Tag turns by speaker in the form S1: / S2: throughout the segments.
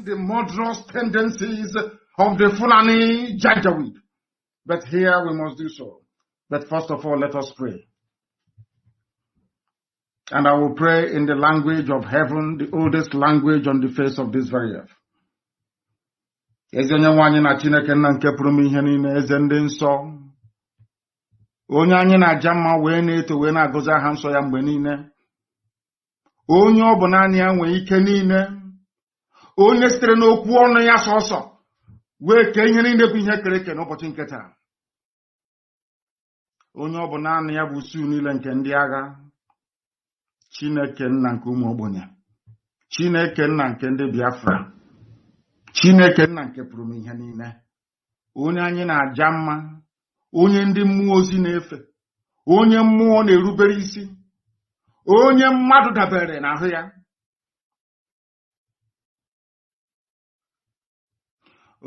S1: The murderous tendencies of the Fulani Janjaweed. But here we must do so. But first of all, let us pray. And I will pray in the language of heaven, the oldest language on the face of this very earth. Ezenye wanyi na Chineke nna nke pụrụ m ihe niile, eze ndị nsọ. Onye anyị na-aja mma wee na-eto wee na-agọzi aha nsọ ya mgbe niile. Onye ọ bụ naanị ya nwee ike niile. Onye sitere n'okwu ọnụ ya sọsọ wee kee ihe niile bụ ihe kere eke n'ụbọchị nke taa. Onye ọ bụ naanị ya bụ usu niile nke ndị agha. Chineke nna nke ụmụ ogbenye. Chineke nna nke ndị Biafra. Chineke nna nke pụrụ m ihe niile. Onye anyị na-aja mma. Onye ndị mmụọ ozi na-efe. Onye mmụọ na-erubere isi. Onye mmadụ dabere n'ahụ ya.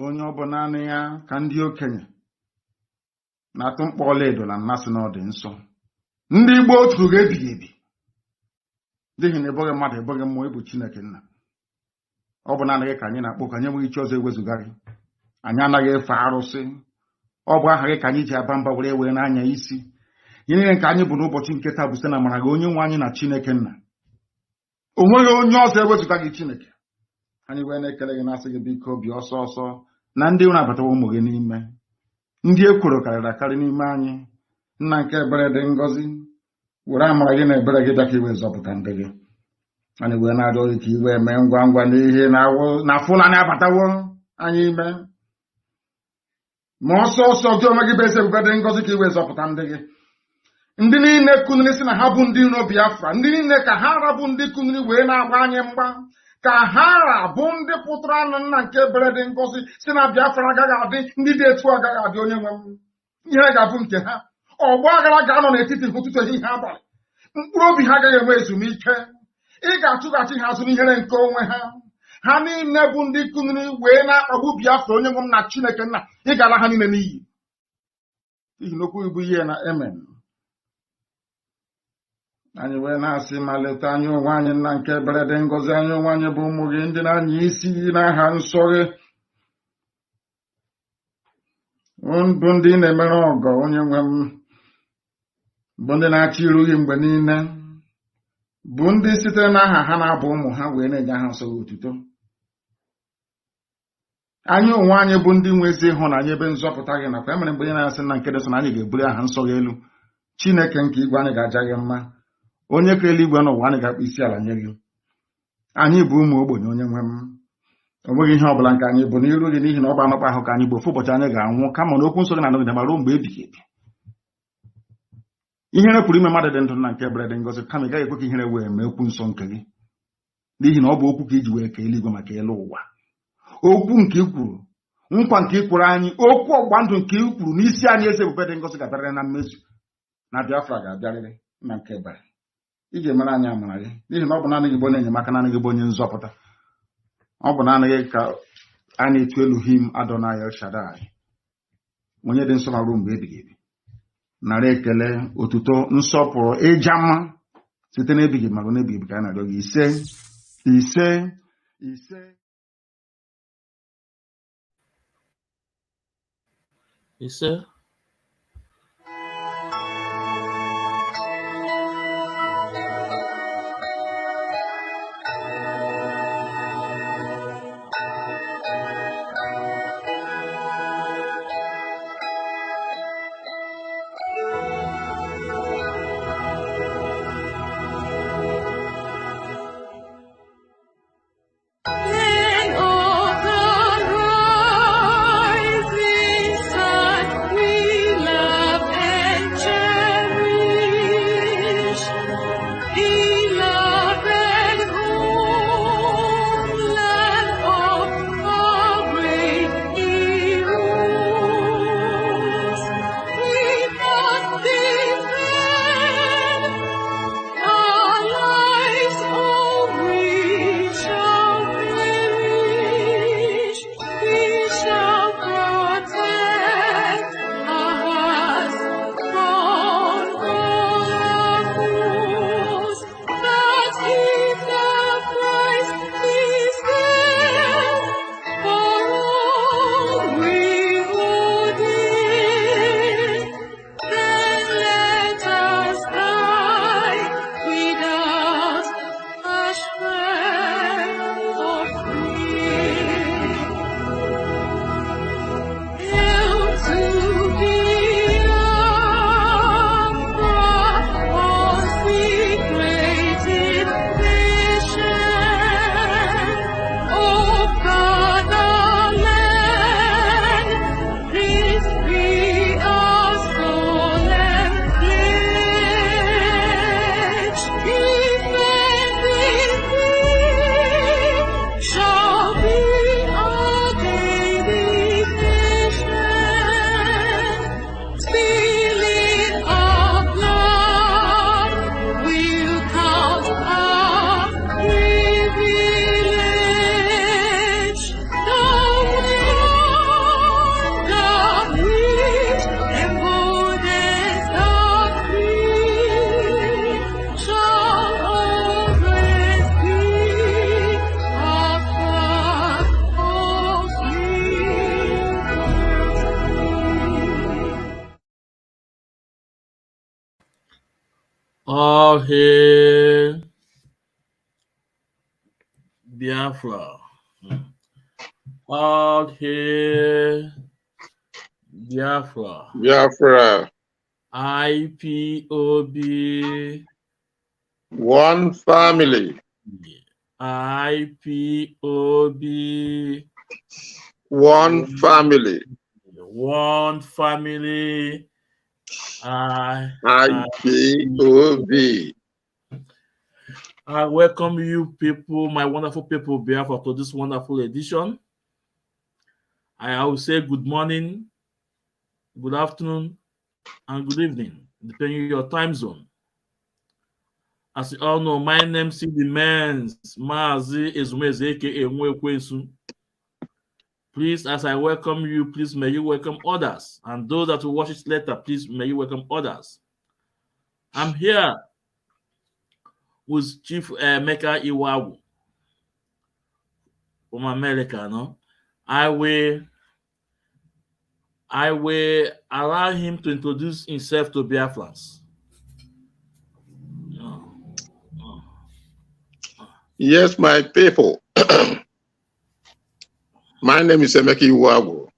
S1: Onye ọ bụ naanị ya ka ndị okenye na-atụ mkpọ ọlaedo na mmasị na ọ dị nsọ. Ndị Igbo otu ga-ebighị ebi. N'ihi na eboghị mmadụ eboghị mmụọ ịbụ Chineke nna. Ọ bụ naanị gị ka anyị na-akpọ ka anyị enweghị iche ọzọ ewezụga gị. Anyị anaghị efe arụsị. Ọ bụ aha gị ka anyị ji aba mba were n'anya isi. Ihe niile nke anyị bụ n'ụbọchị nke taa bụ site na amara gị onye nwe anyị na Chineke nna. O nweghị onye ọzọ ewezụga gị Chineke. Anyị wee na-ekele gị na-asị gị biko obi ọsọ ọsọ na ndị ụra abatawa ụmụ gị n'ime. Ndị ekworo karịrị akarị n'ime anyị. Nna nke ebere dị ngọzi. Were amara gị na ebere gị bịa ka iwe zọpụta ndị gị. Anyị wee na-arịọ gị ka iwe mee ngwa ngwa n'ihe na Fulani abatawo anyị ime. Ma ọsọ ọsọ gị onwe gị bụ eze ebube dị ngọzi ka iwe zọpụta ndị gị. Ndị niile kuniri si na ha bụ ndị iro Biafra. Ndị niile ka ha rabụ ndị kuniri wee na-agba anyị mgba. Ka ha bụ ndị pụtara na nna nke ebere dị ngọzi si na Biafra agaghị adị, ndị dị etu agaghị adị onye nwe m. Ihe ga-abụ nke ha. Ọgbọ aghara ga-anọ n'etiti ụtụtụ ehihie abalị. Mkpụrụ obi ha agaghị enwe ezumike. Ị ga-achụghachi ha azụ n'ihere nke onwe ha. Ha niile bụ ndị kuniri wee na-akpagbu Biafra onye nwe m na Chineke nna. Ị ga-ala ha niile n'iyi. N'ihi na okwu ibu ihe na amen. Anyị wee na-asị ma leta anyị onwe anyị nna nke ebere dị ngọzi, anyị onwe anyị bụ ụmụ gị ndị na-anya isi n'aha nsọ gị. Bụ ndị na-emere ọgọ onye nwe m. Bụ ndị na-achị iru gị mgbe niile. Bụ ndị sitere n'aha ha na-abụ ụmụ ha wee na-enye aha nsọ gị otuto. Anyị onwe anyị bụ ndị nwe ezi ịhụnanya ebe nzọpụta gị nakwa emere mgbe ị na-asị na nke dị sọ na anyị ga-ebuli aha nsọ gị elu. Chineke nke igwe anyị ga-aja gị mma. Onye ka eluigwe n'ụwa anyị ga-akpụ isi ala nye gị. Anyị bụ ụmụ ogbenye onye nwe m. O nweghị ihe ọbụla nke anyị bụ n'iru gị n'ihi na ọ bụ anọkpa ahụ ka anyị bụ ofu ụbọchị anyị ga-anwụ, kama na okwu nsọ gị na-anọgide ma ruo mgbe ebighị ebi. Ihere pụrụ ime mmadụ dị ndụ na nke ebere dị ngọzi, kama ị gaghị ekwe ka ihere wee mee okwu nsọ nke gị. N'ihi na ọ bụ okwu ka iji wee kee eluigwe maka elu ụwa. Okwu nke i kwuru, nkwa nke i kwuru anyị, okwu ọgba ndụ nke i kwuru n'isi anyị eze ebube dị ngọzi ga-abịarịrị na mmezu. Na Biafra ga-abịarịrị na nke ebere. Ị ga-emere anyị amara gị n'ihi na ọ bụ naanị gị bụ onye enyemaka, naanị gị bụ onye nzọpụta. Ọ bụ naanị gị ka a na-etu Elohim Adonai El Shaddai, onye dị nsọ ma ruo mgbe ebighị ebi. Nara ekele, otuto, nsọpụrụ, ịja mma site n'ebighị ma ruo n'ebighị ebi ka a na-arịọ gị. Ise ise ise
S2: ise.
S3: King of the rising sun, we
S2: All hail Biafra. All hail Biafra.
S3: Biafra.
S2: IPOB.
S3: One family.
S2: IPOB.
S3: One family.
S2: One family.
S3: IPOB.
S2: I welcome you people, my wonderful people, Biafra, to this wonderful edition. I will say good morning, good afternoon, and good evening, depending on your time zone. As you all know, my name is the Mens Mazi Ezumeze aka Nwekwesu. Please, as I welcome you, please may you welcome others. And those that will watch it later, please may you welcome others. I'm here with Chief Meka Iwawu from America. No, I will allow him to introduce himself to Biafrans.
S3: Yes, my people. My name is Emeka Iwagu.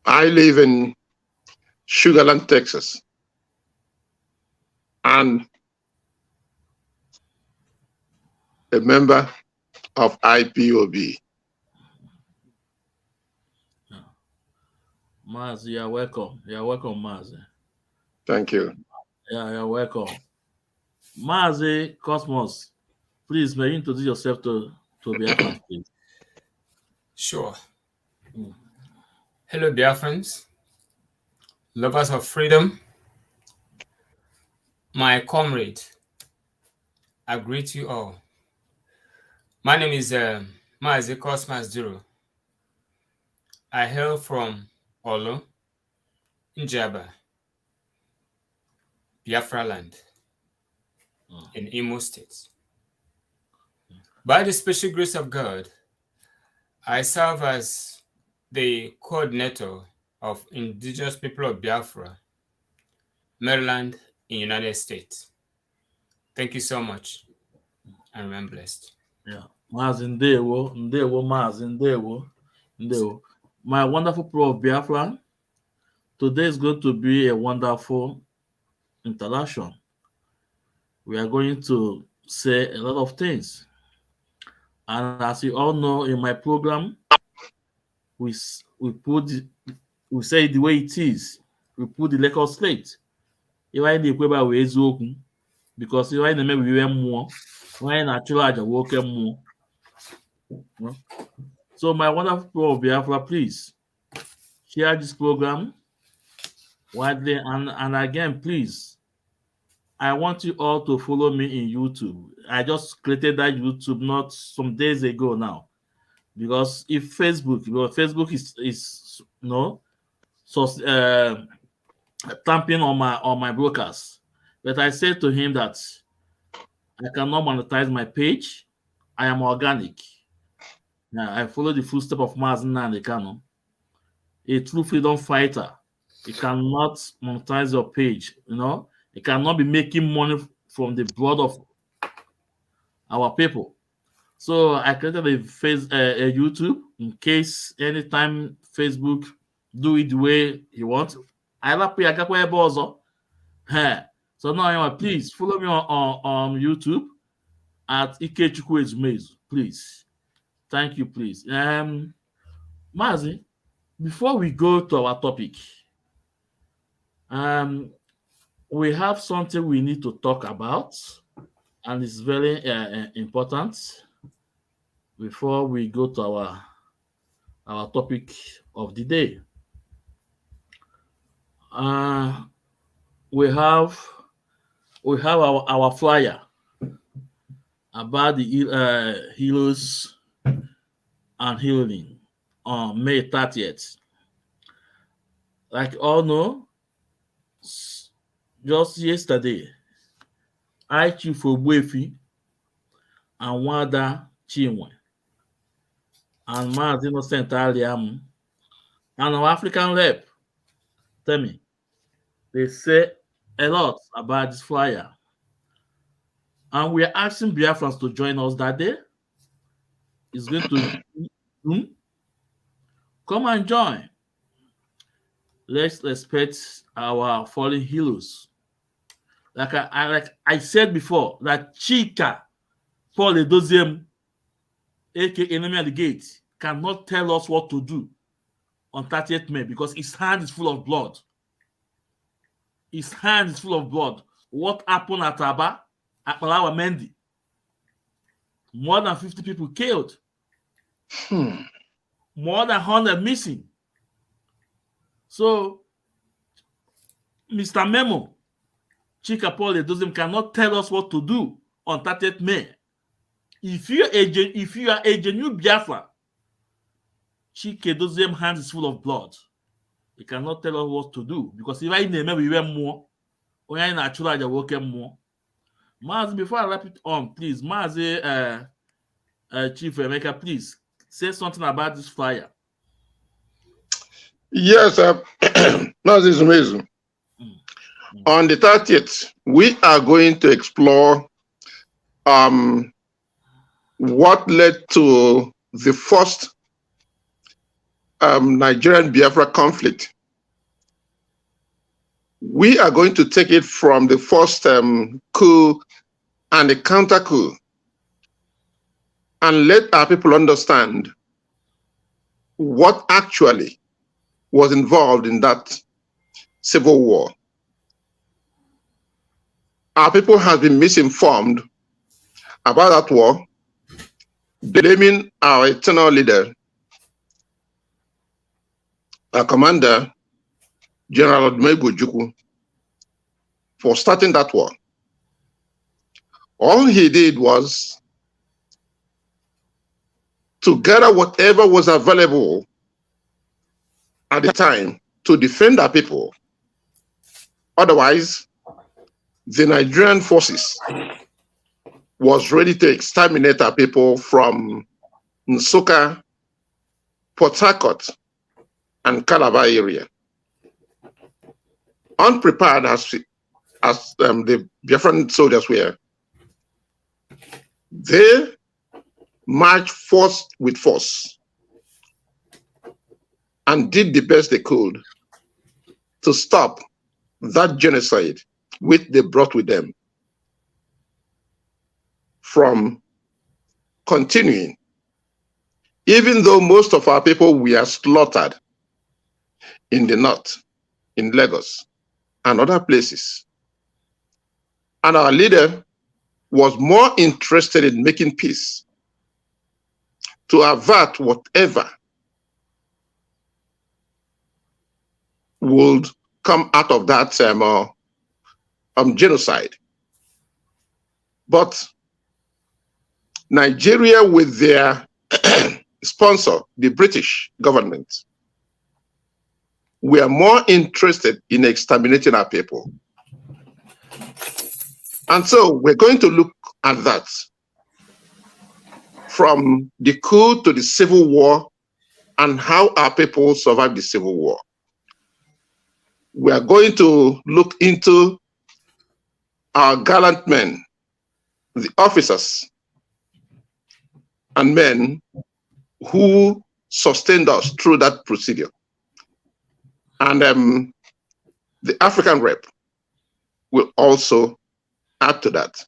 S3: I live in Sugarland, Texas. And a member of IPOB.
S2: Maz, you're welcome. You're welcome, Maz.
S3: Thank you.
S2: Yeah, you're welcome. Maz Cosmos, please may you introduce yourself to Biafrans, please.
S4: Sure. Hello, Biafrans, lovers of freedom. My comrade, I greet you all. My name is Maazi Cosmas Duro. I hail from Olo, Njaba, Biafra land, in Imo State. By the special grace of God, I serve as the coordinator of Indigenous People of Biafra, Maryland, in United States. Thank you so much, and remain blessed.
S2: Yeah, Mazi Ndewo, Mazi Ndewo. My wonderful Prof Biafra, today is going to be a wonderful interaction. We are going to say a lot of things. And as you all know, in my program, we say it the way it is. We put the record straight. If I na-ekwe ba wee eziokwu, because if I na-eme bụ iwe mmụọ, anyị na-achụrụ aja bụ oke mmụọ. So my wonderful Prof Biafra, please share this program widely, and again, please, I want you all to follow me in YouTube. I just created that YouTube not some days ago now, because if Facebook is so tamping on my broadcast. But I said to him that I cannot monetize my page. I am organic. Now I follow the footsteps of Mazen Nandekano, a true freedom fighter. You cannot monetize your page. You cannot be making money from the blood of our people. So I created a YouTube in case anytime Facebook do it the way he wants. I like also. So now please follow me on YouTube at Ikechukwu Ezumezu, please. Thank you, please. Mazi, before we go to our topic, we have something we need to talk about, and it's very important before we go to our topic of the day. We have our flyer about the heroes and healing on May 30th. Like you all know, just yesterday, I Chief Ogbuefi and Wada Chinwe and Maaz Innocent Aliam and our African rep, Tell me. They say a lot about this flyer. And we are asking Biafrans to join us that day. It's going to be Zoom. Come and join. Let's respect our fallen heroes. Like I said before, that Chika, Paul Edoziem, aka Enemy at the Gate, cannot tell us what to do on 30th May because his hand is full of blood. His hand is full of blood. What happened at Aba, at Malawa Mendi? More than 50 people killed. More than 100 missing. So, Mr. Memo, Chika Paul Edoziem cannot tell us what to do on 30th May. If you are a genuine Biafra, Chika Edoziem hand is full of blood. He cannot tell us what to do because if I name we were more, or I naturally work more. Mazi, before I wrap it on, please, Mazi, Chief Emeka, please say something about this flyer.
S3: Yes, Mazi is amazing. On the 30th, we are going to explore what led to the first Nigerian Biafra conflict. We are going to take it from the first coup and the counter coup and let our people understand what actually was involved in that civil war. Our people have been misinformed about that war, blaming our eternal leader, our commander, General Odumegwu Ojukwu, for starting that war. All he did was to gather whatever was available at the time to defend our people. Otherwise, the Nigerian forces was ready to exterminate our people from Nsukka, Port Harcourt, and Calabar area. Unprepared as the Biafran soldiers were, they marched force with force and did the best they could to stop that genocide which they brought with them from continuing. Even though most of our people were slaughtered in the north, in Lagos and other places, and our leader was more interested in making peace to avert whatever would come out of that genocide. But Nigeria, with their sponsor, the British government, were more interested in exterminating our people. And so we're going to look at that from the coup to the civil war and how our people survived the civil war. We are going to look into our gallant men, the officers and men who sustained us through that procedure. And the African rep will also add to that.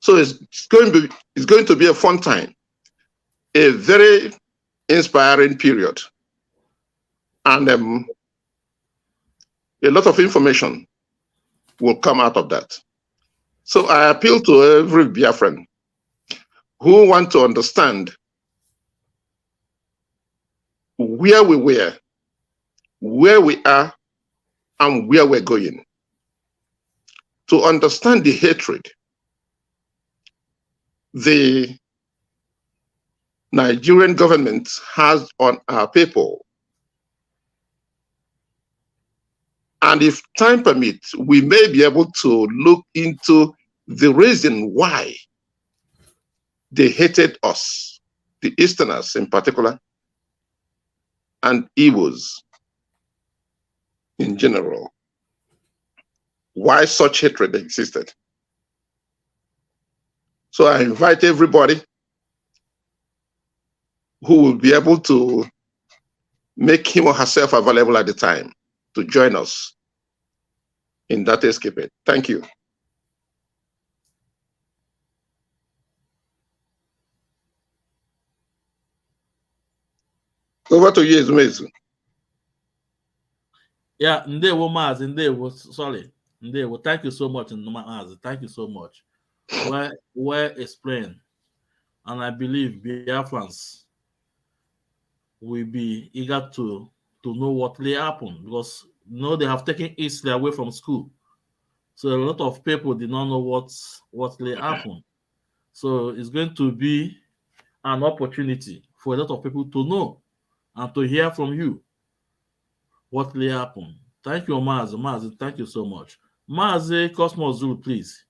S3: So it's going to be a fun time, a very inspiring period, and a lot of information will come out of that. So I appeal to every Biafran who want to understand where we were, where we are, and where we're going, to understand the hatred the Nigerian government has on our people. And if time permits, we may be able to look into the reason why they hated us, the Easterners in particular, and Igbos. in general, why such hatred existed. So I invite everybody who will be able to make him or herself available at the time to join us in that escapade. Thank you. Over to you, Ezumezu.
S2: Yeah, Ndewo Mazi, Ndewo, sorry. Ndewo, thank you so much, Mazi. Thank you so much. Well explained. And I believe Biafrans will be eager to know what really happened, because they have taken history away from school. So a lot of people did not know what really happened. So it's going to be an opportunity for a lot of people to know and to hear from you what really happened. Thank you, Mazi. Mazi, thank you so much. Mazi Cosmos Zulu, please.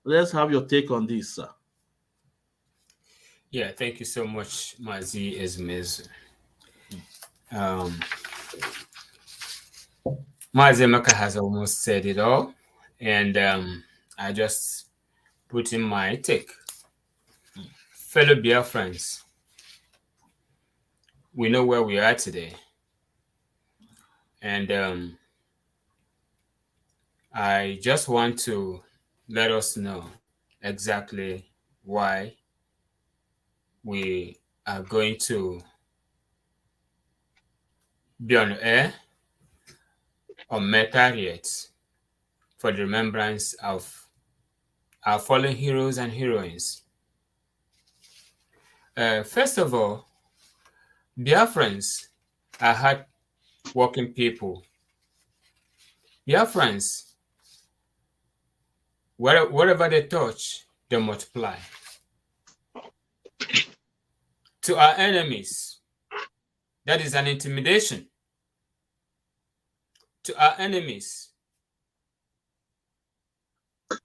S2: Let's have your take on this, sir.
S4: Yeah, thank you so much, Mazi Ezumezu. Mazi Emeka has almost said it all, and I just put in my take. Fellow Biafrans, we know where we are today, and I just want to let us know exactly why we are going to be on air on May 30th for the remembrance of our fallen heroes and heroines. First of all, Biafrans are hard-working people. Biafrans, wherever they touch, they multiply. To our enemies, that is an intimidation. To our enemies,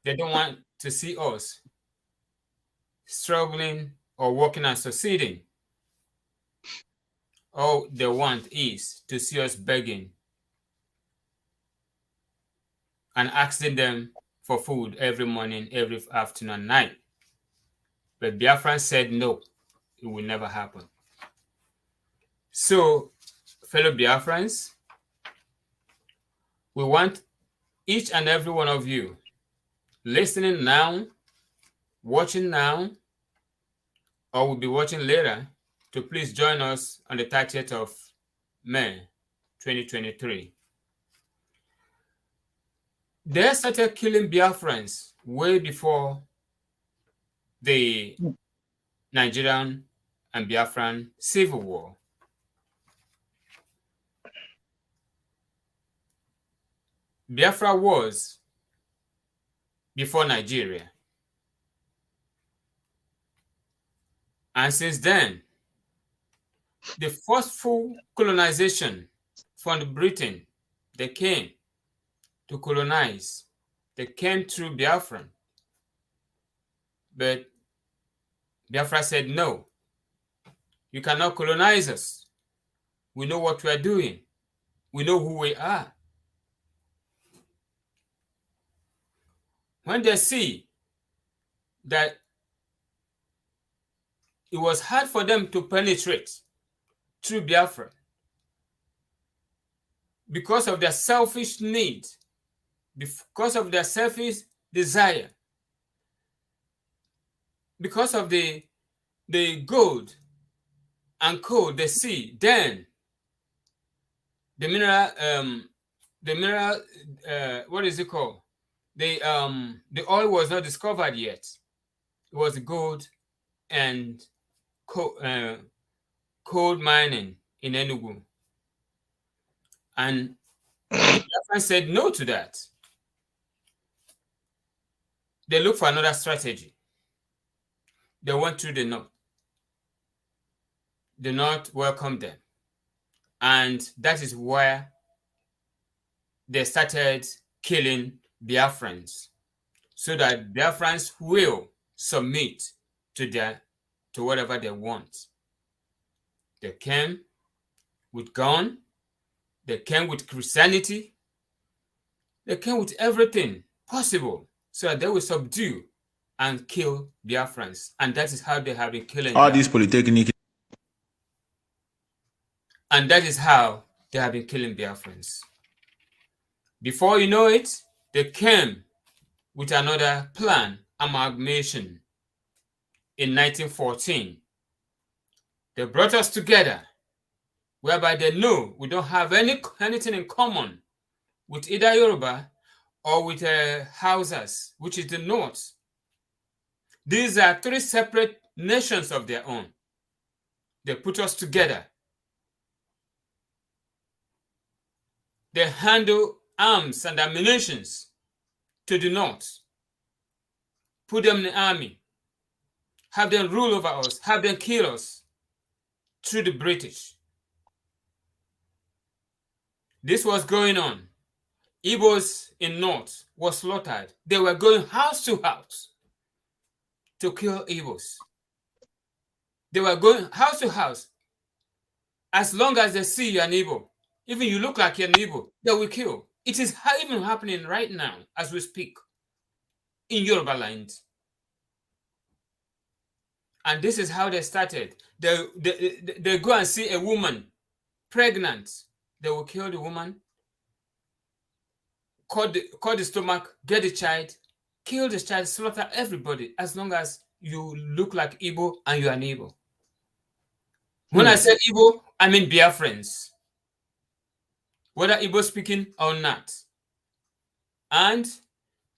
S4: they don't want to see us struggling or working and succeeding. All they want is to see us begging and asking them for food every morning, every afternoon, and night. But Biafran said no, it will never happen. So, fellow Biafrans, we want each and every one of you listening now, watching now, or will be watching later, to please join us on the 30th of May, 2023. They started killing Biafrans way before the Nigerian and Biafran civil war. Biafra was before Nigeria. And since then, the forceful colonization from Britain, they came to colonize. They came through Biafran. But Biafra said, no, you cannot colonize us. We know what we are doing. We know who we are. When they see that it was hard for them to penetrate through Biafra because of their selfish need, because of their selfish desire, because of the gold and coal they see, then the mineral, what is it called? The oil was not discovered yet. It was gold and coal mining in Enugu. And the Biafrans said no to that. They looked for another strategy. They went through the north. The north welcomed them. And that is where they started killing Biafrans, so that Biafrans will submit to whatever they want. They came with gun, They came with Christianity. They came with everything possible so that they will subdue and kill Biafrans. And that is how they have been killing
S5: all these polytechnic.
S4: And that is how they have been killing Biafrans. Before you know it, they came with another plan, amalgamation, in 1914. They brought us together, whereby they know we don't have anything in common with either Yoruba or with Hausas, which is the North. These are three separate nations of their own. They put us together. They handle arms and ammunition to the North, put them in the army, have them rule over us, have them kill us through the British. This was going on. Igbos in North were slaughtered. They were going house to house to kill Igbos. They were going house to house. As long as they see you're an Igbo, even you look like you're an Igbo, they will kill. It is even happening right now as we speak in Yoruba land. And this is how they started. They go and see a woman pregnant. They will kill the woman, cut the stomach, get the child, kill the child, slaughter everybody as long as you look like Igbo and you're an Igbo. When I say Igbo, I mean Biafrans, whether Igbo speaking or not. And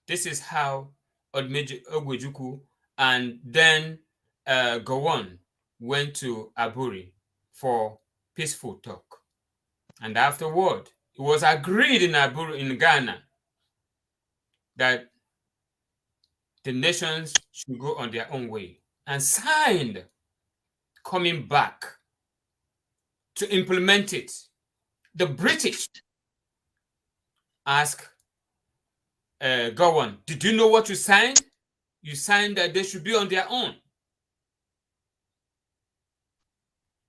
S4: this is how Ogwejuku and then Gowon went to Aburi for peaceful talk. And afterward, it was agreed in Aburi in Ghana that the nations should go on their own way and signed coming back to implement it. The British asked Gowon, did you know what you signed? You signed that they should be on their own.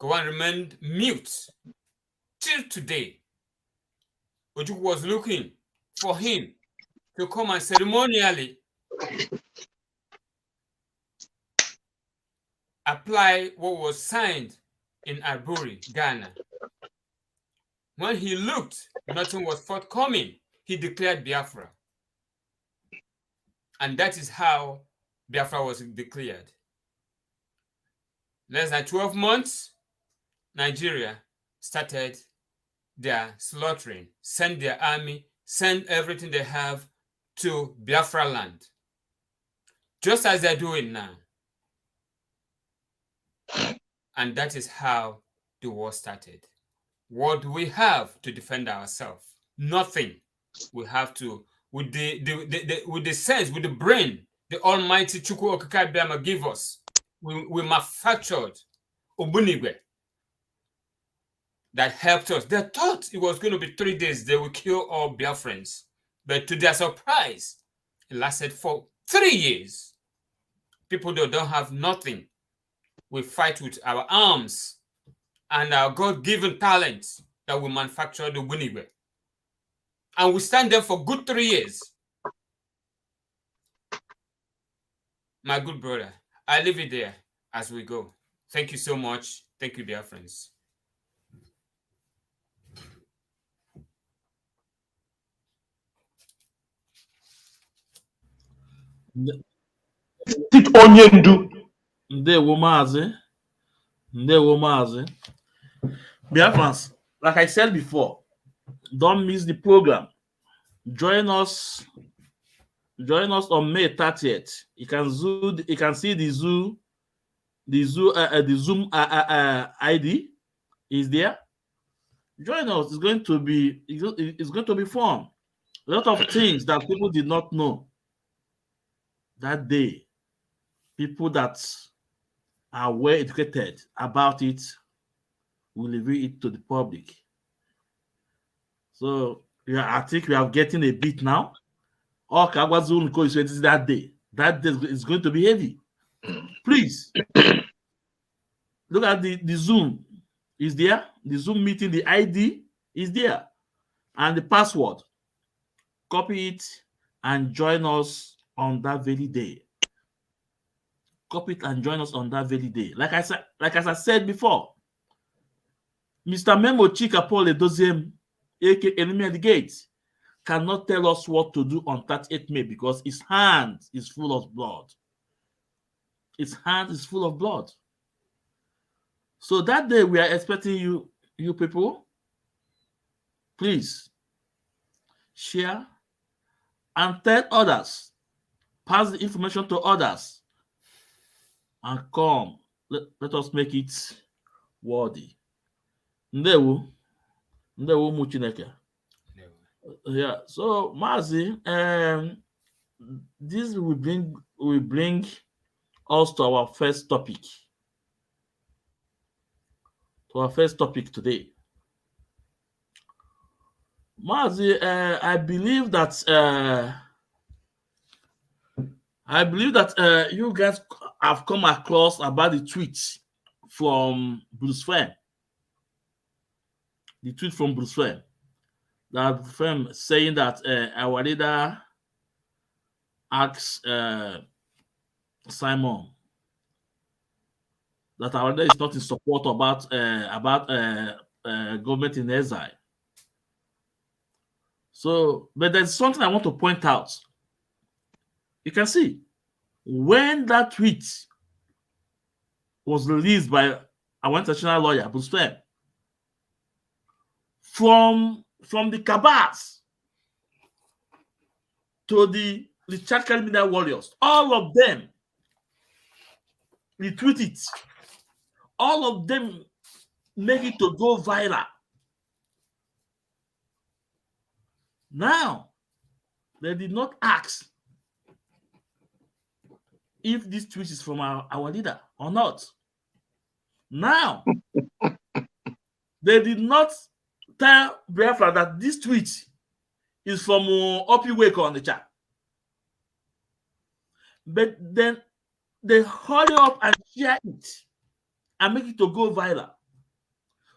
S4: Gowon remained mute till today. Ojukwu was looking for him to come and ceremonially apply what was signed in Aburi, Ghana. When he looked, nothing was forthcoming. He declared Biafra. And that is how Biafra was declared. Less than 12 months, Nigeria started their slaughtering, send their army, send everything they have to Biafra land, just as they're doing now. And that is how the war started. What do we have to defend ourselves? Nothing. We have to, with the sense, with the brain, the Almighty Chukwu Okike Abiyama give us, we manufactured Ogbunigwe that helped us. They thought it was going to be 3 days, they will kill all Biafrans. But to their surprise, it lasted for 3 years. People that don't have nothing, we fight with our arms and our God-given talents that we manufacture the Ogbunigwe. And we stand there for good 3 years. My good brother, I leave it there as we go. Thank you so much. Thank you, dear friends.
S2: Ndewo Mazi. Biafrans, like I said before, don't miss the program. Join us on May 30th. You can see the Zoom ID is there. Join us. It's going to be fun. A lot of things that people did not know that day. People that are well educated about it will reveal it to the public. So I think we are getting a bit now. All Kagwazun is that day. That day is going to be heavy. Please look at the Zoom. Is there the Zoom meeting? The ID Is there. And the password. Copy it and join us on that very day. Copy it and join us on that very day. Like as I said before, Mr. Memo Chika Paul Edoziem, aka Enemy at the Gate, cannot tell us what to do on 38th May because his hand is full of blood. His hand is full of blood. So that day we are expecting you people, please share and tell others, pass the information to others, and come. Let us make it worthy. Ndewo ụmụ Chineke. Yeah, so Mazi, this will bring us to our first topic. To our first topic today. Mazi, I believe that you guys have come across about the tweet from Bruce Wayne. The tweet from Bruce Wayne. That firm saying that our leader asked Simon that our leader is not in support about government in exile. So, but there's something I want to point out. You can see when that tweet was released by our international lawyer, Bruce Wayne, from the cabals to the Chakra Media warriors, all of them retweet it. All of them make it to go viral. Now, they did not ask if this tweet is from our leader or not. Now, they did not tell Biafra that this tweet is from Opi Wake on the chat. But then they hurry up and share it and make it to go viral.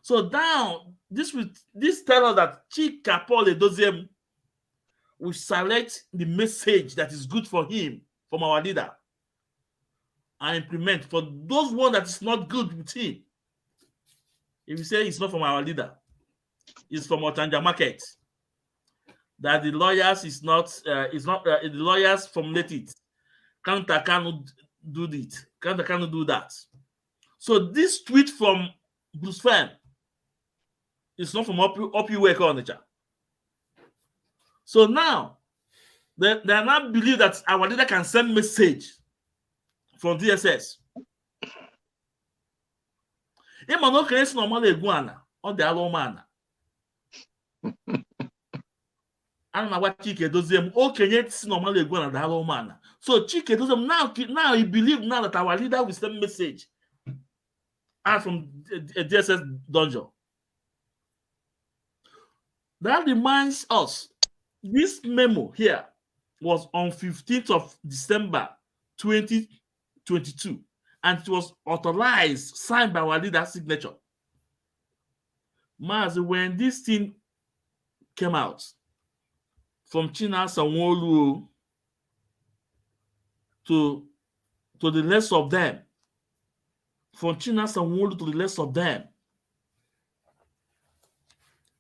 S2: So now, this tells us that Chika Paul Edoziem will select the message that is good for him from our leader and implement. For those one that is not good with him, if you say it's not from our leader, it's from Otanja Market, that the lawyers the lawyers formulate it. Counter cannot do it. Counter cannot do that. So this tweet from Bruce Wayne is not from Opi Wake on the chat. So now they now believe that our leader can send message from DSS. Ima no kere si normal eguana ọ dị ala ụmụana. Ana na what Chike Edoziem okenye si normal eguana dị ala ụmụana. So Chike Edoziem now he believe now that our leader will send message out from a DSS dungeon. That reminds us, this memo here was on 15th of December 2022, and it was authorized, signed by our leader's signature. Mazi, when this thing came out from China Sanwo-Olu to the rest of them, from China Sanwo-Olu to the rest of them,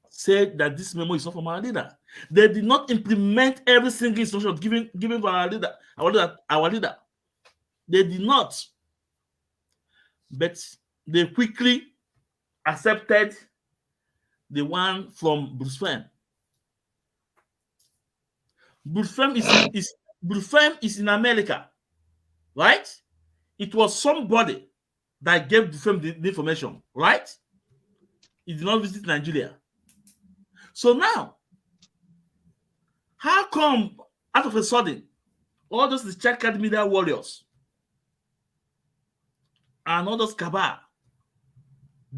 S2: said that this memo is not from our leader. They did not implement every single instruction given by our leader. They did not. But they quickly accepted the one from Bruce Wayne. Bruce Wayne is in America, right? It was somebody that gave Bruce Wayne the information, right? He did not visit Nigeria. So now, how come out of a sudden all those Chakra Media warriors and all those cabal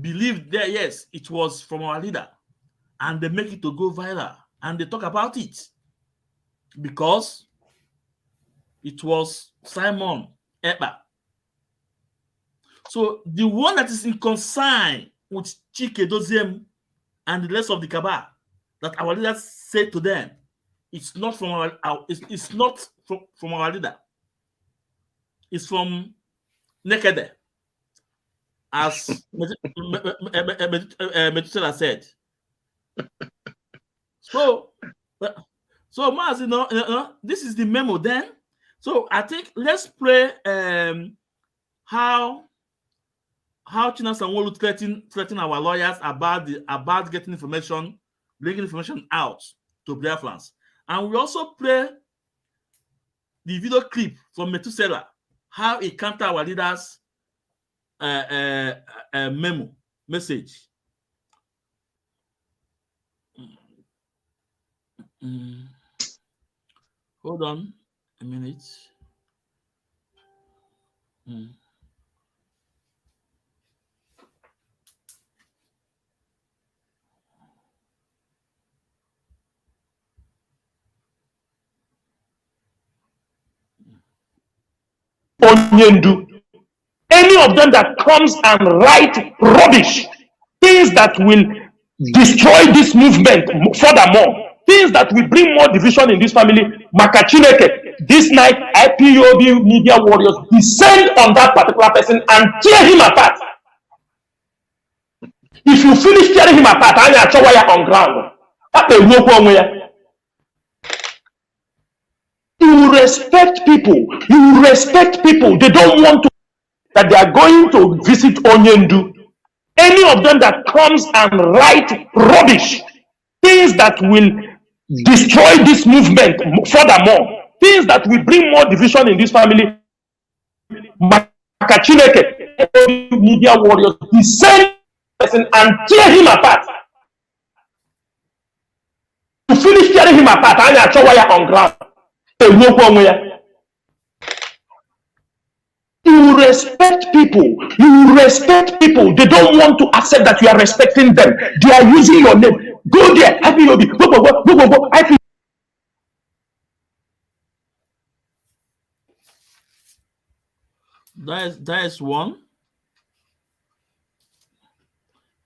S2: believe that yes, it was from our leader, and they make it to go viral and they talk about it because it was Simon Ekpa. So the one that is in concern with Chike Edoziem and the rest of the cabal that our leaders say to them, it's not from it's not from our leader. It's from Nekede, as Methuselah said. So Maz, this is the memo then. So I think let's play how China Sanwo-Olu threaten our lawyers about getting information, bringing information out to Biafrans. And we also play the video clip from Methuselah, how he counter our leaders' message. Hold on a minute.
S5: Onyendu, any of them that comes and write rubbish, things that will destroy this movement furthermore, things that will bring more division in this family, Makachineke, this night IPOB media warriors descend on that particular person and tear him apart. If you finish tearing him apart, I will show wire on ground. You respect people. You respect people. They don't want to that they are going to visit Onyendu. Any of them that comes and write rubbish, things that will destroy this movement furthermore, things that will bring more division in this family, Makachineke, media warriors, descend person and tear him apart. To finish tearing him apart, I will show wire on ground. You respect people. You respect people. They don't want to accept that you are respecting them. They are using your name. Go there. IPOB. Go. IPOB.
S2: That is one.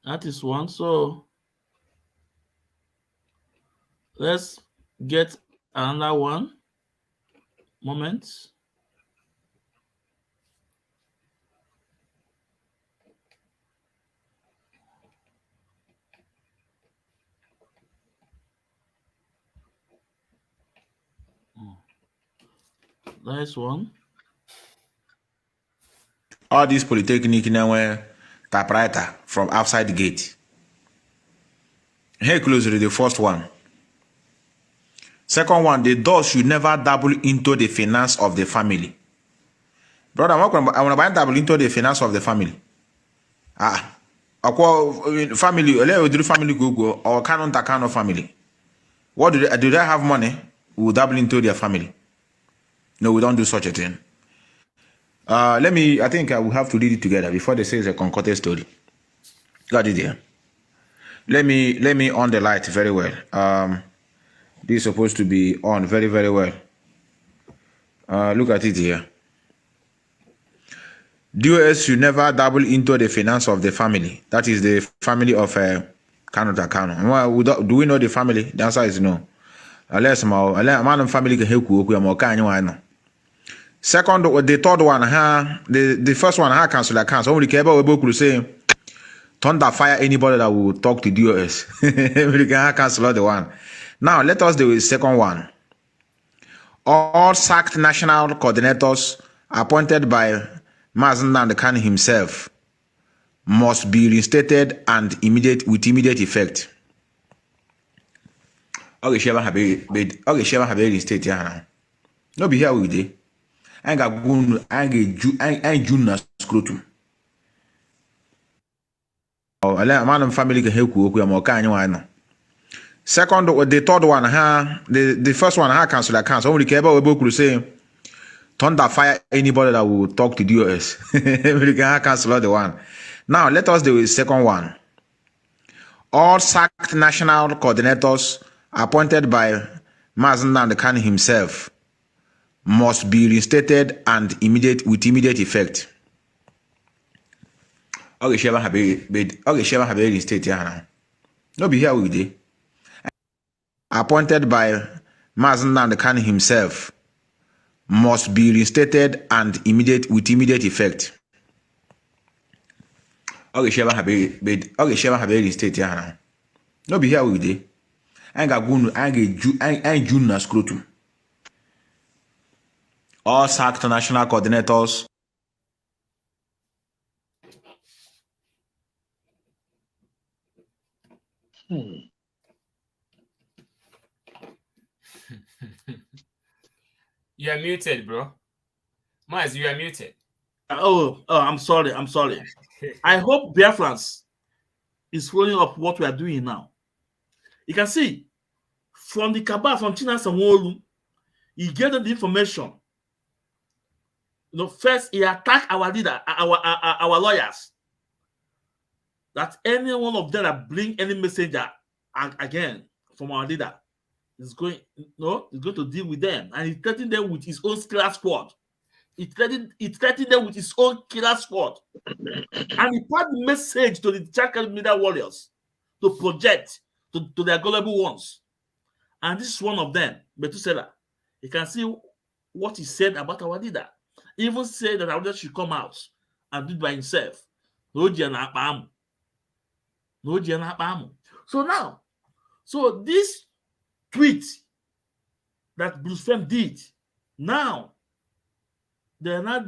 S2: That is one. So let's get another one. Moment. Nice one.
S6: All this polytechnic now typewriter from outside the gate. Here closely the first one. Second one, the doors should never dabble into the finance of the family. Brother, I want to dabble into the finance of the family. Family, family go or canon family. What do they have money? We will dabble into their family. No, we don't do such a thing. I think I will have to read it together before they say it's a concocted story. Got it there. Let me on the light very well. This is supposed to be on very, very well. Look at it here. DOS should never dabble into the finance of the family. That is the family of Kano. Well, do we know the family? The answer is no. Unless my family can help you. Second, the third one, the first one, cancel accounts. Only care about what say. Thunder fire anybody that will talk to DOS. We can cancel the one. Now let us do the second one. All sacked national coordinators appointed by Mazen Nandekan himself must be reinstated and with immediate effect. Okay, Sheva have reinstated now. No be here with it. I ain't June scrotum. Oh, a man and family can help you. Second, the third one, the first one, cancel accounts. Only care about what say. Thunder fire anybody that will talk to DOS. We can cancel the one. Now let us do the second one. All sacked national coordinators appointed by Mazen Nandekan himself must be reinstated and with immediate effect. Okay, Sheva have reinstated here now. No be here with they. Appointed by Mazen Nandekan himself must be reinstated and with immediate effect. Okay, Sheba have reinstate here now. No be here with they. I ain't June na scrotum. All sacked national coordinators.
S4: You are muted, bro. Maz, you are muted.
S2: Oh, I'm sorry. I hope Biafrans is following up what we are doing now. You can see from the cabal, from China Sanwo-Olu, he gave them the information. First he attacked our leader, our lawyers. That any one of them that bring any messenger again from our leader is going to deal with them, and he threatened them with his own killer squad. He threatened them with his own killer squad, and he passed the message to the Chaka media warriors to project to their gullible ones. And this is one of them, Methuselah. You can see what he said about our leader. He even said that our leader should come out and do it by himself. So this tweet that Bruce Fem did, now they are not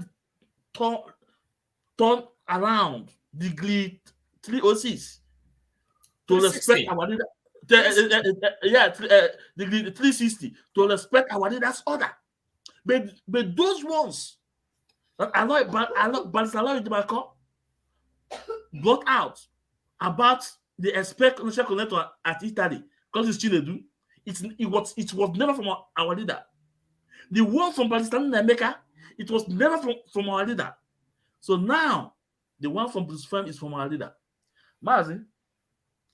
S2: turn around degree 306 to respect our leader. Degree 360 to respect our leader's order. But those ones that are not brought out about the expect national connector at Italy because it's Chinedu. It was never from our leader. The one from Pakistan and America, it was never from our leader. So now the one from this firm is from our leader. Mazi,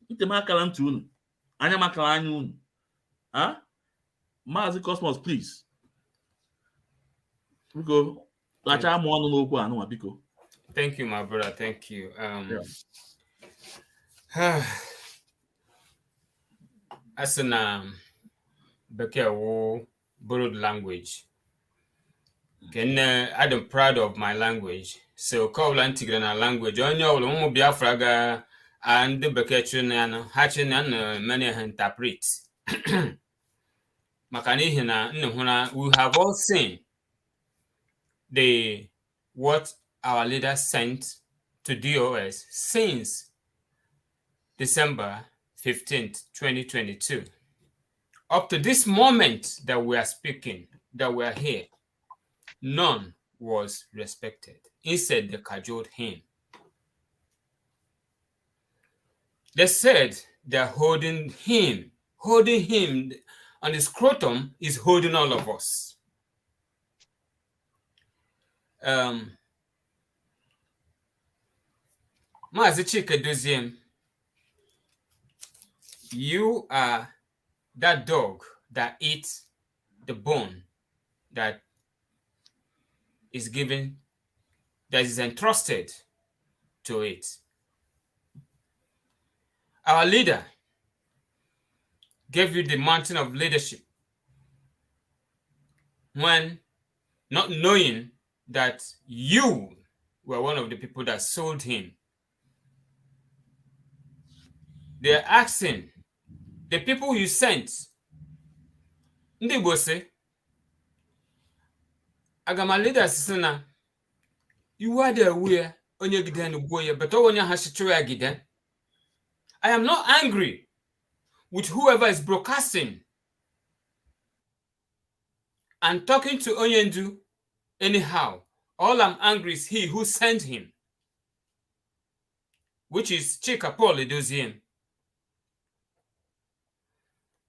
S2: ite makala ntu unu. Anya makala anya unu. Huh? Mazi Cosmos, please. Biko, lacha mo anu n'okwu anu biko.
S4: Thank you, my brother. Thank you. As an Beke borrowed language. I'm proud of my language. So call Antigrana language. On your Biafraga and the Beketrin and Hatchin and many interpret. Makanihina, we have all seen what our leader sent to DOS since December 15th, 2022. Up to this moment that we are speaking, that we are here, none was respected. Instead, they cajoled him. They said they're holding him on the scrotum is holding all of us. Mazichike Doziem, you are that dog that eats the bone that is given, that is entrusted to it. Our leader gave you the mountain of leadership when not knowing that you were one of the people that sold him. They're asking the people you sent, Ndibose, Agama leaders, you are the aware on your gidan boy, but on your hashitura gidan. I am not angry with whoever is broadcasting and talking to Onyendu anyhow. All I'm angry is he who sent him, which is Chika Paul Edozien.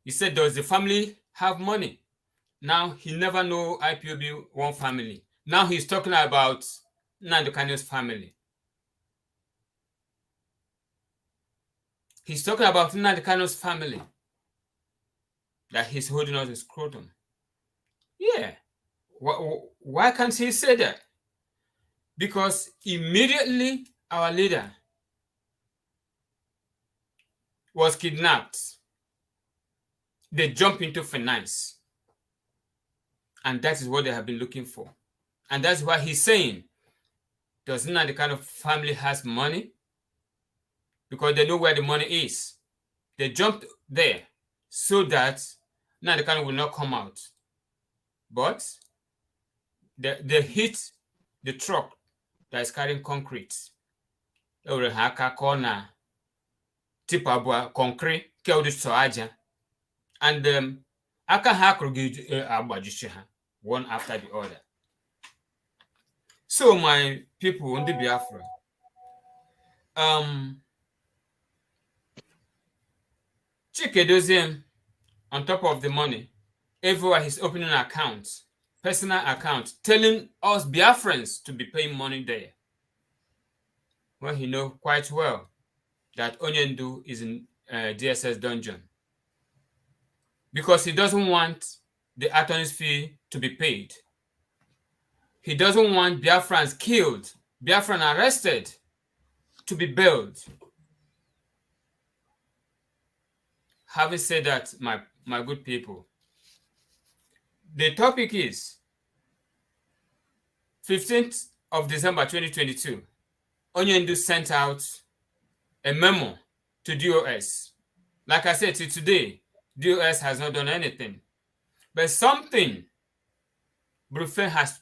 S4: He said, does the family have money? Now he never know IPOB one family. Now he's talking about Nandokanyo's family. He's talking about Nandokanyo's family that he's holding out his scrotum. Yeah. Why can't he say that? Because immediately our leader was kidnapped, they jump into finance. And that is what they have been looking for. And that's why he's saying, does not the kind of family has money? Because they know where the money is. They jumped there so that now the kind will not come out. But they hit the truck that is carrying concrete. Concrete and one after the other. So my people in the Biafra, Chike Doziem, on top of the money, everywhere he's opening accounts, personal accounts, telling us Biafrans to be paying money there. Well, he knows quite well that Onyendu is in DSS dungeon because he doesn't want the attorney's fee to be paid. He doesn't want Biafrans killed, Biafran arrested, to be bailed. Having said that, my good people, the topic is 15th of December 2022. Onyendu sent out a memo to DOS. Like I said, till today, DOS has not done anything. But something Brufen has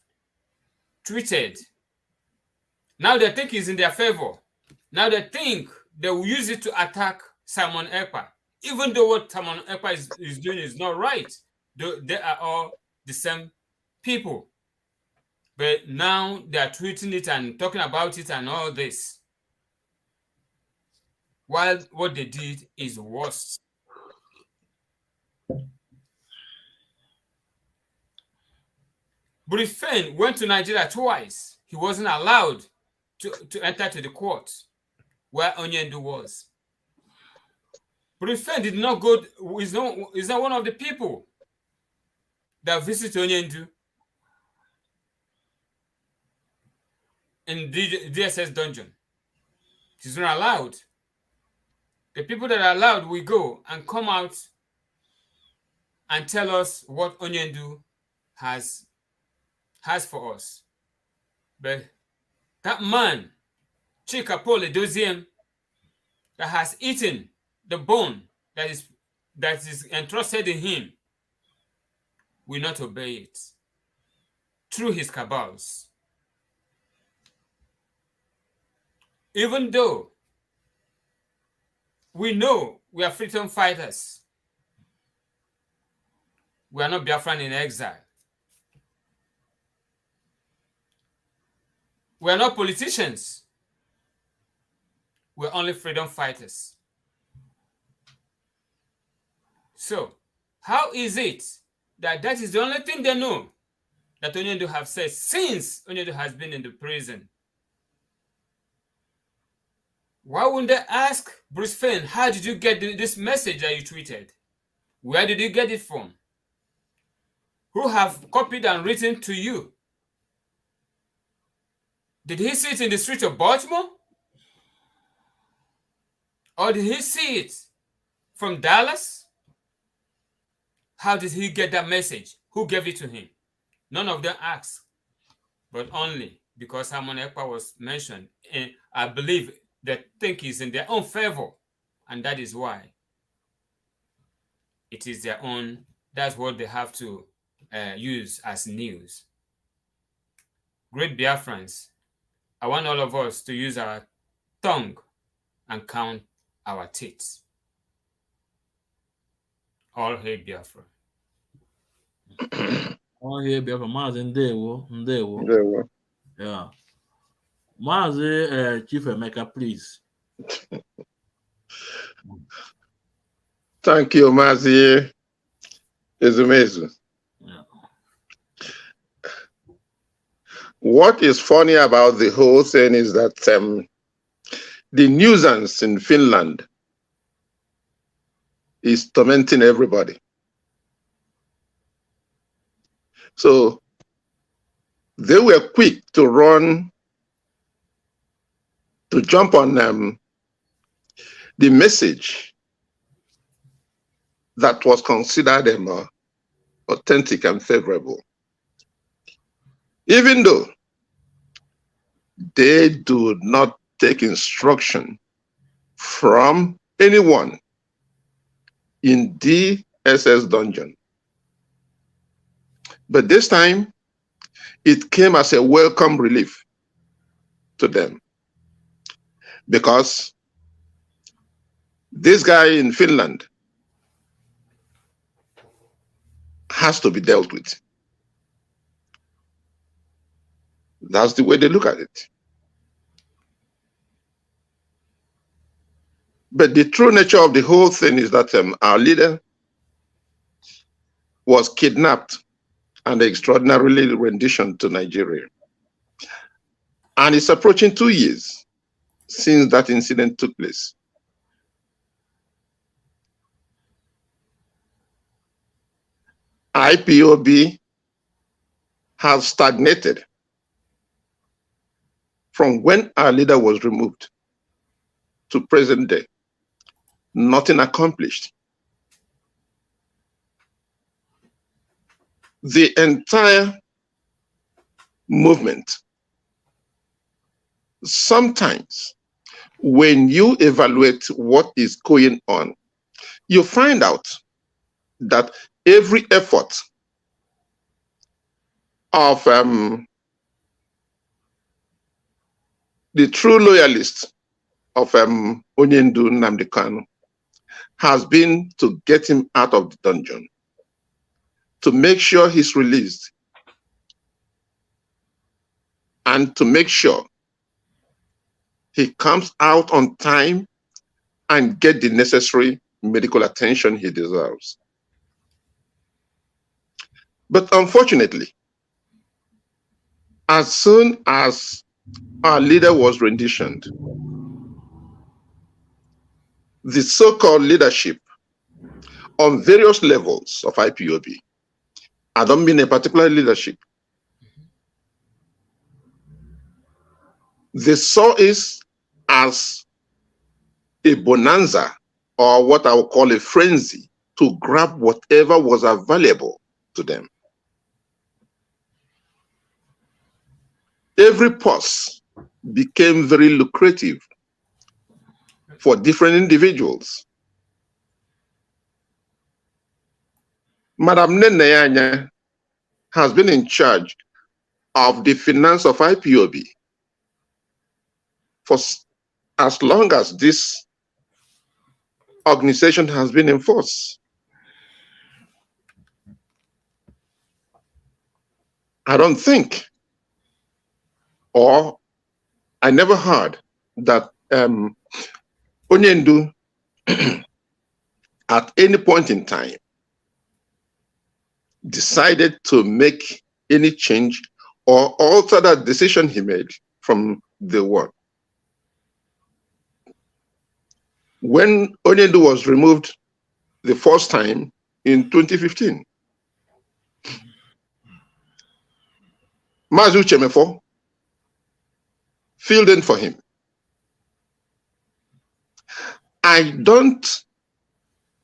S4: tweeted. Now they think it's in their favor. Now they think they will use it to attack Simon Ekpa. Even though what Simon Ekpa is doing is not right. They are all the same people. But now they are tweeting it and talking about it and all this. While what they did is worse. Brufen went to Nigeria twice. He wasn't allowed to enter to the court where Onyendu was. Brufen did not go, is not one of the people that visit Onyendu in the DSS dungeon. He's not allowed. The people that are allowed will go and come out and tell us what Onyendu has for us. But that man, Chika Pole Doziem, that has eaten the bone that is entrusted in him, will not obey it through his cabals. Even though we know we are freedom fighters, we are not Biafran in exile. We are not politicians. We're only freedom fighters. So, how is it that is the only thing they know that Onyendu have said since Onyendu has been in the prison? Why wouldn't they ask Bruce Finn, how did you get this message that you tweeted? Where did you get it from? Who have copied and written to you? Did he see it in the street of Baltimore? Or did he see it from Dallas? How did he get that message? Who gave it to him? None of them asked, but only because Simon Ekpa was mentioned. And I believe they think it's in their own favor, and that is why it is their own. That's what they have to use as news. Great Biafrans, I want all of us to use our tongue and count our teeth. All hail Biafra.
S2: All hail Biafra. Mazi ndewo.
S3: Ndewo.
S2: Yeah. Mazi Chief Emeka, please.
S3: Thank you, Mazi Ezumezu.
S2: Yeah.
S3: What is funny about the whole thing is that the nuisance in Finland is tormenting everybody. So they were quick to jump on the message that was considered authentic and favorable. Even though they do not take instruction from anyone in DSS dungeon. But this time, it came as a welcome relief to them, because this guy in Finland has to be dealt with. That's the way they look at it. But the true nature of the whole thing is that our leader was kidnapped and extraordinarily renditioned to Nigeria. And it's approaching 2 years since that incident took place. IPOB has stagnated from when our leader was removed to present day. Nothing accomplished. The entire movement, sometimes when you evaluate what is going on, you find out that every effort of the true loyalists of Onyendu Nnamdi Kanu has been to get him out of the dungeon, to make sure he's released, and to make sure he comes out on time and get the necessary medical attention he deserves. But unfortunately, as soon as our leader was renditioned, the so-called leadership on various levels of IPOB, I don't mean a particular leadership, they saw it as a bonanza, or what I would call a frenzy, to grab whatever was available to them. Every purse became very lucrative for different individuals. Madam Neneyanya has been in charge of the finance of IPOB for as long as this organization has been in force. I don't think, or I never heard that Onyendu at any point in time decided to make any change or alter that decision he made from the one. When Onyendu was removed the first time in 2015, Mazu Chemefo filled in for him. I don't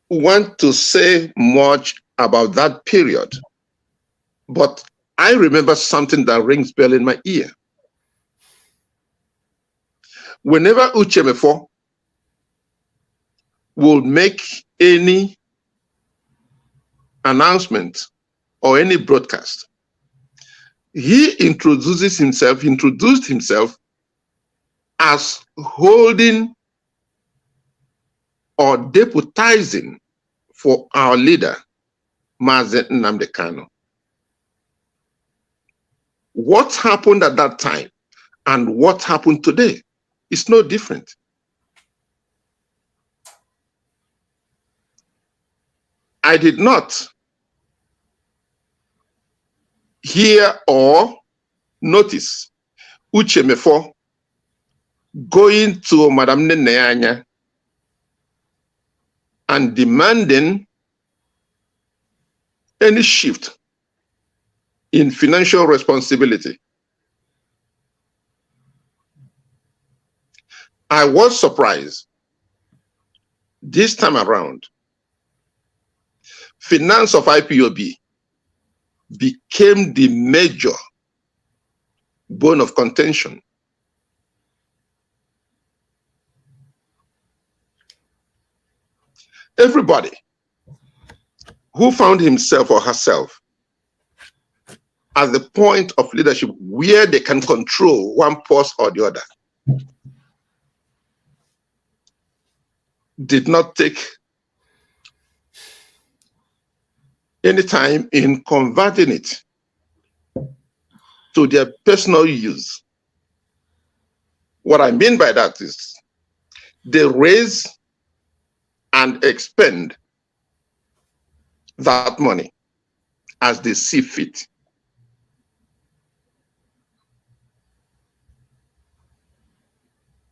S3: want to say much about that period, but I remember something that rings bell in my ear. Whenever Uchemefo will make any announcement or any broadcast, he introduced himself as holding or deputizing for our leader, Mazen Nnamdi Kanu. What happened at that time and what happened today is no different. I did not hear or notice Uchemefo going to Madam Neneyanya and demanding any shift in financial responsibility. I was surprised this time around finance of IPOB became the major bone of contention. Everybody who found himself or herself at the point of leadership where they can control one pulse or the other did not take any time in converting it to their personal use. What I mean by that is they raise and expend that money as they see fit.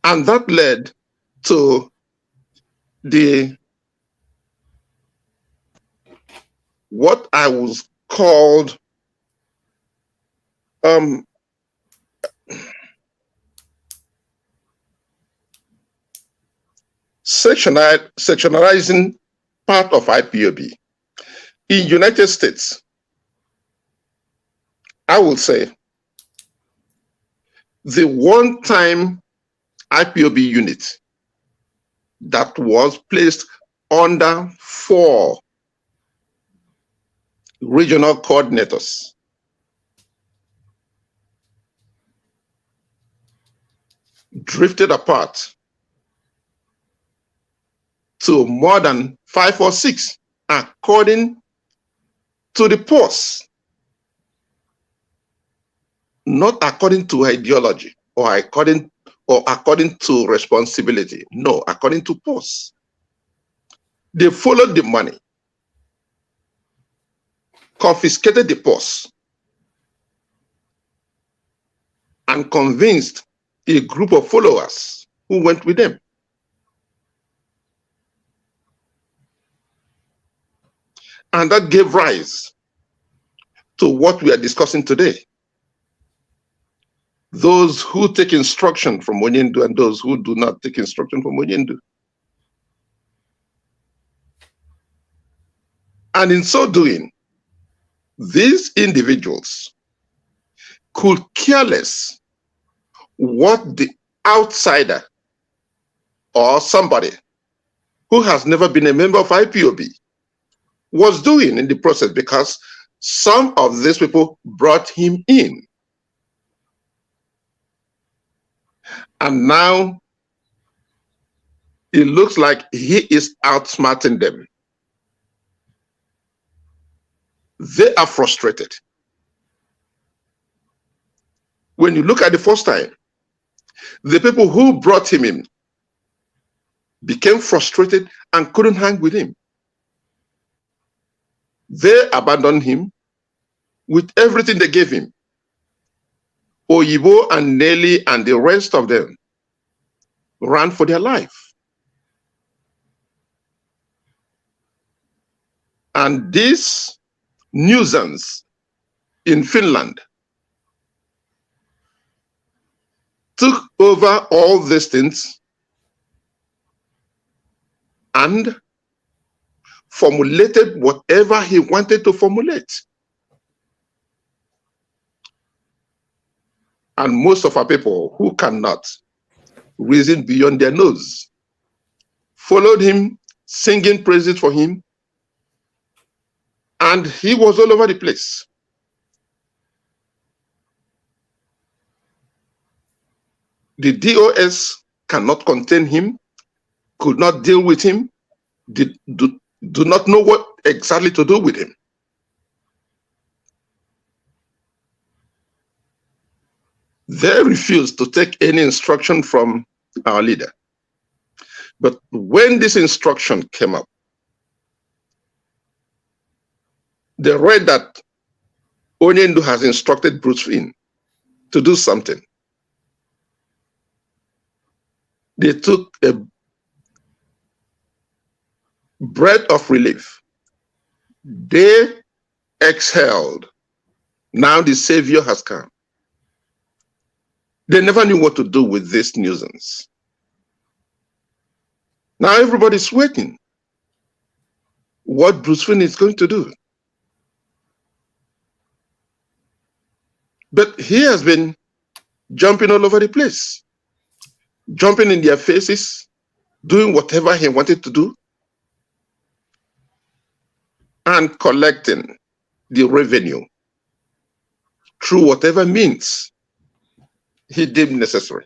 S3: And that led to what I was called sectionalizing part of IPOB. In United States, I will say the one-time IPOB unit that was placed under 4 regional coordinators drifted apart to more than 5 or 6, according to the post, not according to ideology or according to responsibility. No, according to posts. They followed the money, confiscated the posts, and convinced a group of followers who went with them. And that gave rise to what we are discussing today. Those who take instruction from Onyendu and those who do not take instruction from Onyendu. And in so doing, these individuals could care less what the outsider or somebody who has never been a member of IPOB was doing in the process, because some of these people brought him in. And now it looks like he is outsmarting them. They are frustrated. When you look at the first time, the people who brought him in became frustrated and couldn't hang with him. They abandoned him with everything they gave him. Oyibo and Nelly and the rest of them ran for their life. And this nuisance in Finland took over all these things and formulated whatever he wanted to formulate. And most of our people who cannot reason beyond their nose followed him, singing praises for him, and he was all over the place. The DOS cannot contain him, could not deal with him, do not know what exactly to do with him. They refused to take any instruction from our leader. But when this instruction came up, they read that Onyendu has instructed Bruce Wayne to do something. They took a breath of relief. They exhaled. Now the Savior has come. They never knew what to do with this nuisance. Now everybody's waiting. what Bruce Finn is going to do. But he has been jumping all over the place, jumping in their faces, doing whatever he wanted to do, and collecting the revenue through whatever means he deemed necessary.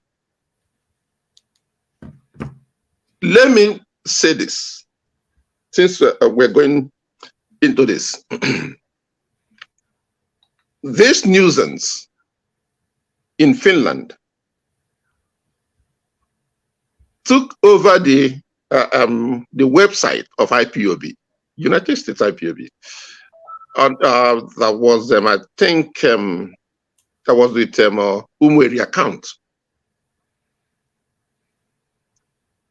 S3: Let me say this, since we're going into this. This nuisance in Finland took over the website of IPOB, United States IPOB. That was, I think, that was with Umweri account.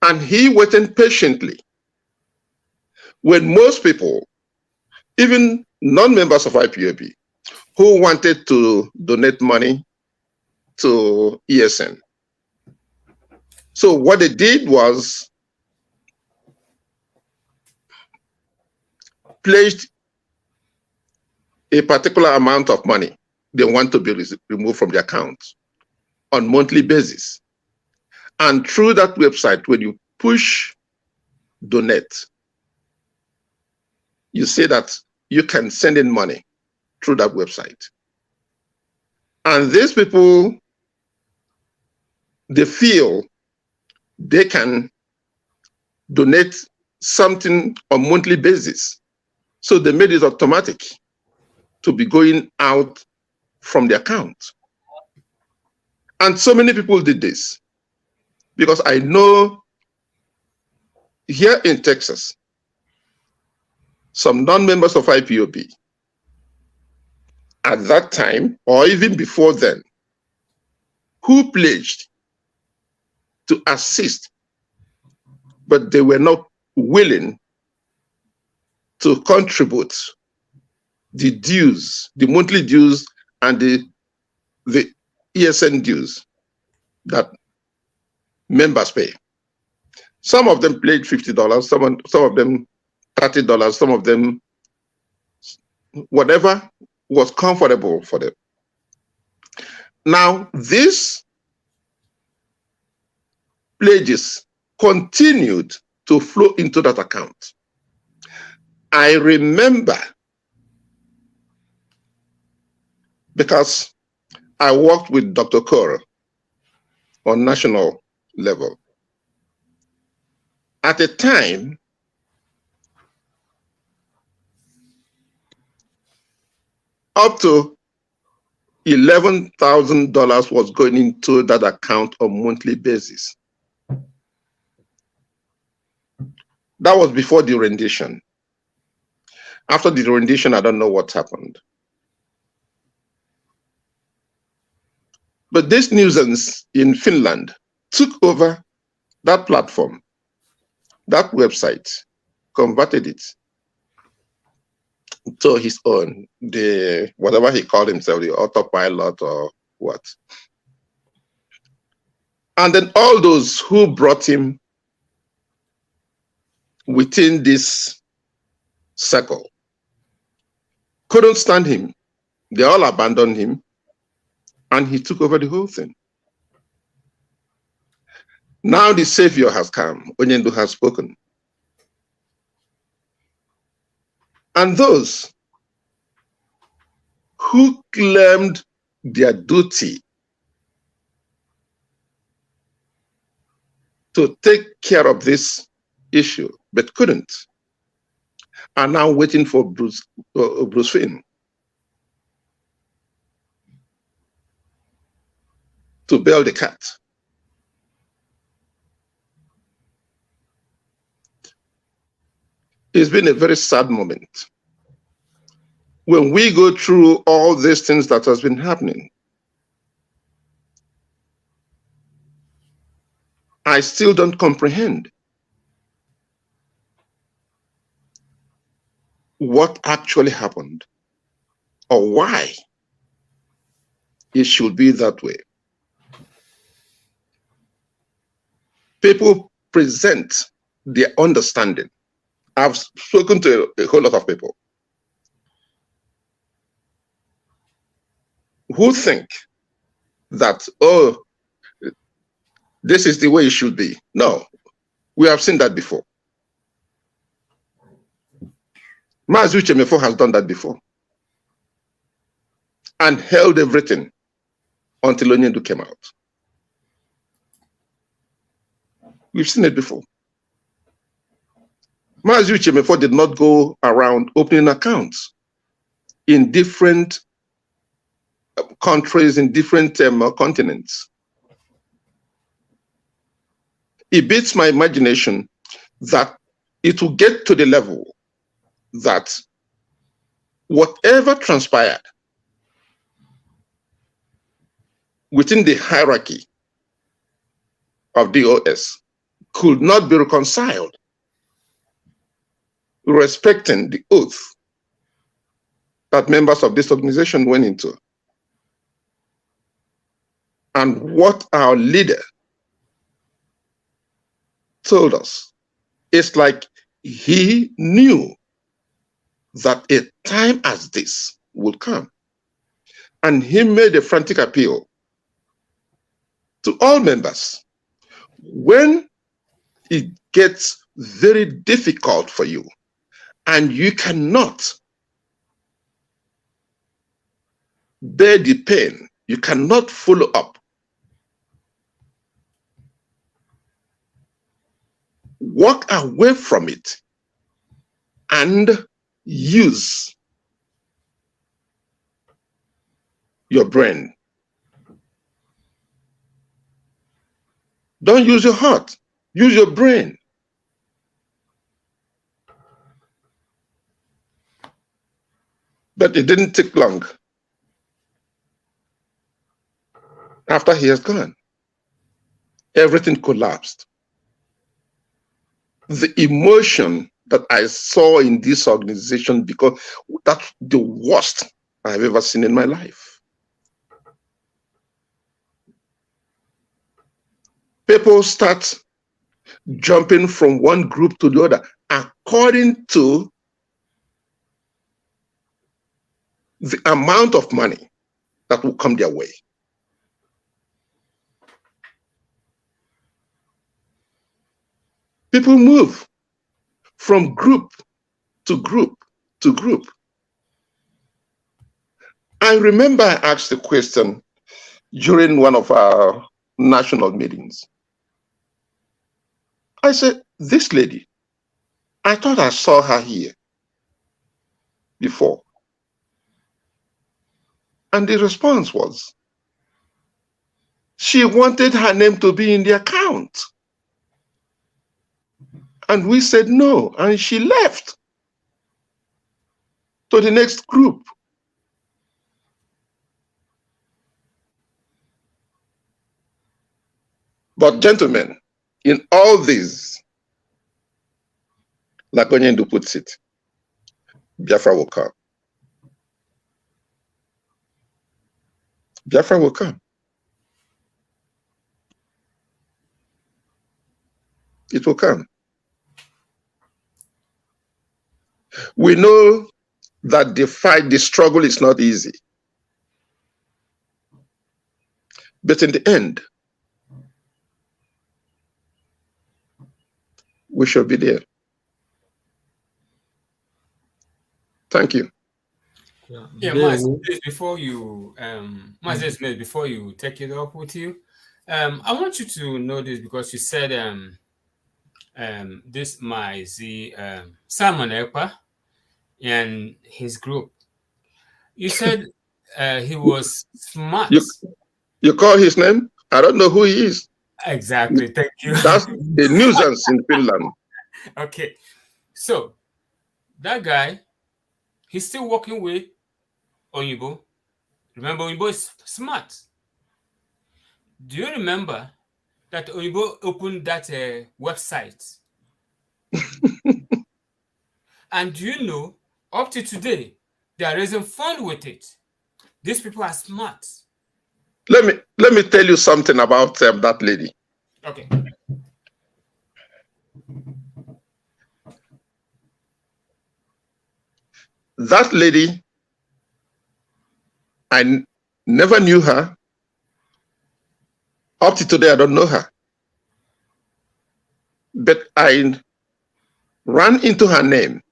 S3: And he waited patiently when most people, even non-members of IPOB, who wanted to donate money to ESN. So what they did was pledged a particular amount of money they want to be removed from the account on a monthly basis. And through that website, when you push donate, you say that you can send in money through that website. And these people, they feel they can donate something on a monthly basis. So they made it automatic to be going out from the account. And so many people did this, because I know here in Texas, some non-members of IPOB at that time, or even before then, who pledged to assist, but they were not willing to contribute the dues, the monthly dues and the ESN dues that members pay. Some of them pledged $50, some of them $30, some of them whatever was comfortable for them. Now, these pledges continued to flow into that account. I remember, because I worked with Dr. Kora on national level. At the time, up to $11,000 was going into that account on a monthly basis. That was before the rendition. After the rendition, I don't know what happened. But this nuisance in Finland took over that platform, that website, converted it to his own, the whatever he called himself, the autopilot or what. And then all those who brought him within this circle couldn't stand him. They all abandoned him, and he took over the whole thing. Now the Savior has come, Onyendu has spoken. And those who claimed their duty to take care of this issue, but couldn't, are now waiting for Bruce Finn to bail the cat. It's been a very sad moment when we go through all these things that has been happening. I still don't comprehend what actually happened or why it should be that way. People present their understanding I've spoken to a whole lot of people who think that, oh, this is the way it should be. No, we have seen that before. Mazi Uchemefo has done that before and held everything until Onyendu came out. We've seen it before. Mazi Uchemefo did not go around opening accounts in different countries, in different continents. It beats my imagination that it will get to the level that whatever transpired within the hierarchy of DOS could not be reconciled, respecting the oath that members of this organization went into. And what our leader told us, it's like he knew that a time as this would come. And he made a frantic appeal to all members. When it gets very difficult for you and you cannot bear the pain, you cannot follow up, walk away from it and use your brain. Don't use your heart, use your brain. But it didn't take long. After he has gone, everything collapsed. The emotion that I saw in this organization, because that's the worst I've ever seen in my life. People start jumping from one group to the other according to the amount of money that will come their way. People move from group to group to group. I remember I asked a question during one of our national meetings. I said, this lady, I thought I saw her here before. And the response was, she wanted her name to be in the account. And we said no, and she left to the next group. But gentlemen, in all this, like Onyendu puts it, Biafra will come. Biafra will come. It will come. We know that the fight, the struggle is not easy. But in the end, we shall be there. Thank you.
S4: Yeah, Maz, please, before you, before you take it up with you, I want you to know this because you said this Simon Ekpa and his group. You said he was smart.
S3: You call his name? I don't know who he is.
S4: Exactly. Thank you.
S3: That's a nuisance in Finland.
S4: Okay. So that guy, he's still working with Onyibo. Remember, Onyibo is smart. Do you remember that Onyibo opened that website? And do you know, up to today, they are raising fund with it. These people are smart.
S3: Let me tell you something about that lady.
S4: Okay.
S3: that lady, I never knew her. Up to today, I don't know her. But I ran into her name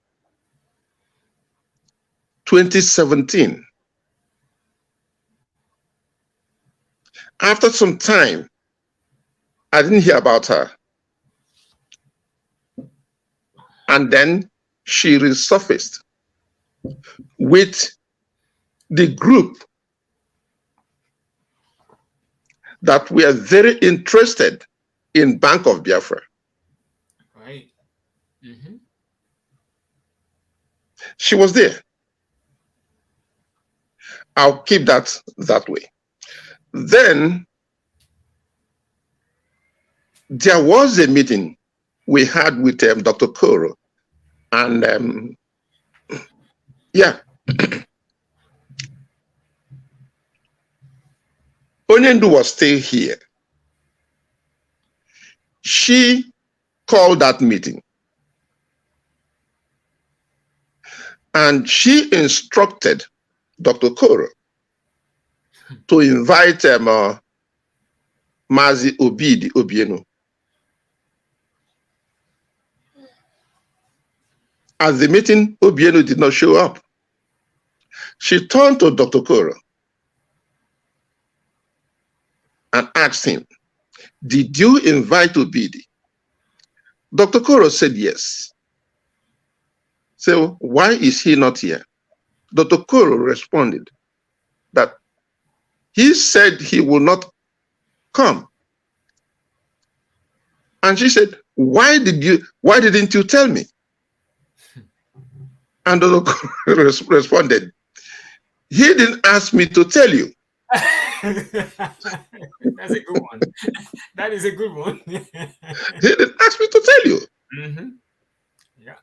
S3: 2017. After some time, I didn't hear about her. And then she resurfaced with the group that were very interested in Bank of Biafra.
S4: Right. Mm-hmm.
S3: She was there. I'll keep that way. Then there was a meeting we had with Dr. Koro, and yeah, Onyendu was still here. She called that meeting, and she instructed Dr. Koro to invite Mazi Obidi Obieno. At the meeting, Obieno did not show up. She turned to Dr. Koro and asked him, "Did you invite Obidi?" Dr. Koro said yes. So why is he not here? Dr. Koro responded that he said he will not come. And she said, why didn't you tell me? And Dr. Koro responded, he didn't ask me to tell you.
S4: That's a good one. That is a good one.
S3: He didn't ask me to tell you.
S4: Mm-hmm. Yeah.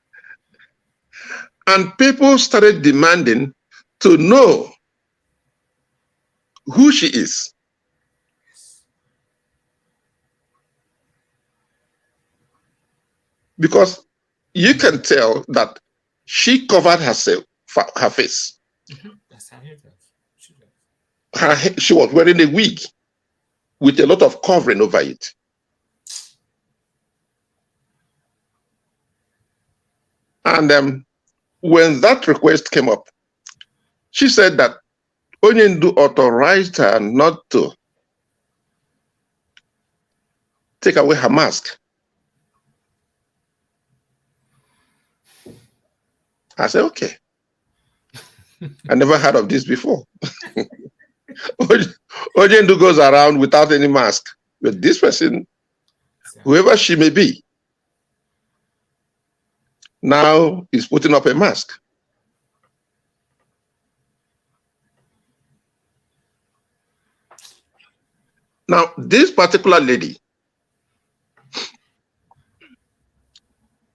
S3: And people started demanding to know who she is. Because you can tell that she covered herself, her face.
S4: Mm-hmm. That's how it does.
S3: She was wearing a wig with a lot of covering over it. And when that request came up, she said that Onyendu authorized her not to take away her mask. I said, okay. I never heard of this before. Onyendu goes around without any mask. But this person, whoever she may be, now is putting up a mask. Now, this particular lady,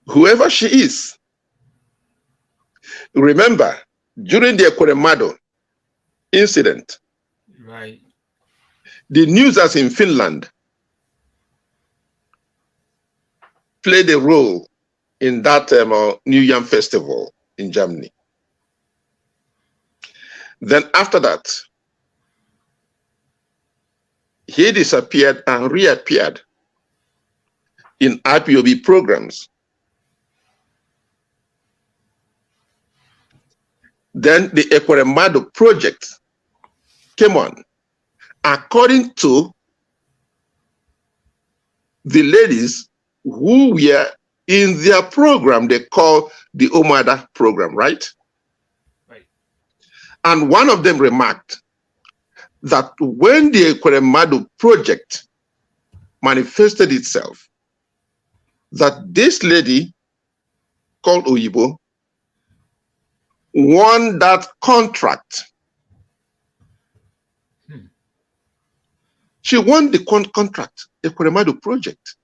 S3: whoever she is, remember, during the Ekweremadu incident,
S4: right,
S3: the newsers in Finland played a role in that New Yam festival in Germany. Then after that, he disappeared and reappeared in IPOB programs. Then the Ekweremadu project came on. According to the ladies who were in their program, they call the Omada program, right?
S4: Right.
S3: And one of them remarked that when the Ekweremadu project manifested itself, that this lady called Oyibo won that contract. She won the contract, the Ekweremadu project.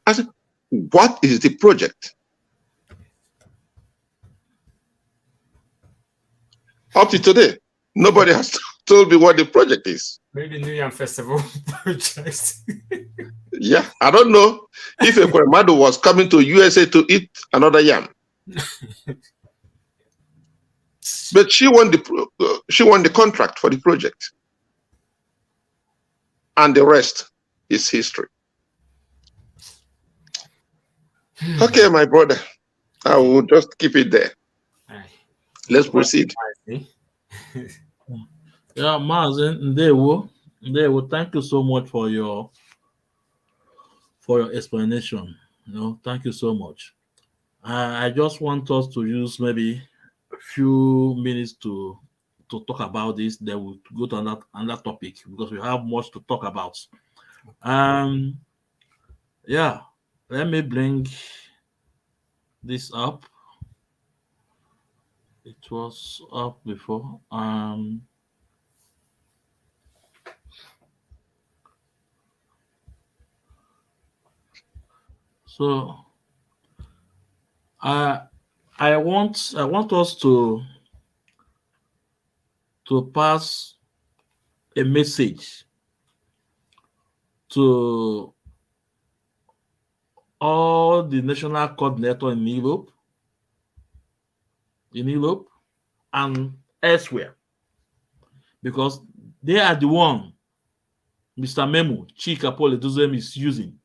S3: I said, what is the project? Up to today, nobody has told me what the project is.
S4: Maybe New Yam Festival project.
S3: Yeah, I don't know if Ekwemadu was coming to USA to eat another yam. But she won the contract for the project. And the rest is history. Okay, my brother. I will just keep it there. Let's proceed.
S2: Yeah, Mazen, Ndewo, thank you so much for your explanation. Thank you so much. I just want us to use maybe a few minutes to talk about this. Then we'll go to another topic because we have much to talk about. Yeah, let me bring this up. It was up before. So I want us to pass a message to all the national coordinator in Europe and elsewhere, because they are the one Mr. Memo Chika Paul Eduzem is using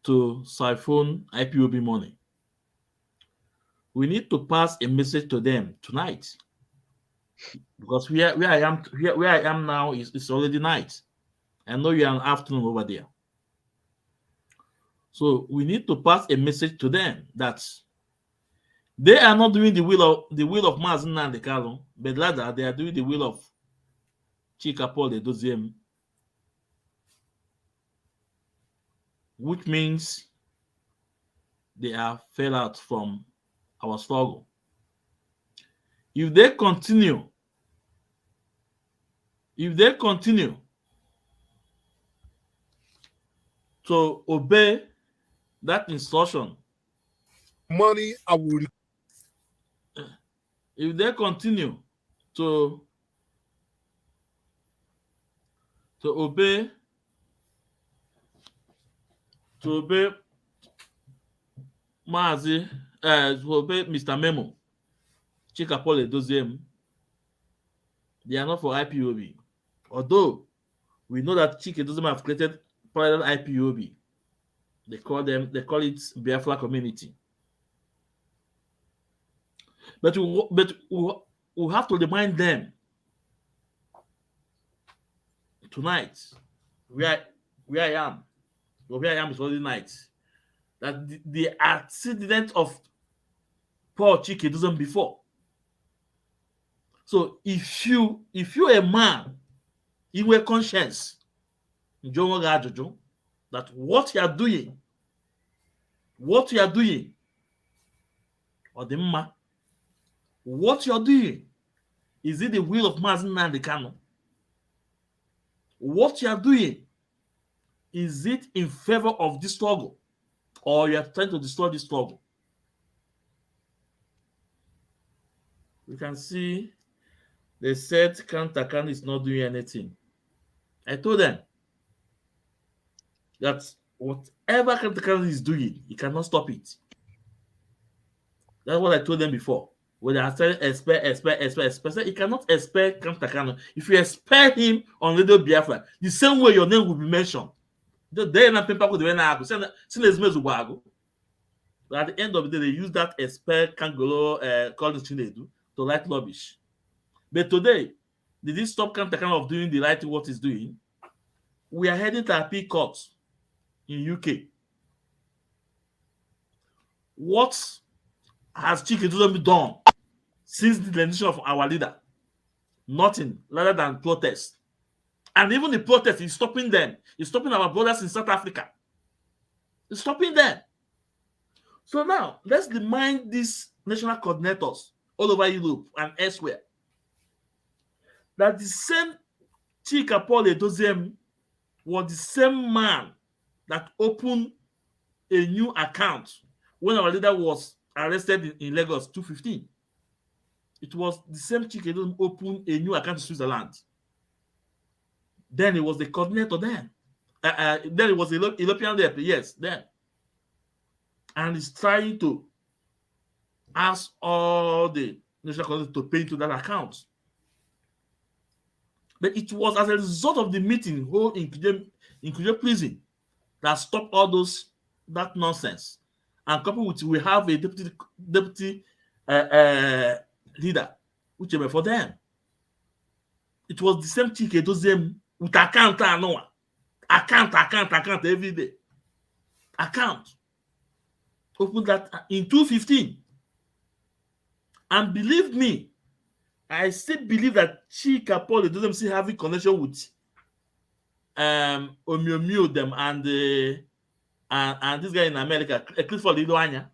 S2: to siphon IPOB money. We need to pass a message to them tonight, because where I am now is already night. I know you are an afternoon over there. So we need to pass a message to them that they are not doing the will of Mazi Nnamdi Kanu, but rather they are doing the will of Chika Paul Edoziem, which means they are fell out from our struggle. If they continue to obey that instruction,
S7: money I will.
S2: If they continue to obey Mazi, to obey Mr. Memo Chika Paul Edoziem, they are not for IPOB. Although we know that Chika Edoziem have created parallel IPOB. They call it Biafra community. But we have to remind them tonight, where I am is already night, that the accident of Paul Chika Edoziem before. So if you a man, you have conscience, that what you are doing, what you are doing is it the will of Mazi Nnamdi Kanu? What you are doing, is it in favor of this struggle, or you are trying to destroy this struggle? We can see they said Kanta Kanu is not doing anything. I told them that whatever Kanta Kanu is doing, he cannot stop it. That's what I told them before. When they are saying expel, he cannot expel Kanta Kanu. If you expel him on Radio Biafra, the same way your name will be mentioned. But at the end of the day, they use that expel Kangolo called Chinedu to write rubbish. But today, did he stop Kanta Kanu of doing the right what he's doing? We are heading to appeal court in UK. What has Chika Edoziem done since the election of our leader? Nothing rather than protest. And even the protest is stopping them. It's stopping our brothers in South Africa. It's stopping them. So now, let's remind these national coordinators all over Europe and elsewhere that the same Chika Paul Edoziem was the same man that opened a new account when our leader was arrested in Lagos 2015. It was the same Chika Edoziem opened a new account in Switzerland. Then he was the coordinator then. Then it was European debt, yes, then. And he's trying to ask all the national council to pay into that account. But it was as a result of the meeting held in Kuje prison that stopped all that nonsense. And coupled with, we have a deputy leader, which came for them. It was the same ticket, those same with account every day. Account. Open that in 2015. And believe me, I still believe that Chika Paul doesn't still have a connection with Omiomio them and this guy in America, Clifford Iloanya.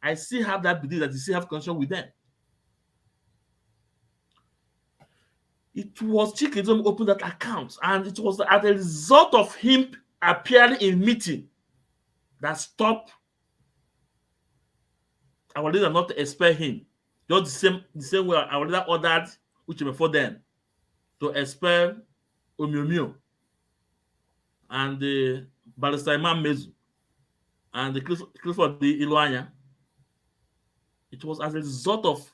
S2: I still have that belief that he still have connection with them. It was Chika who opened that account, and it was as a result of him appearing in meeting that stopped our leader not to expel him. Just the same way our leader ordered, which before then, to expel Omiomio and the Barrister Imam Mezu and the Clifford Iloanya. It was as a result of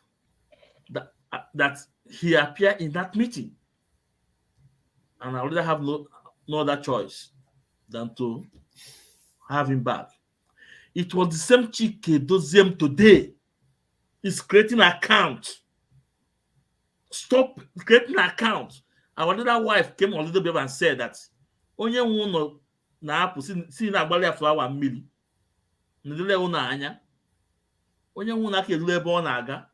S2: that he appeared in that meeting. And I already have no other choice than to have him back. It was the same Chike Doziem today. Is creating an account. Stop creating an account. Our other wife came a little bit and said that onye nwuno na apu si na agbali flower mmiri. Ndile una anya. Onye nwuno aka edule ebe ọ na-aga.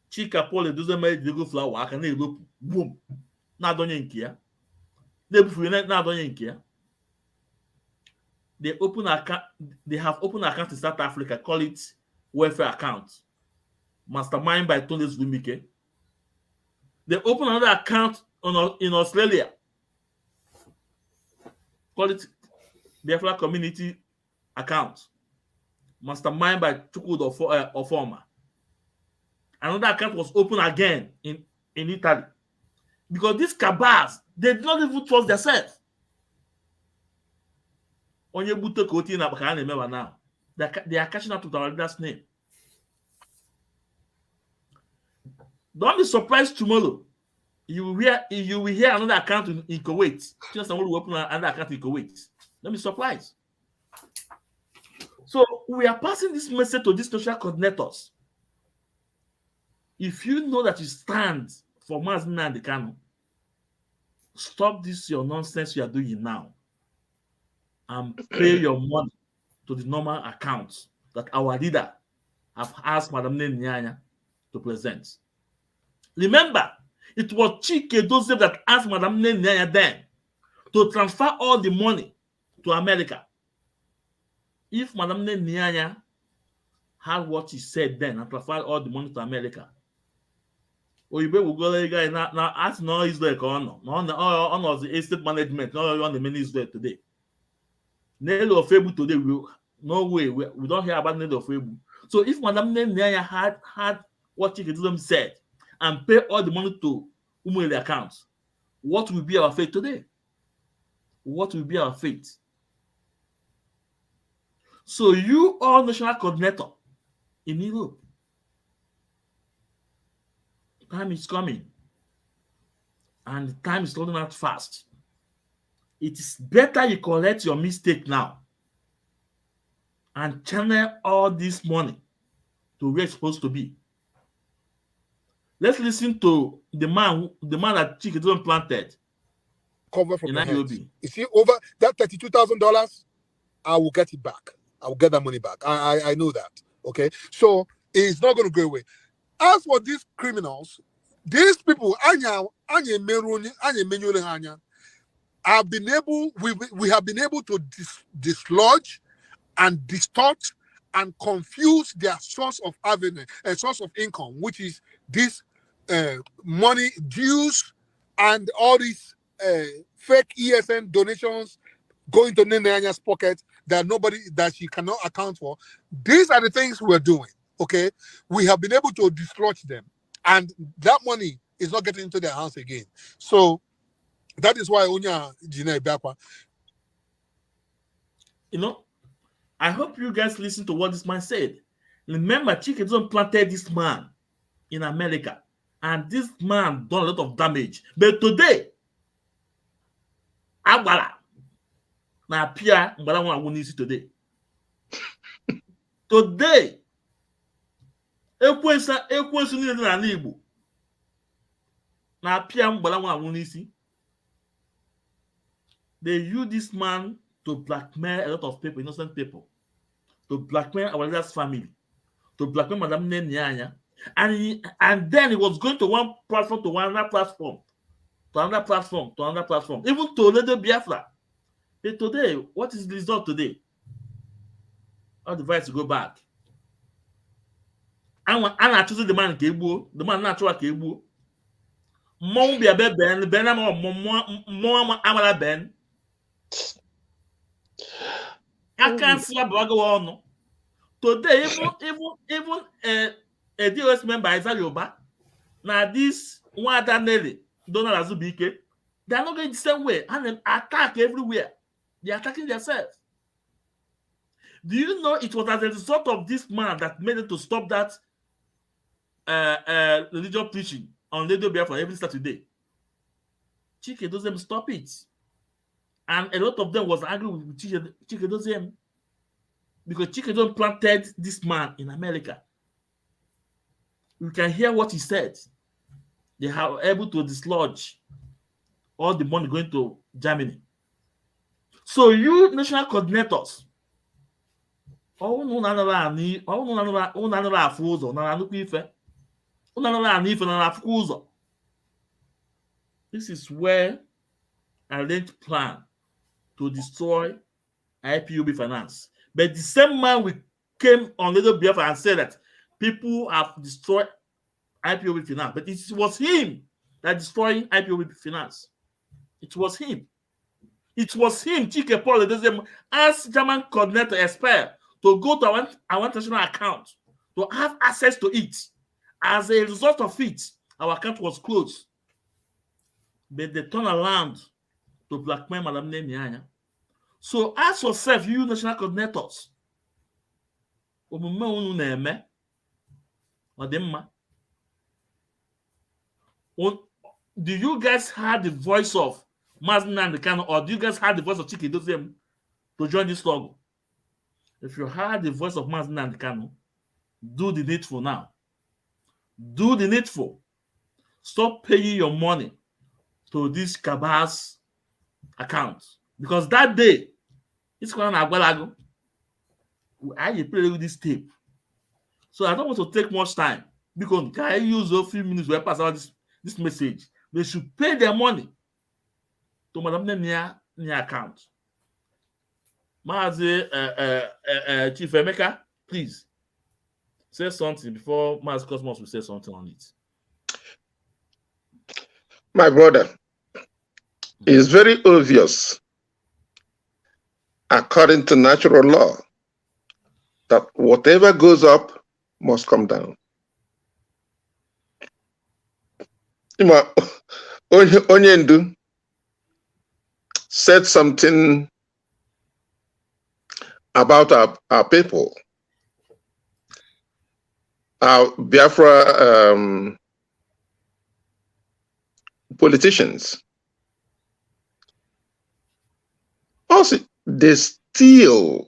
S2: Chika Paul Doziem ejidego flower aka na elopu. Boom. Na adonye nke ya. Na-ebufu na adonye nke ya. They have opened account in South Africa, call it welfare account. Mastermind by Tony Zwimike. They opened another account in Australia. Call it Biafra Community Account. Mastermind by Chukwud Ofoma. Another account was opened again in Italy. Because these cabals, they did not even trust themselves. Onye bute koti na baka na now. They are catching up to our leader's name. Don't be surprised tomorrow. You will hear another account in Kuwait. Just someone will open another account in Kuwait. Don't be surprised. So we are passing this message to these social coordinators. If you know that you stand for Mazi Nnamdi Kanu, stop this your nonsense you are doing now and pay your money to the normal accounts that our leader have asked Madam Nyanya to present. Remember, it was Chike Doziem that asked Madam Nyanya then to transfer all the money to America. If Madam Nyanya had what she said then and transferred all the money to America, Oyibe will go again now ask no Israel on the estate management, no on the many Israel today. Nelo of Febu today, no way, we don't hear about Nelo of Febu. So if Madam Nyanya had what Chike Doziem said and pay all the money to Umuele accounts, what will be our fate today? What will be our fate? So you are national coordinator in Europe. Time is coming. And time is running out fast. It is better you correct your mistake now and channel all this money to where it's supposed to be. Let's listen to the man that Chike Doziem planted.
S7: Cover from
S2: in
S7: the
S2: IOB.
S7: hands. You see, over that $32,000, I will get it back. I will get that money back. I know that. Okay, so it's not going to go away. As for these criminals, these people, have been able. We have been able to dislodge and distort and confuse their source of income, which is this money dues and all these fake ESN donations going to Nyanya's pocket that she cannot account for. These are the things we're doing. Okay, we have been able to dislodge them, and that money is not getting into their hands again. So that is why Onya Jina Ibakwa,
S2: You know, I hope you guys listen to what this man said. Remember, Chikezo planted this man in America, and this man done a lot of damage. But today, Agbala na appear Mbala Nwa today. Today, ekwensu niile n'ala Igbo na appear Mbala Nwa. They use this man to blackmail a lot of people, innocent people, to blackmail our leader's family, to blackmail Madam Nenyanya. And then he was going to one platform to another platform, to another platform, to another platform, even to Ledo Biafra. But today, what is the result today? All the vice go back. And I choose the man Kebu, the man natural Kebu. Mon be a Ben, Amala Ben. I can't see a bugger on. Today, even a DOS member is Yoba. Now this one that Nelly, Donald Azubike, they are not going the same way and then attack everywhere. They are attacking themselves. Do you know it was as a result of this man that made it to stop that religious preaching on Radio Biafra every Saturday? Chike doesn't stop it. And a lot of them was angry with Chike doesn't, because Chike don't planted this man in America. You can hear what he said. They are able to dislodge all the money going to Germany. So you national coordinators, this is where I laid plan to destroy IPOB finance. But the same man we came on Little Biafra and said that people have destroyed IPOB finance, but it was him that destroyed IPOB finance. It was him. It was him, Chike Paul, as German coordinator expert, to go to our national account, to have access to it. As a result of it, our account was closed. But they turned around to blackmail Madam Nenyanya. So ask yourself, you national coordinators, do you guys have the voice of Mazin and the Kano, or do you guys have the voice of Chike Doziem to join this struggle? If you have the voice of Mazin and the Kano, do the needful now. Do the needful. Stop paying your money to this Kabas account. Because that day, it's going to Agbalago. I play with this tape. So I don't want to take much time. Because I use a few minutes to pass out this message. They should pay their money to Madam Nenya account. Mazi Chief Emeka, please say something before Mazi Cosmos will say something on it.
S3: My brother, it's very obvious, according to natural law, that whatever goes up must come down. Onyendu said something about our people, our Biafra politicians. Also, they steal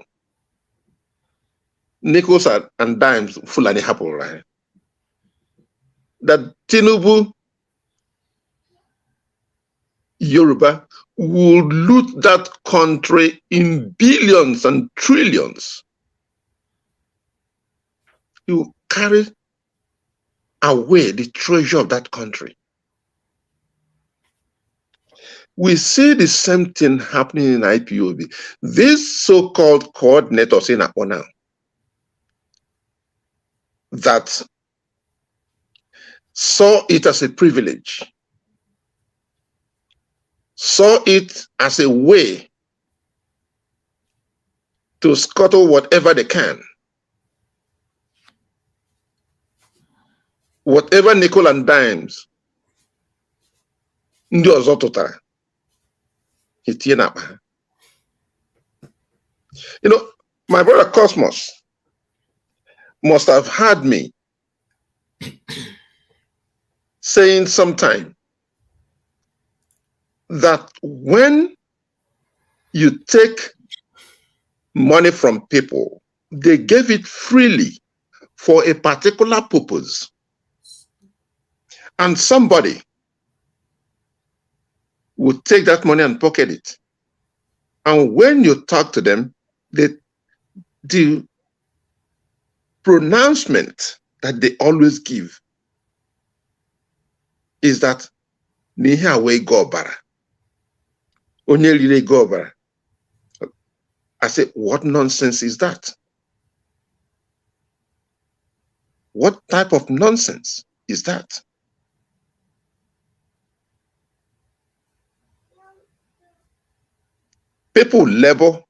S3: nickels and dimes Fulani Hapo, right? That Tinubu Yoruba will loot that country in billions and trillions. You carry away the treasure of that country. We see the same thing happening in IPOB. These so-called coordinators in Akona that saw it as a privilege, saw it as a way to scuttle whatever they can, whatever nickel and dimes, ndị ọzọ tụtara etie n'akpa. You know, my brother Cosmos must have heard me saying sometime that when you take money from people, they gave it freely for a particular purpose. And somebody would take that money and pocket it. And when you talk to them, the pronouncement that they always give is that n'ihe away go bara. Onye rire go bara. I said, what nonsense is that? What type of nonsense is that? People labor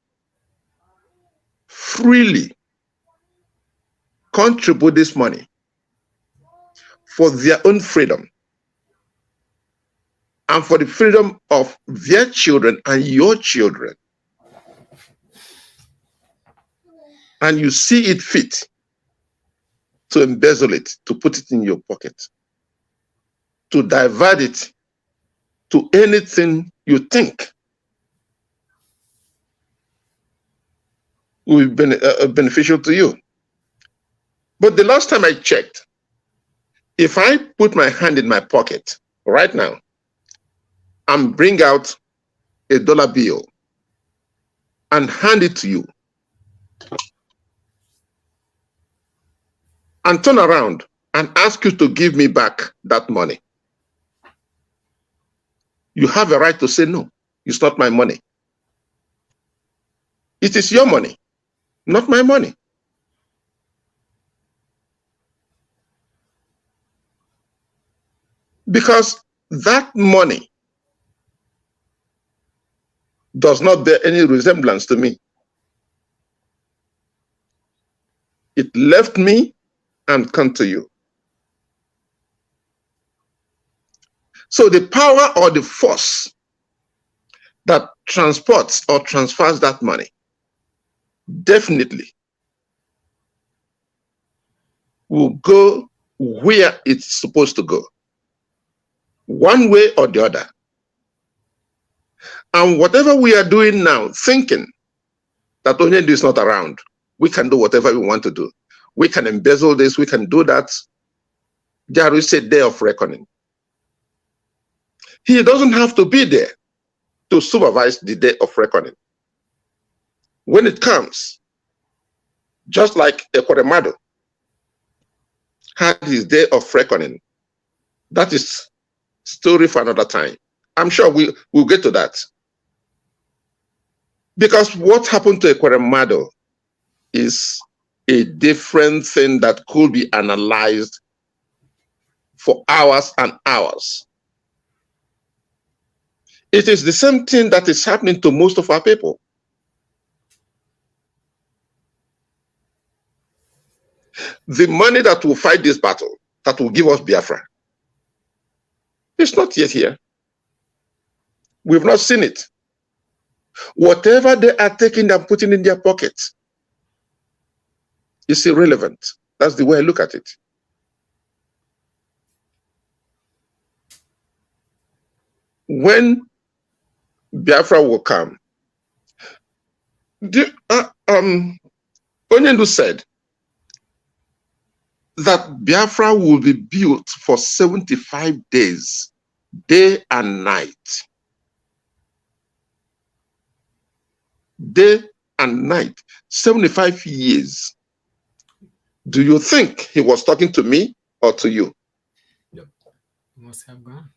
S3: freely, contribute this money for their own freedom and for the freedom of their children and your children. And you see it fit to embezzle it, to put it in your pocket, to divert it to anything you think will be beneficial to you. But the last time I checked, if I put my hand in my pocket right now and bring out a dollar bill and hand it to you and turn around and ask you to give me back that money, you have a right to say no. It's not my money. It is your money, not my money. Because that money does not bear any resemblance to me. It left me and come to you. So the power or the force that transports or transfers that money definitely will go where it's supposed to go, one way or the other. And whatever we are doing now, thinking that Onyendu is not around, we can do whatever we want to do. We can embezzle this, we can do that. There is a day of reckoning. He doesn't have to be there to supervise the day of reckoning. When it comes, just like Ekoremadu had his day of reckoning, that is story for another time. I'm sure we'll get to that. Because what happened to Ekoremadu is a different thing that could be analyzed for hours and hours. It is the same thing that is happening to most of our people. The money that will fight this battle, that will give us Biafra, it's not yet here. We've not seen it. Whatever they are taking and putting in their pockets is irrelevant. That's the way I look at it. When Biafra will come, Onyendu said that Biafra will be built for 75 days, day and night. Day and night, 75 years. Do you think he was talking to me or to you?
S4: Yep. He must have gone.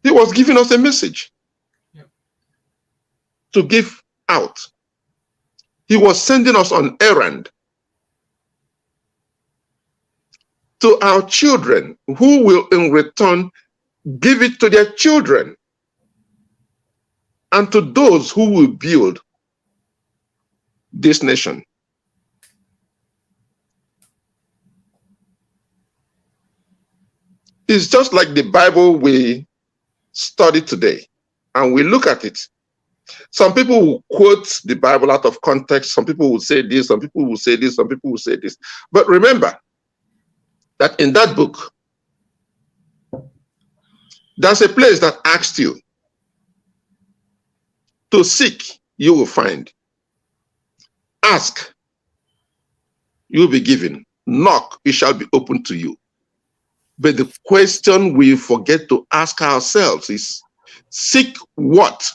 S3: He was giving us a message.
S4: Yep.
S3: To give out. He was sending us on errand to our children, who will in return give it to their children, and to those who will build this nation. It's just like the Bible we study today, and we look at it Some people will quote the Bible out of context. Some people will say this, some people will say this, some people will say this. But remember that in that book, there's a place that asks you to seek, you will find. Ask, you will be given. Knock, it shall be opened to you. But the question we forget to ask ourselves is, seek what?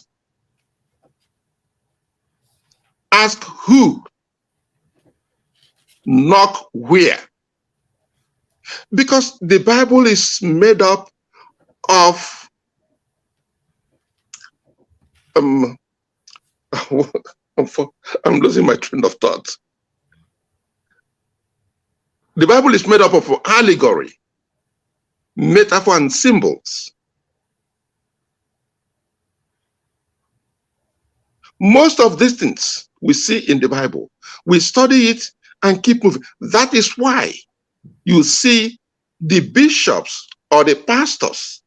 S3: Ask who? Knock where? Because the Bible is made up of I'm losing my train of thought. The Bible is made up of allegory, metaphor, and symbols. Most of these things we see in the Bible, we study it and keep moving. That is why you see the bishops or the pastors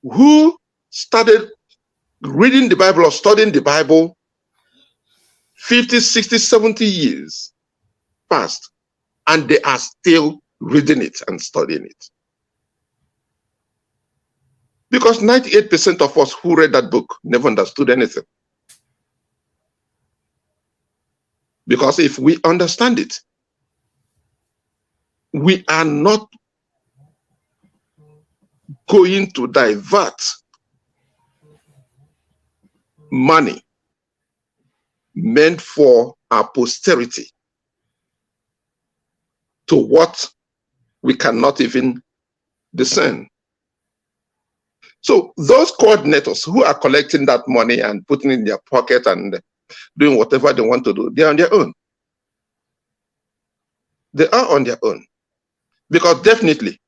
S3: who started reading the Bible or studying the Bible 50, 60, 70 years past, and they are still reading it and studying it. Because 98% of us who read that book never understood anything. Because if we understand it, we are not going to divert money meant for our posterity to what we cannot even discern. So those coordinators who are collecting that money and putting it in their pocket and doing whatever they want to do, they are on their own. They are on their own. Because definitely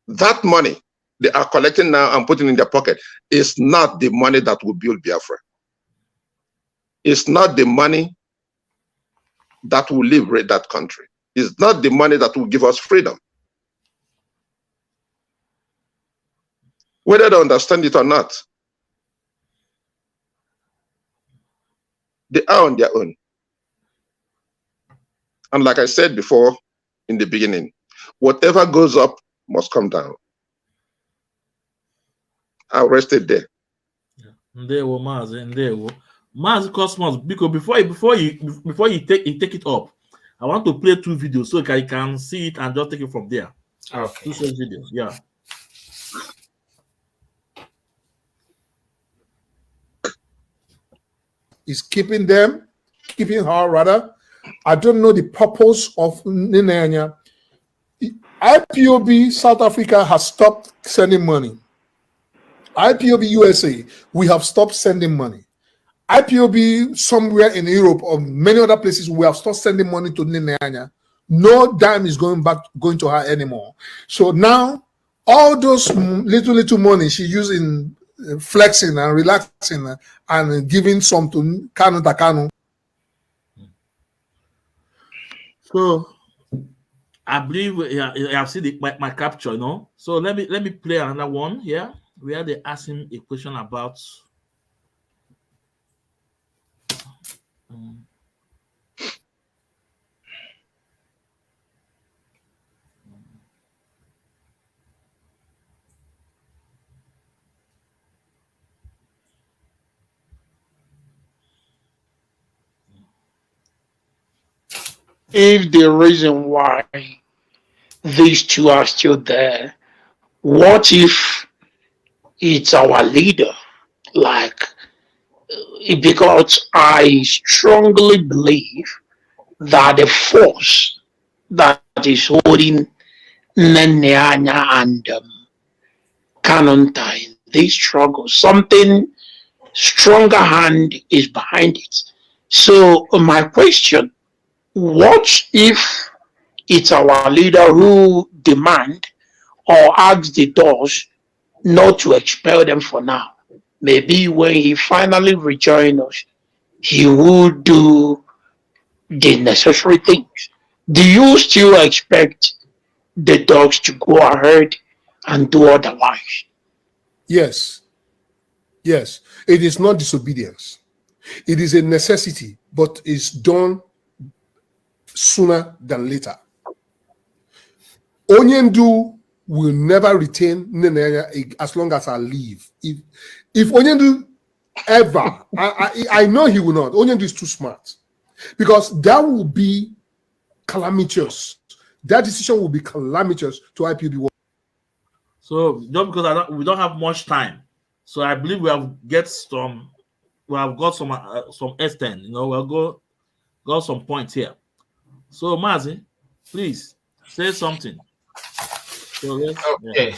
S3: that money they are collecting now and putting in their pocket is not the money that will build Biafra. It's not the money that will liberate that country. It's not the money that will give us freedom. Whether they understand it or not, they are on their own. And like I said before in the beginning, whatever goes up must come down. I'll rest it there.
S2: Ndewo, Mazi, ndewo. Mazi Cosmos, because before you take it up, I want to play 2 videos so you can see it and just take it from there.
S4: Okay.
S2: 2 short videos, yeah.
S7: Is keeping her rather. I don't know the purpose of Ninanya. IPOB South Africa has stopped sending money. IPOB USA, we have stopped sending money. IPOB somewhere in Europe or many other places, we have stopped sending money to Ninanya. No dime is going to her anymore. So now all those little money she used in flexing and relaxing and giving some to Kanu Takanu.
S2: So I believe I have seen my capture, you know. So let me play another one here where they ask him a question about
S8: if the reason why these two are still there, what if it's our leader? Like, because I strongly believe that the force that is holding Nenyanya and Kanonta in this struggle, something stronger hand is behind it. So my question, what if it's our leader who demand or asks the doors not to expel them for now? Maybe when he finally rejoins us, he will do the necessary things. Do you still expect the dogs to go ahead and do otherwise?
S7: Yes. Yes. It is not disobedience. It is a necessity, but it's done sooner than later. Onyendu will never retain Nenenya as long as I live. If Onyendu ever, I know he will not. Onyendu is too smart, because that will be calamitous. That decision will be calamitous to IPOB.
S2: So just because we don't have much time, so I believe we have got some extent. You know, we'll got some points here. So Mazi, please say something. So
S4: okay.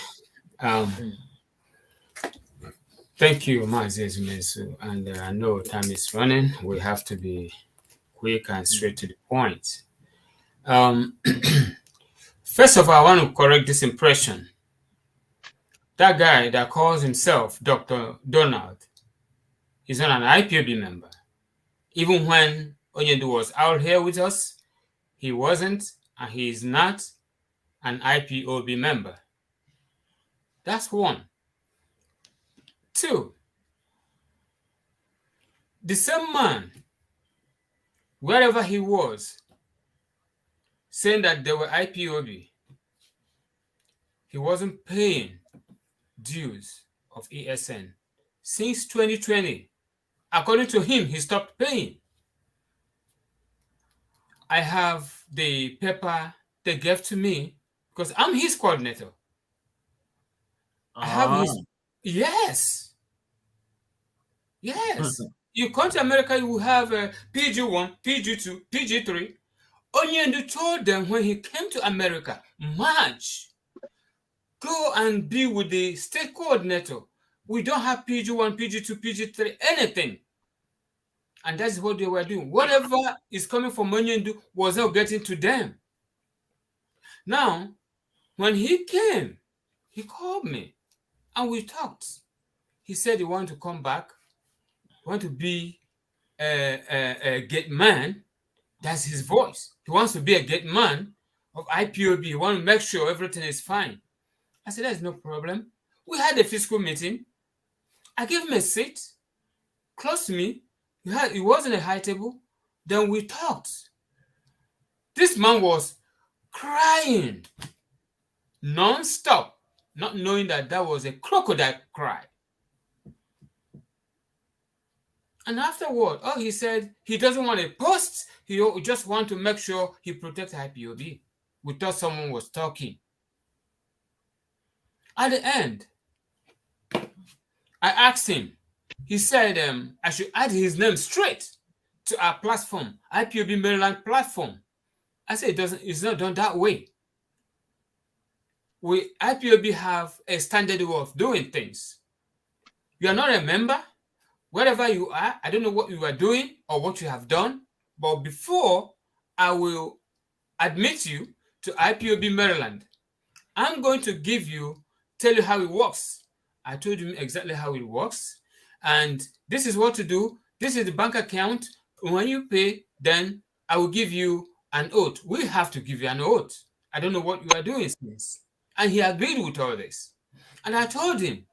S4: Thank you, Mazi Ezumezu. And I know time is running. We have to be quick and straight to the point. First of all, I want to correct this impression. That guy that calls himself Dr. Donald is not an IPOB member. Even when Onyendu was out here with us, he wasn't, and he is not an IPOB member. That's one. Two, the same man, wherever he was, saying that they were IPOB, he wasn't paying dues of ESN since 2020. According to him, he stopped paying. I have the paper they gave to me because I'm his coordinator. I have his, yes. You come to America, you will have a PG1, PG2, PG3. Onyendu told them when he came to America, March, go and be with the state coordinator. We don't have PG1, PG2, PG3, anything. And that's what they were doing. Whatever is coming from Onyendu was not getting to them. Now, when he came, he called me and we talked. He said he wanted to come back, want to be a gate man. That's his voice. He wants to be a gate man of IPOB. He wants to make sure everything is fine. I said, there's no problem. We had a fiscal meeting. I gave him a seat close to me. It wasn't a high table. Then we talked. This man was crying non-stop, not knowing that that was a crocodile cry. And afterward, he said he doesn't want a post. He just wants to make sure he protects IPOB. We thought someone was talking. At the end, I asked him. He said I should add his name straight to our platform, IPOB Maryland platform. I said it's not done that way. IPOB have a standard way of doing things. You are not a member. Wherever you are, I don't know what you are doing or what you have done, but before I will admit you to IPOB Maryland, I'm going to tell you how it works. I told him exactly how it works. And this is what to do. This is the bank account. When you pay, then I will give you an oath. We have to give you an oath. I don't know what you are doing since. And he agreed with all this. And I told him,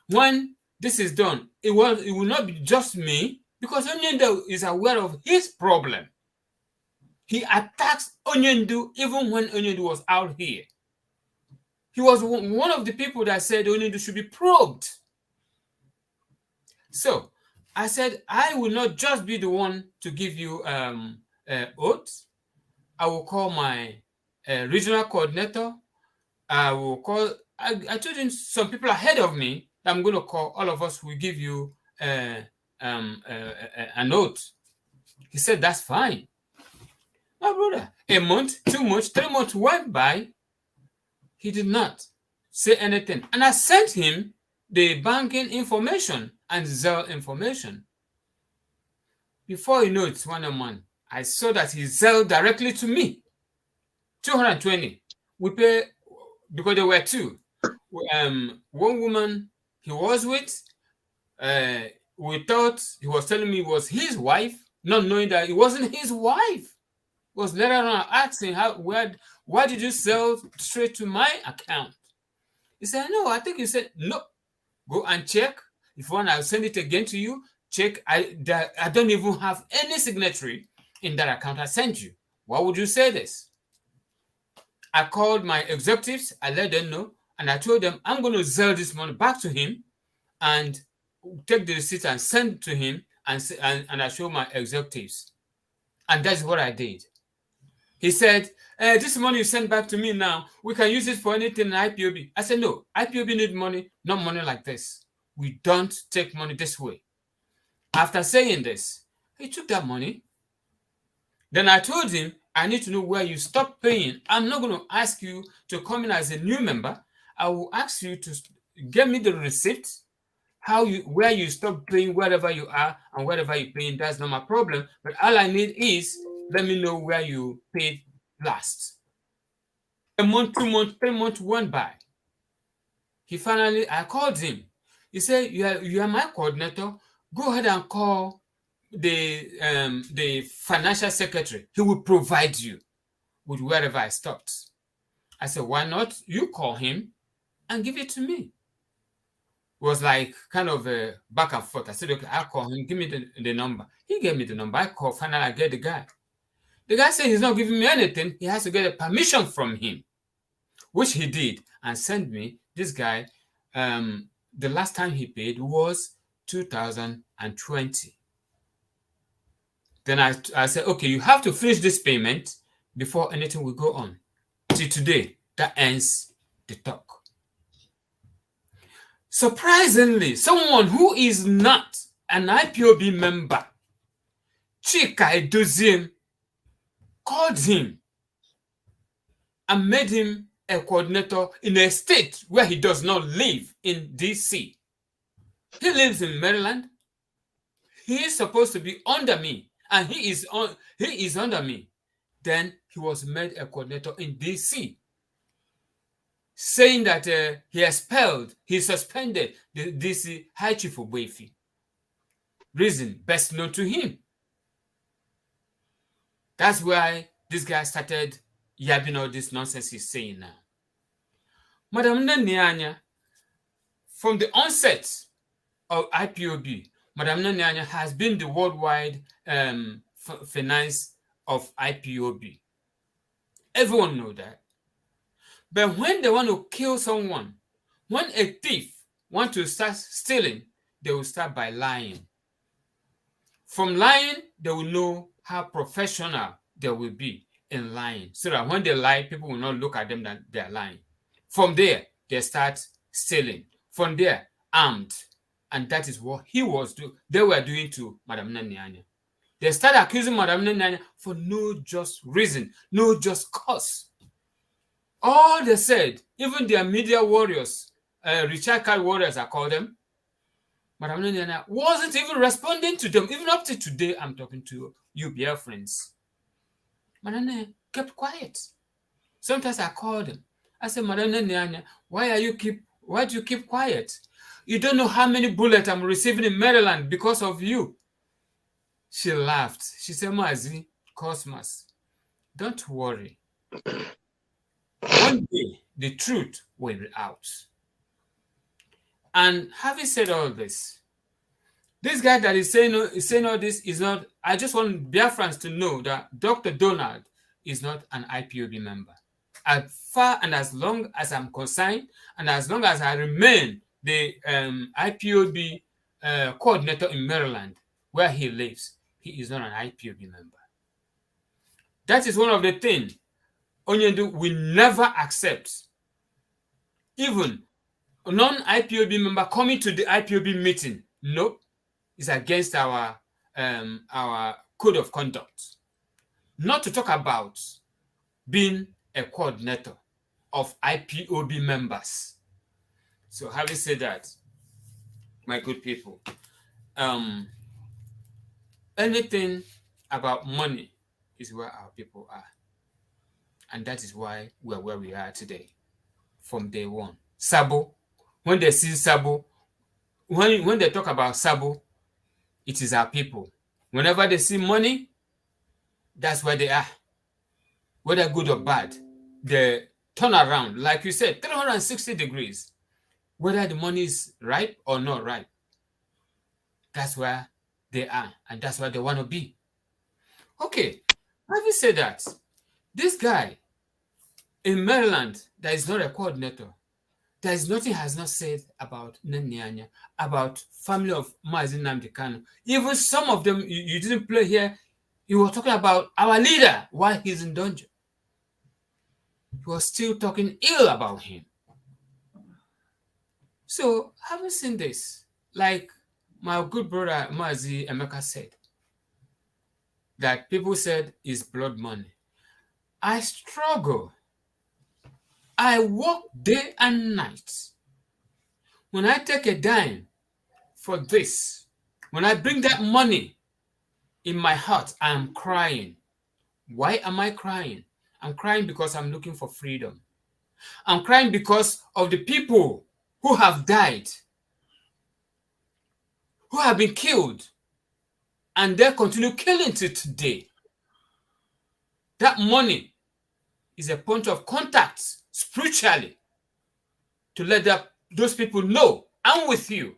S4: when this is done, it will not be just me, because Onyendu is aware of his problem. He attacks Onyendu even when Onyendu was out here. He was one of the people that said Onyendu should be probed. So I said, I will not just be the one to give you oaths. I will call my regional coordinator. I told him some people ahead of me that I'm going to call. All of us will give you a note. He said, that's fine. My brother, a month, 2 months, 3 months went by. He did not say anything. And I sent him the banking information and Zelle information. Before you know it, one month, I saw that he Zelle directly to me. 220. We pay, because there were two. One woman he was with, we thought he was telling me it was his wife, not knowing that it wasn't his wife. Was later on asking, why did you sell straight to my account? He said, no, I think you said, no, go and check. If you want, I'll send it again to you. check. I don't even have any signatory in that account I sent you. Why would you say this? I called my executives, I let them know, and I told them I'm going to sell this money back to him and take the receipt and send to him, and I showed my executives. And that's what I did. He said, this money you send back to me now, we can use it for anything in IPOB. I said, no, IPOB need money, not money like this. We don't take money this way. After saying this, he took that money. Then I told him, I need to know where you stop paying. I'm not going to ask you to come in as a new member. I will ask you to get me the receipt, where you stop paying wherever you are and wherever you're paying. That's not my problem. But all I need is let me know where you paid last. A month, 2 months, 3 months went by. I called him. He said, you are my coordinator. Go ahead and call the financial secretary. He will provide you with wherever I stopped. I said, why not? You call him and give it to me. It was like kind of a back and forth. I said, okay, I'll call him. Give me the number. He gave me the number. I called. Finally, I get the guy. The guy said he's not giving me anything. He has to get a permission from him, which he did, and sent me this guy. The last time he paid was 2020. Then I said, okay, you have to finish this payment before anything will go on. Till today, that ends the talk. Surprisingly, someone who is not an IPOB member, Chika Edoziem, called him and made him a coordinator in a state where he does not live, in DC. He lives in Maryland. He is supposed to be under me, and he is under me. Then he was made a coordinator in DC, saying that he suspended the DC High Chief of Boefi. Reason best known to him. That's why this guy started yabbing all this nonsense he's saying now. Madam Nyanya, from the onset of IPOB, Madam Nyanya has been the worldwide finance of IPOB. Everyone knows that. But when they want to kill someone, when a thief wants to start stealing, they will start by lying. From lying, they will know how professional they will be in lying, so that when they lie, people will not look at them that they are lying. From there, they start stealing. From there, armed. And that is what they were doing to Madam Nyanya. They start accusing Madam Nyanya for no just reason, no just cause. All they said, even their media warriors, Richard Card warriors, I call them, Madam Nyanya wasn't even responding to them. Even up to today, I'm talking to you, dear friends. Madam Nyanya kept quiet. Sometimes I called them. I said, Madam Nyanya, why do you keep quiet? You don't know how many bullets I'm receiving in Maryland because of you. She laughed. She said, Mazi, Cosmos, don't worry. One day, the truth will be out. And having said all this guy that is saying all this is not, I just want Biafrans to know that Dr. Donald is not an IPOB member. As far and as long as I'm concerned, and as long as I remain the IPOB coordinator in Maryland, where he lives, he is not an IPOB member. That is one of the things Onyendu will never accept. Even a non-IPOB member coming to the IPOB meeting, nope, it's against our code of conduct. Not to talk about being a coordinator of IPOB members. So having said that, my good people, anything about money is where our people are. And that is why we're where we are today, from day one. Sabo, when they see Sabo, when they talk about Sabo, it is our people. Whenever they see money, that's where they are. Whether good or bad, they turn around, like you said, 360 degrees. Whether the money is right or not right, that's where they are, and that's what they want to be. Okay, having said that, this guy in Maryland that is not a coordinator, there is nothing has not said about Nanyanya, about family of Mazi Nnamdi Kanu. Even some of them you didn't play here. You were talking about our leader while he's in danger. You were still talking ill about him. So, having seen this, like my good brother Mazi Emeka said, that people said is blood money. I struggle. I work day and night. When I take a dime for this, when I bring that money in my heart, I am crying. Why am I crying? I'm crying because I'm looking for freedom. I'm crying because of the people who have died, who have been killed, and they continue killing till today. That money is a point of contact spiritually to let those people know I'm with you.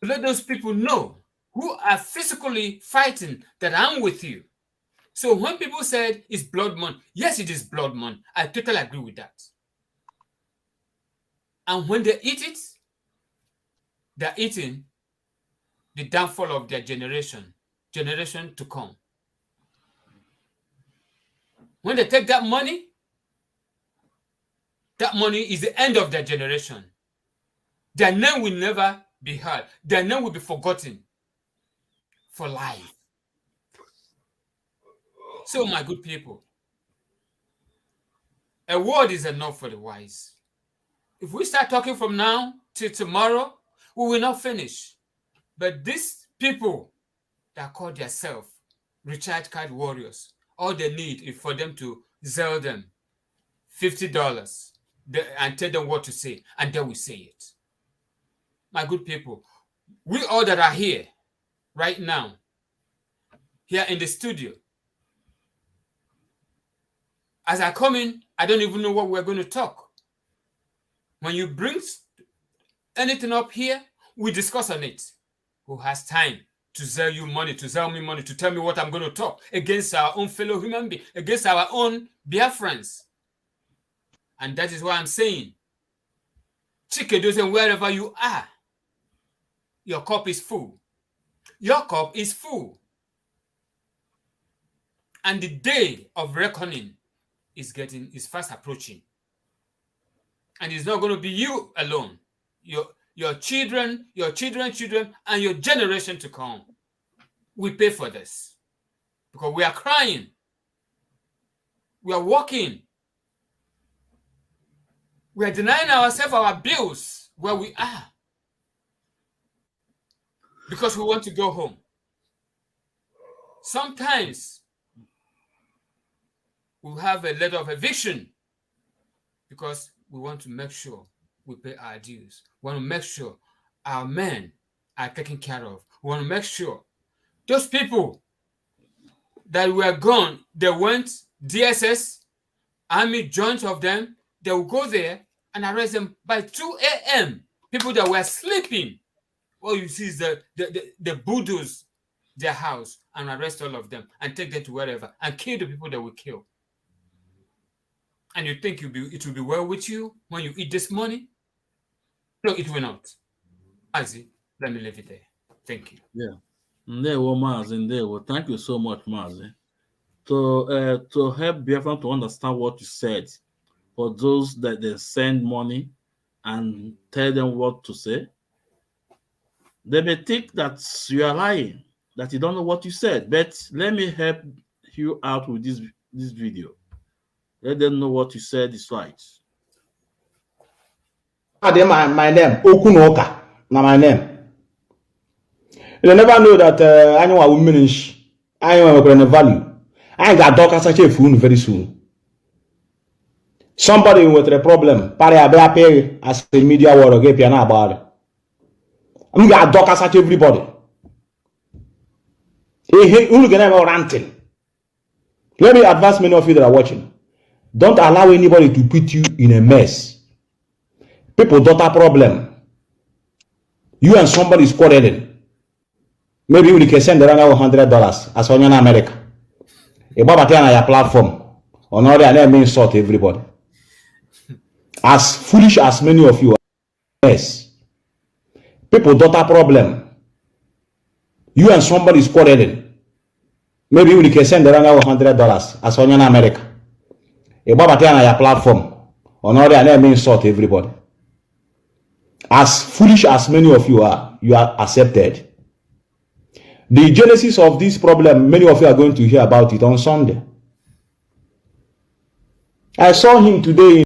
S4: To let those people know who are physically fighting that I'm with you. So when people said it's blood money, yes, it is blood money. I totally agree with that. And when they eat it, they're eating the downfall of their generation to come. When they take that money is the end of their generation. Their name will never be heard. Their name will be forgotten for life. So, my good people, a word is enough for the wise. If we start talking from now till tomorrow, we will not finish. But these people that call themselves recharge card warriors, all they need is for them to sell them $50 and tell them what to say, and they will say it. My good people, we all that are here right now, here in the studio, as I come in, I don't even know what we're going to talk. When you bring anything up here, we discuss on it. Who has time to sell you money, to sell me money, to tell me what I'm going to talk against our own fellow human being, against our own Biafrans? And that is why I'm saying, Chikedozen, wherever you are, your cup is full. Your cup is full. And the day of reckoning is fast approaching. And it's not going to be you alone. Your children, and your generation to come. We pay for this. Because we are crying. We are walking. We are denying ourselves our bills where we are. Because we want to go home. Sometimes we'll have a letter of eviction because we want to make sure we pay our dues. We want to make sure our men are taken care of. We want to make sure those people that were gone, they went DSS, army joint of them, they will go there and arrest them by 2 a.m. People that were sleeping. All you see is the bulldoze their house and arrest all of them and take them to wherever and kill the people that will kill. And you think it will be well with you when you eat this money? No, it will not. Mazi, let me leave it there. Thank you.
S2: Yeah. Ndewo, Mazi, Ndewo. Thank you so much, Mazi. To help Biafran to understand what you said, for those that they send money and tell them what to say, they may think that you are lying, that you don't know what you said. But let me help you out with this video. Let them know what you said is right.
S9: My name, Okunoka, now my name. You never know that I know a woman I am going to value. I got dog as a fool very soon. Somebody with a problem, pay as a media war get piano about it. I'm going to dog as everybody. Hey, who's going to ranting? Let me advise many of you that are watching. Don't allow anybody to put you in a mess. People don't have problem. You and somebody is quarreling. maybe we can send around $100 as on in America. About your platform on all that means sort everybody. As foolish as many of you are, yes. People don't have problem. You and somebody is quarreling. Maybe we can send around $100 as on in America. About your platform on all that means sort everybody. As foolish as many of you are accepted. The genesis of this problem, many of you are going to hear about it on Sunday. I saw him today.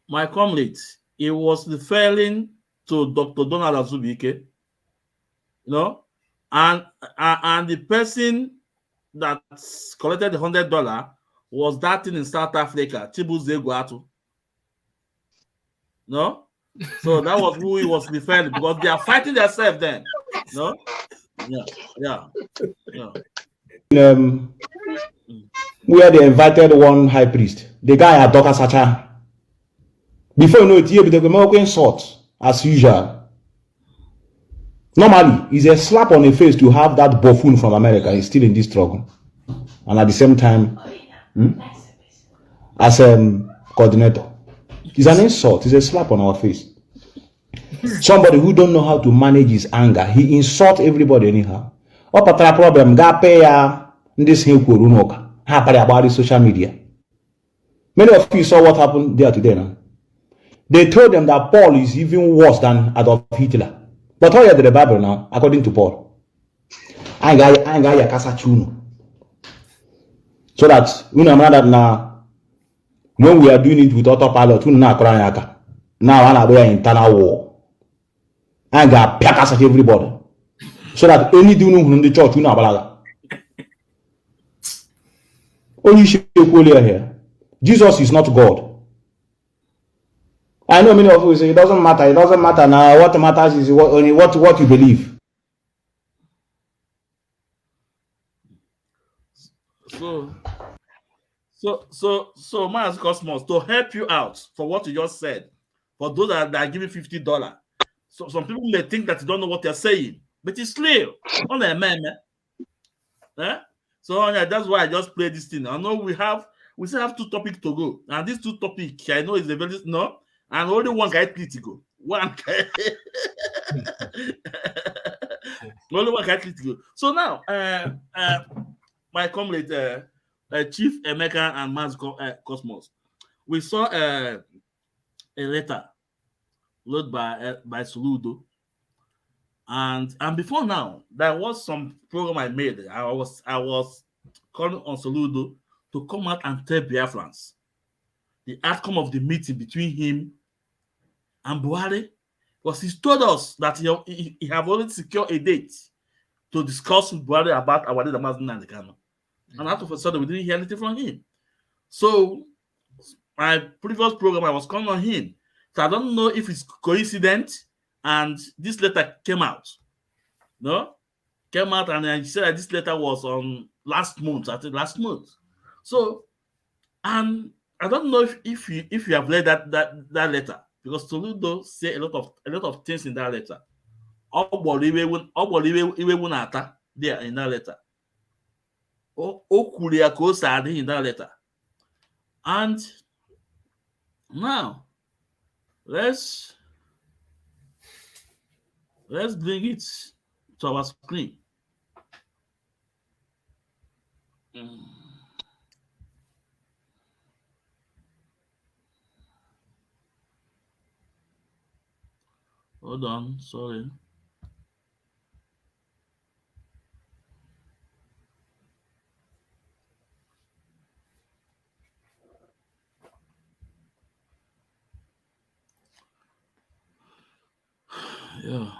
S2: My comrade, he was referring to Dr. Donald Azubike, you know, and the person that collected the $100 was that thing in South Africa, Chibuze Guatu. No? So that was who he was referring, because they are fighting themselves then. No? Yeah.
S9: Where they invited one high priest, the guy at Dr. Sacha. Before you know it, he will be insult as usual. Normally, it's a slap on the face to have that buffoon from America. He's still in this struggle, and at the same time, as coordinator, it's an insult. It's a slap on our face. Somebody who don't know how to manage his anger, he insults everybody anyhow. What a problem? This about social media. Many of you saw what happened there today now. They told them that Paul is even worse than Adolf Hitler. But how are the Bible now, according to Paul? I got your casa chuno. So that now when we are doing it with autopilot, now I'm in internal war. I got piakas at everybody. So that any doing in the church, you know, only here. Jesus is not God. I know many of you say it doesn't matter. It doesn't matter now. What matters is only what you believe.
S2: So, Mars Cosmos, to help you out for what you just said, for those that are giving $50, so some people may think that you don't know what they're saying, but it's clear. On a man, so that's why I just play this thing. I know we still have 2 topics to go, and these 2 topics I know is a very and only one guy critical. One guy. Only one guy critical. So now, my comrade, Chief Emeka and Mars Cosmos, we saw a letter wrote by Soludo, and before now, there was some program I made. I was calling on Soludo to come out and tell Biafrans the outcome of the meeting between him and Buhari, because he told us that he have already secured a date to discuss with Buhari about our leader Mazen and the Kano. And out of a sudden, we didn't hear anything from him. So my previous program, I was calling on him. So I don't know if it's coincidence, and this letter came out. Came out, and he said that this letter was on last month. So, and I don't know if you have read that letter, because Soludo say a lot of things in that letter. There in that letter. In that letter. And now let's bring it to our screen. Hold on, sorry. Yeah.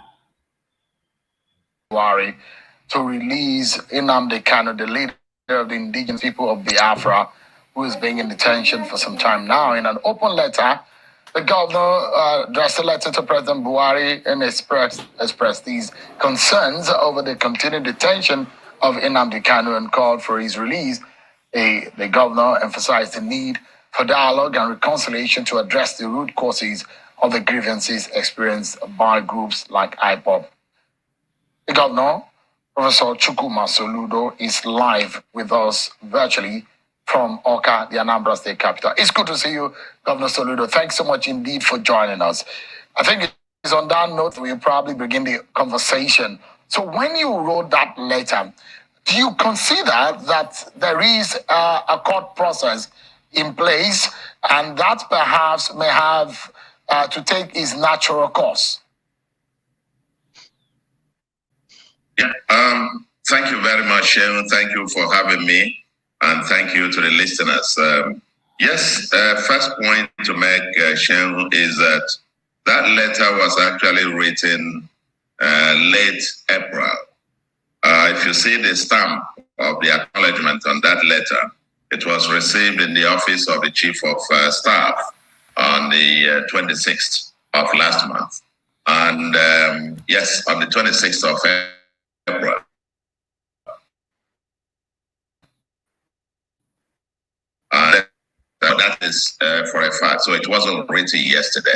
S10: To release Nnamdi Kanu, the leader of the indigenous people of Biafra, who is being in detention for some time now. In an open letter, the governor addressed a letter to President Buhari and expressed these concerns over the continued detention of Nnamdi Kanu and called for his release. The governor emphasized the need for dialogue and reconciliation to address the root causes of the grievances experienced by groups like Ipob. The governor, Professor Chukwuma Soludo, is live with us virtually from Oka, the Anambra State capital. It's good to see you, Governor Soludo. Thanks so much indeed for joining us. I think it's on that note we'll probably begin the conversation. So when you wrote that letter, do you consider that there is a court process in place and that perhaps may have to take its natural course?
S3: Yeah. Thank you very much, Sharon. Thank you for having me, and thank you to the listeners. Yes, first point to make, Sharon, is that letter was actually written late April. If you see the stamp of the acknowledgement on that letter, it was received in the office of the Chief of Staff on the 26th of last month. And yes, on the 26th of April. That is for a fact. So it wasn't written yesterday.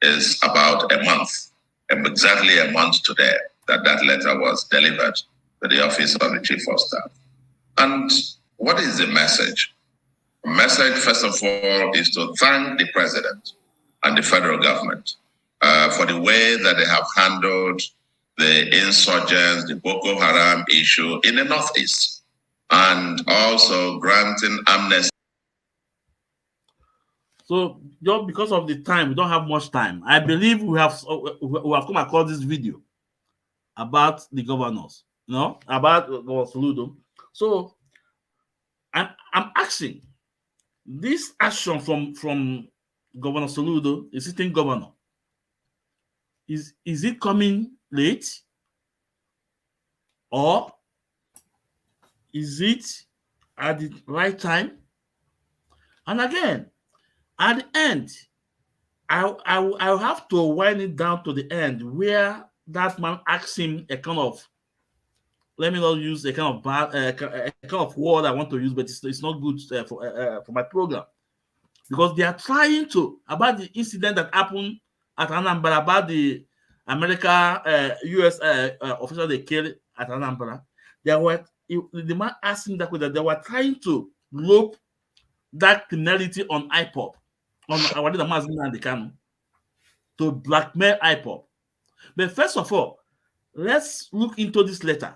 S3: It's about a month, exactly a month today, that letter was delivered to the office of the Chief of Staff. And what is the message? The message, first of all, is to thank the President and the federal government for the way that they have handled the insurgents, the Boko Haram issue in the Northeast, and also granting amnesty.
S2: So, just because of the time, we don't have much time. I believe we have come across this video about the governors, about Governor Soludo. So, I'm asking, this action from Governor Soludo, the sitting governor, is it coming late, or is it at the right time? And again, at the end, I'll have to wind it down to the end where that man asks him a kind of, let me not use a kind of bad, a kind of word I want to use, but it's not good for my program, because they are trying to, about the incident that happened at Anambra, about the US official they killed at Anambra. The man asking that they were trying to rope that criminality on Ipob, on the Mazin and the Kanu, to blackmail Ipob. But first of all, let's look into this letter.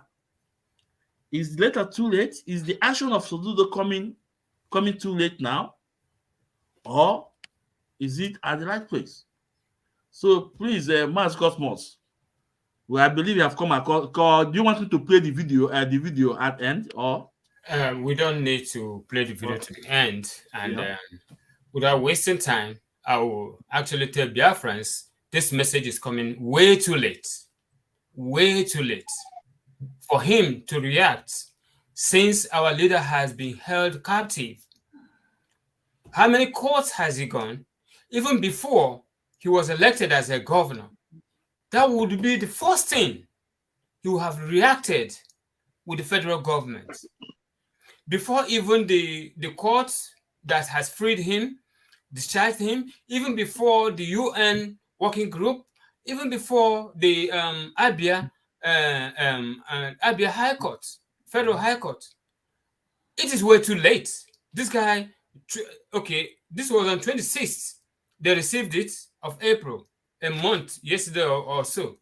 S2: Is the letter too late? Is the action of Soludo coming too late now? Or is it at the right place? So please, Mars Cosmos, I believe you have come across. Do you want me to play the video at the end, or?
S4: We don't need to play the video to the end. And without wasting time, I will actually tell Biafrans this message is coming way too late. Way too late for him to react, since our leader has been held captive. How many courts has he gone? Even before he was elected as a governor, that would be the first thing he would have reacted with the federal government. Before even the court that has freed him, discharged him, even before the UN working group, even before the Abia High Court, Federal High Court. It is way too late. This guy, okay, this was on 26th. They received it of April, a month, yesterday or so.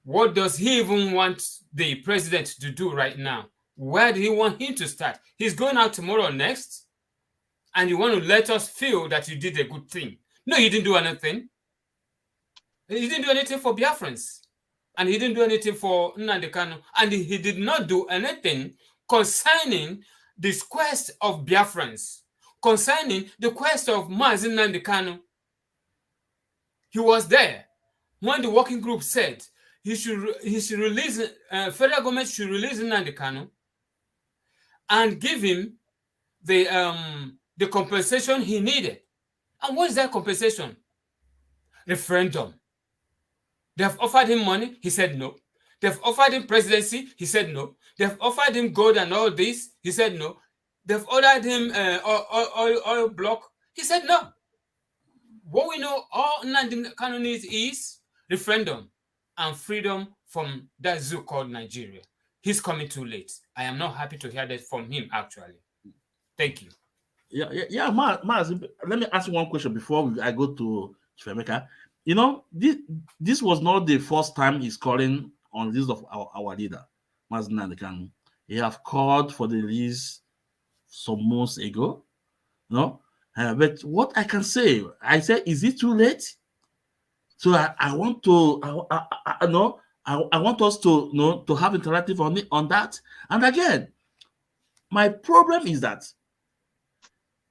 S4: What does he even want the president to do right now? Where do he want him to start? He's going out tomorrow or next, and you want to let us feel that you did a good thing. No, he didn't do anything. He didn't do anything for Biafrans, and he didn't do anything for Nnamdi Kanu, and he did not do anything concerning this quest of Biafrans, concerning the quest of Mazi Nnamdi Kanu. He was there when the working group said he should release, federal government should release Nnamdi Kanu and give him the compensation he needed. And what is that compensation? Referendum. They've offered him money, he said no. They've offered him presidency, he said no. They've offered him gold and all this, he said no. They've ordered him oil block, he said no. What we know all Nnamdi Kanu needs is referendum. and freedom from that zoo called Nigeria. He's coming too late. I am not happy to hear that from him, actually. Thank you.
S2: Yeah, Maz, let me ask you one question before I go to Chifemeka. You know, this was not the first time he's calling on the list of our leader, Maz Nnamdi. He have called for the release some months ago. No, but what I can say, I said, is it too late? So I want to, I want us to to have interactive on that. And again, my problem is that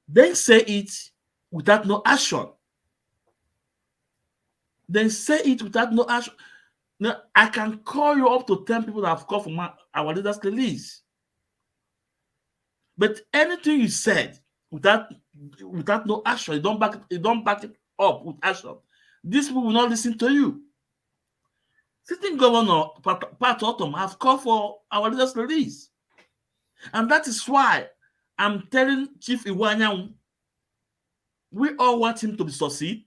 S2: they say it without no action. They say it without no action. Now, I can call you up to 10 people that have called for our leaders' release. But anything you said without no action, you don't back it up with action. These people will not listen to you. Sitting Governor Pat Autumn have called for our leaders' release. And that is why I'm telling Chief Iwanyang, we all want him to succeed,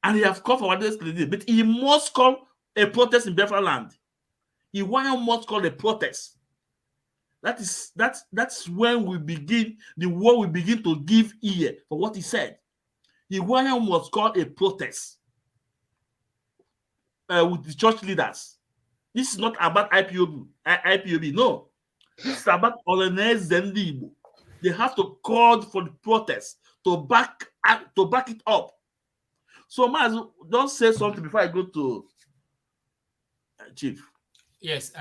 S2: and he have called for our leaders' release, but he must call a protest in Biafra land. Iwanyang must call a protest. That's when the world will begin to give ear for what he said. Iwanyang must call a protest with the church leaders. This is not about IPOB. No. This is about Oleneze Ndi Igbo. They have to call for the protest to back it up. So, Maz, don't say something before I go to Chief.
S4: Yes,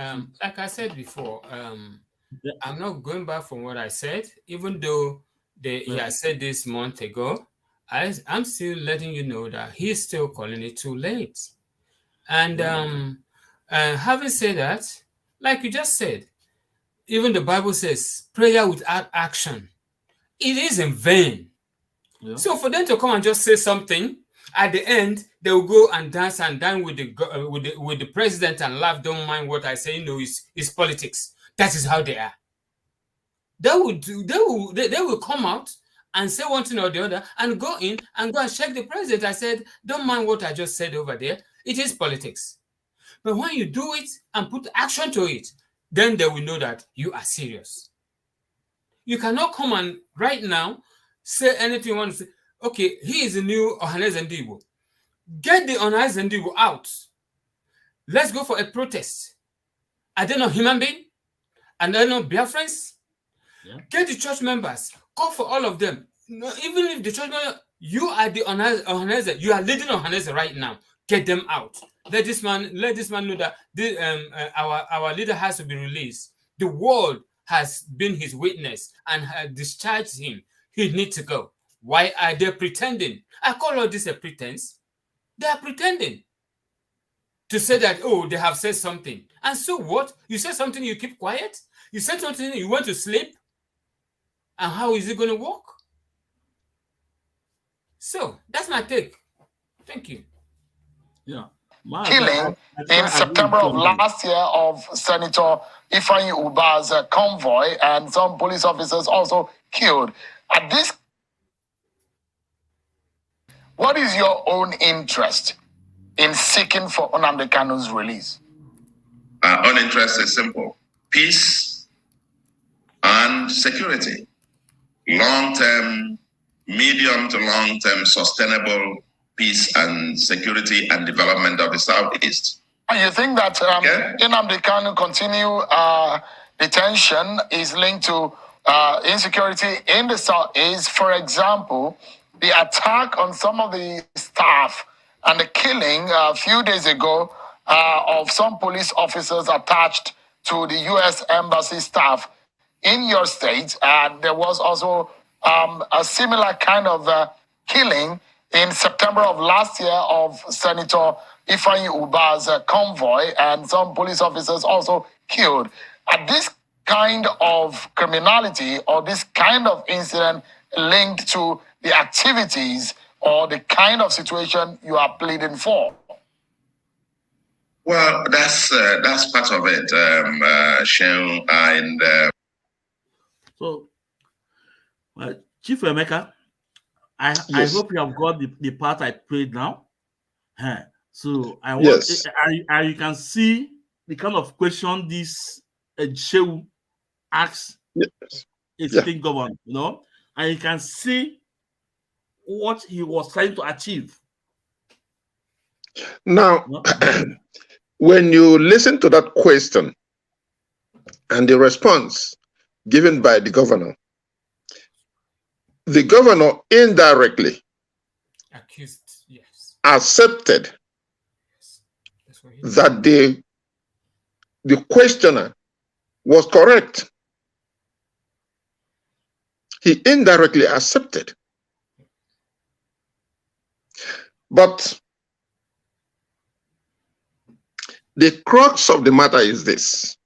S4: like I said before, I'm not going back from what I said, even though he has said this month ago. I'm still letting you know that he's still calling it too late. And having said that, like you just said, even the Bible says prayer without action, it is in vain. Yeah. So for them to come and just say something, at the end they will go and dance with the president and laugh. Don't mind what I say. No, it's politics. That is how they are. They will come out and say one thing or the other and go and check the president. I said, don't mind what I just said over there. It is politics. But when you do it and put action to it, then they will know that you are serious. You cannot come and right now say anything you want to say. Okay, he is the new Oleneze Ndi Igbo. Get the Oleneze Ndi Igbo out. Let's go for a protest. Are they not human beings? And they're not Biafrans? Yeah. Get the church members. Call for all of them. No, even if the church members, you are the Oleneze, you are leading Oleneze right now. Get them out. Let this man know that our leader has to be released. The world has been his witness and has discharged him. He needs to go. Why are they pretending? I call all this a pretense. They are pretending to say that, oh, they have said something. And so what? You say something, you keep quiet? You said something, you want to sleep? And how is it going to work? So that's my take. Thank you.
S2: Yeah.
S10: Killing in September of last year of Senator Ifeanyi Ubah's convoy, and some police officers also killed. At this, what is your own interest in seeking for Nnamdi Kanu's release?
S3: Our own interest is simple: peace and security. Long-term, medium to long-term sustainable peace and security and development of the Southeast.
S10: And you think that Nnamdi Kanu continue detention is linked to insecurity in the Southeast? For example, the attack on some of the staff and the killing a few days ago of some police officers attached to the U.S. Embassy staff in your state. There was also a similar kind of killing in September of last year of Senator Ifeanyi Ubah's convoy, and some police officers also killed. Are this kind of criminality or this kind of incident linked to the activities or the kind of situation you are pleading for?
S3: Well, that's part of it, Sheung, and
S2: so, Chief Emeka, I hope you have got the part I played now. So I want,
S3: Yes.
S2: you can see the kind of question this Shehu asks
S3: Yes.
S2: a sitting governor, you know, and you can see what he was trying to achieve.
S3: Now,
S2: You know?
S3: when you listen to that question and the response given by the governor indirectly
S4: accused, yes,
S3: accepted
S4: that's what he
S3: that the questioner was correct. He indirectly accepted. But the crux of the matter is this.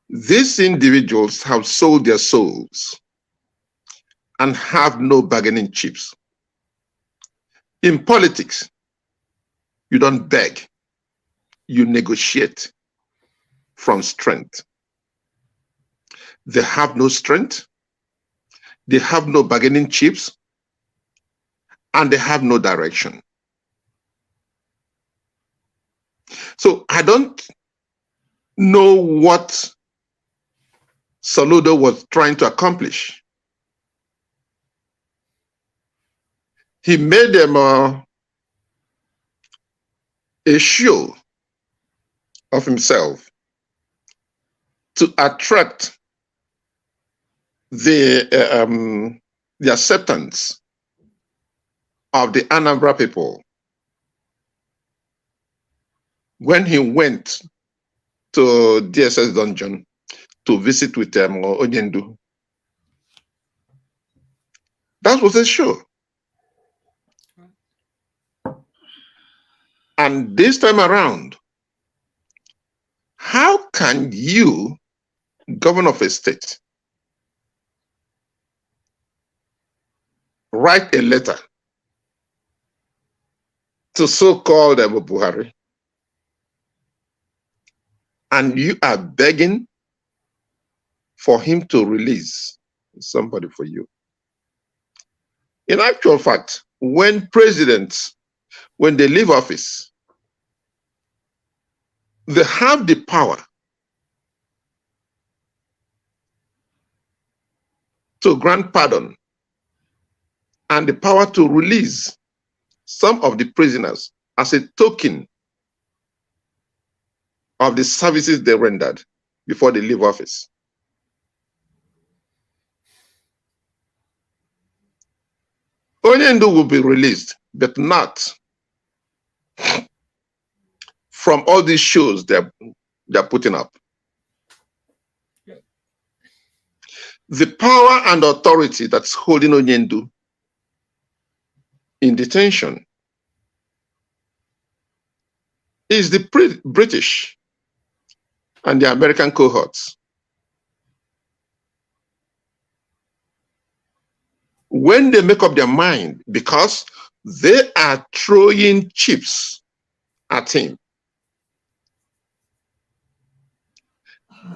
S3: These individuals have sold their souls and have no bargaining chips. In politics, you don't beg, you negotiate from strength. They have no strength, they have no bargaining chips, and they have no direction. So I don't know what Saludo was trying to accomplish. He made them a show of himself to attract the acceptance of the Anambra people. When he went to DSS dungeon to visit with Onyendu, that was a show. And this time around, how can you, governor of a state, write a letter to so-called Buhari, and you are begging for him to release somebody for you? In actual fact, when presidents, when they leave office, they have the power to grant pardon and the power to release some of the prisoners as a token of the services they rendered before they leave office. Onyendu will be released, but not from all these shows they're putting up. The power and authority that's holding Onyendu in detention is the British and the American cohorts. When they make up their mind, because they are throwing chips at him,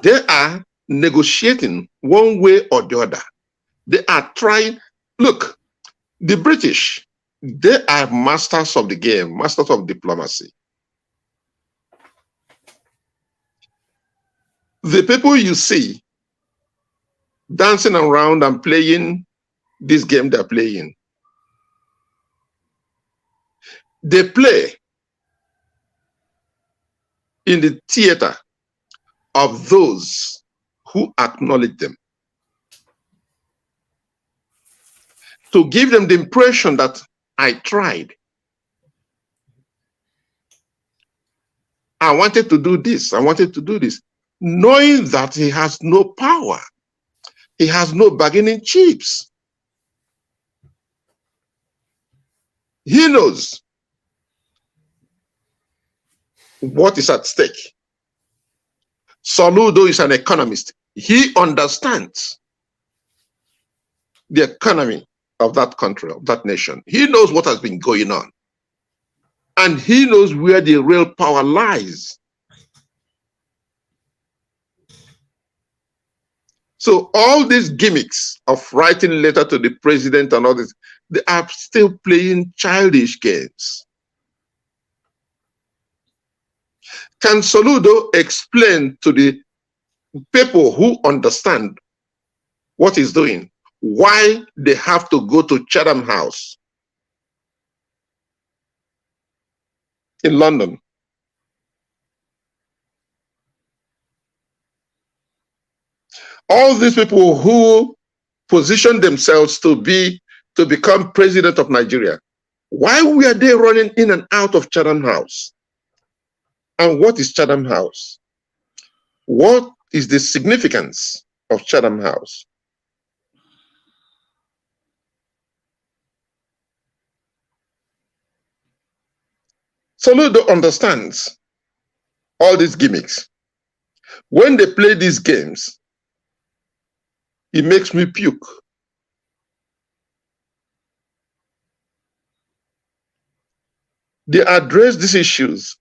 S3: they are negotiating one way or the other. They are trying. Look, the British, they are masters of the game, masters of diplomacy. The people you see dancing around and playing this game they're playing, they play in the theater of those who acknowledge them, to give them the impression that I tried. I wanted to do this, I wanted to do this, knowing that he has no power. He has no bargaining chips. He knows what is at stake. Soludo is an economist. He understands the economy of that country, of that nation. He knows what has been going on. And he knows where the real power lies. So all these gimmicks of writing letter to the president and all this, they are still playing childish games. Can Soludo explain to the people who understand what he's doing why they have to go to Chatham House in London? All these people who position themselves to become president of Nigeria, why were they running in and out of Chatham House? And what is Chatham House? What is the significance of Chatham House? Soludo understands all these gimmicks. When they play these games, it makes me puke. They address these issues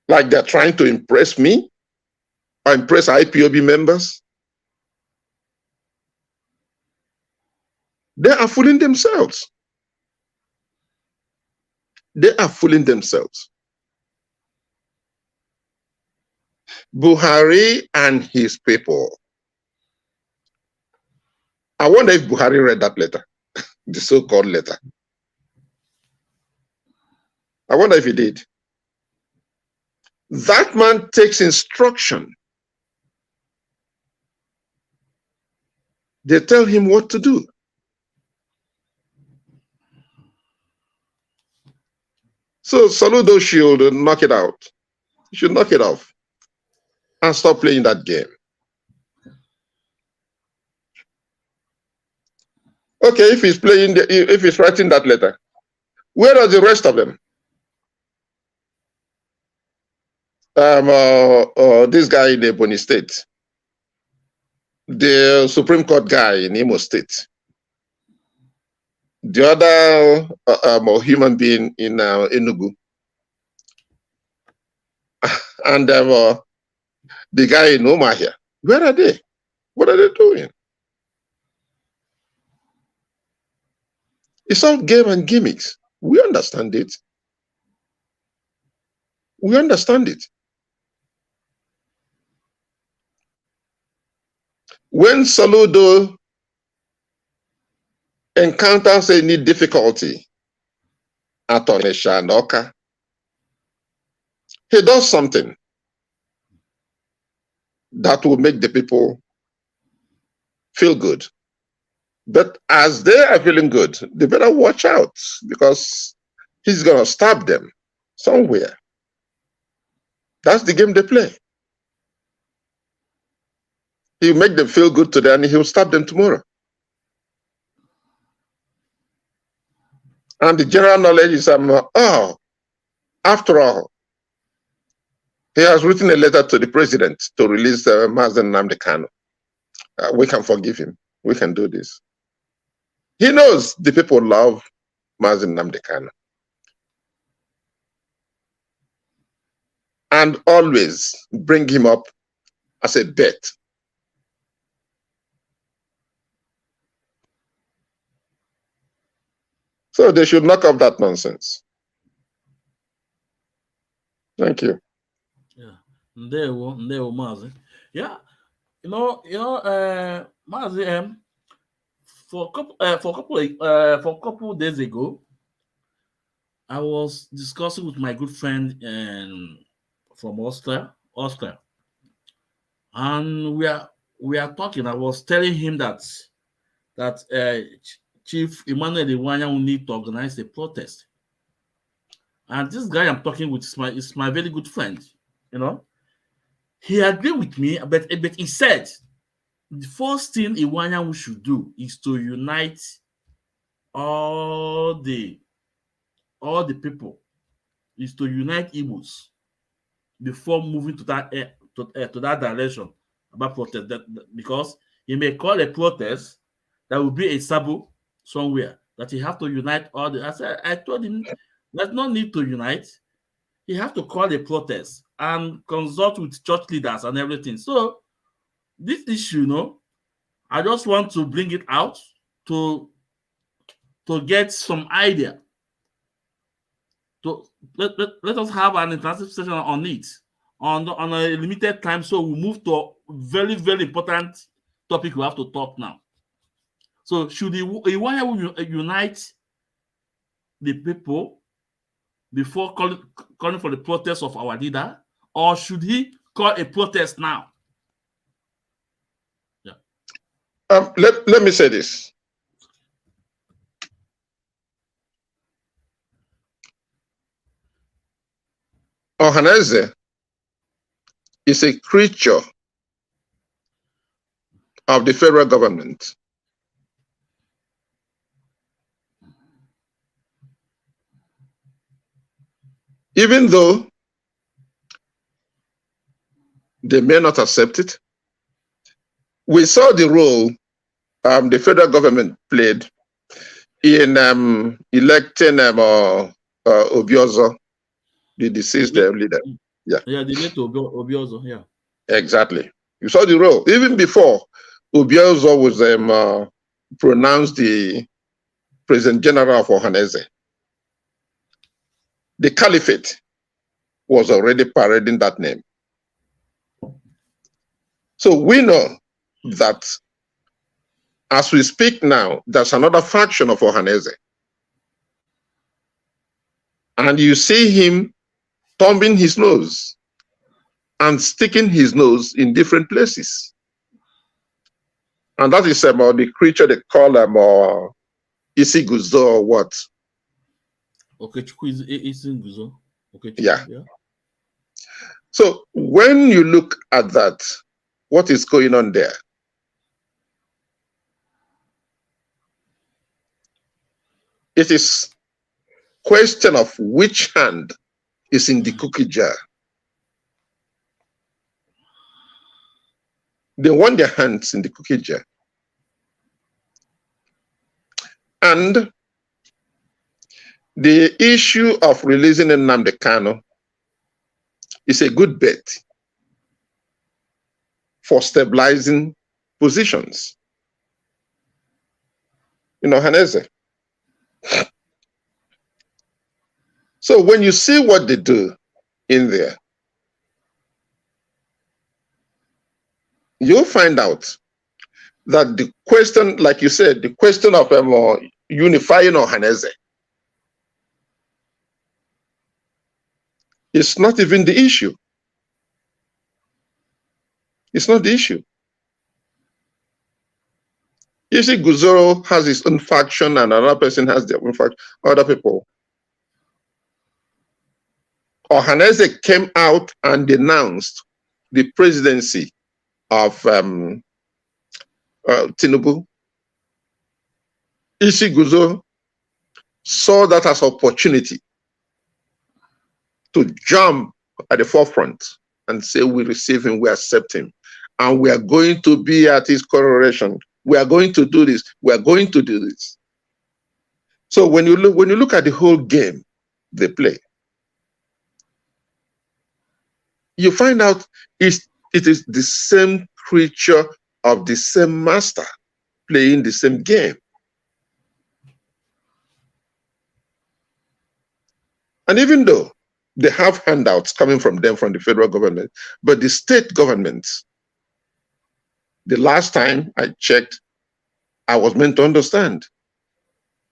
S3: like they're trying to impress me or impress IPOB members. They are fooling themselves. They are fooling themselves. Buhari and his people. I wonder if Buhari read that letter, the so-called letter. I wonder if he did. That man takes instruction. They tell him what to do. So Soludo should knock it out. He should knock it off and stop playing that game. Okay, if he's playing, if he's writing that letter, where are the rest of them? This guy in Ebony State, the Supreme Court guy in Imo State, the other human being in Enugu, and the guy in Omahia. Where are they? What are they doing? It's all game and gimmicks. We understand it. We understand it. When Soludo encounters any difficulty at Onisha and Oka, he does something that will make the people feel good. But as they are feeling good, they better watch out because he's going to stab them somewhere. That's the game they play. He'll make them feel good today and he'll stab them tomorrow. And the general knowledge is, after all, he has written a letter to the president to release Mazen Nnamdi Kanu. We can forgive him. We can do this. He knows the people love Mazen Nnamdi Kanu. And always bring him up as a bet. So they should knock off that nonsense. Thank you.
S2: Yeah, Ndewo Mazi. Yeah, Mazi. For a couple days ago, I was discussing with my good friend from Austria, and we are talking. I was telling him that Chief Emmanuel Iwanya will need to organize a protest. And this guy I'm talking with is my very good friend. He agreed with me, but he said the first thing Iwanya should do is to unite all the people, is to unite Igbos before moving to that to that direction about protest. Because he may call a protest that will be a sabo somewhere that he have to unite all the. I told him there's no need to unite. He have to call a protest and consult with church leaders and everything. So this issue, I just want to bring it out to get some idea, let us have an intensive session on it on a limited time. So we move to a very, very important topic we have to talk now. So should Iwanya unite the people before calling for the protest of our leader, or should he call a protest now? Yeah.
S3: Let me say this. Ohaneze is a creature of the federal government. Even though they may not accept it, we saw the role the federal government played in electing Obiozo, the deceased leader. Yeah,
S2: the late Obiozo, yeah.
S3: Exactly. You saw the role. Even before Obiozo was pronounced the President General of Ohaneze, the Caliphate was already parading that name. So we know that as we speak now, there's another faction of Ohaneze. And you see him thumbing his nose and sticking his nose in different places. And that is about the creature they call Isi Guzo or what?
S2: Okay, Isi Guzo. Okay,
S3: yeah. So when you look at that, what is going on there? It is question of which hand is in the cookie jar. They want their hands in the cookie jar. And the issue of releasing Nnamdi Kanu is a good bet for stabilizing positions. You know, Ohaneze. So when you see what they do in there, you'll find out that the question, like you said, the question of unifying Ohaneze is not even the issue. It's not the issue. You see, Guzoro has his own faction and another person has their own faction, other people. Ohaneze came out and denounced the presidency of Tinubu. Isi Guzo saw that as opportunity to jump at the forefront and say, we receive him, we accept him, and we are going to be at his coronation. We are going to do this. We are going to do this. So when you look at the whole game they play, you find out it is the same creature of the same master playing the same game. And even though they have handouts coming from them, from the federal government, but the state governments, the last time I checked, I was meant to understand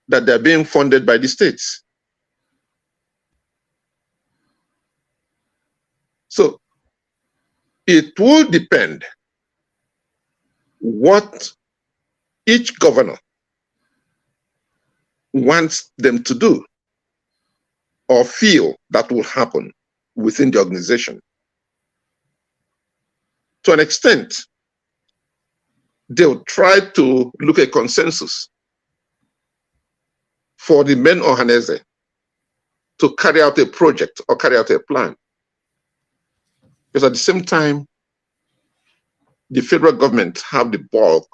S3: that they're being funded by the states. So it will depend what each governor wants them to do or feel that will happen within the organization. To an extent, they'll try to look at consensus for the men Ohaneze to carry out a project or carry out a plan. Because at the same time, the federal government have the bulk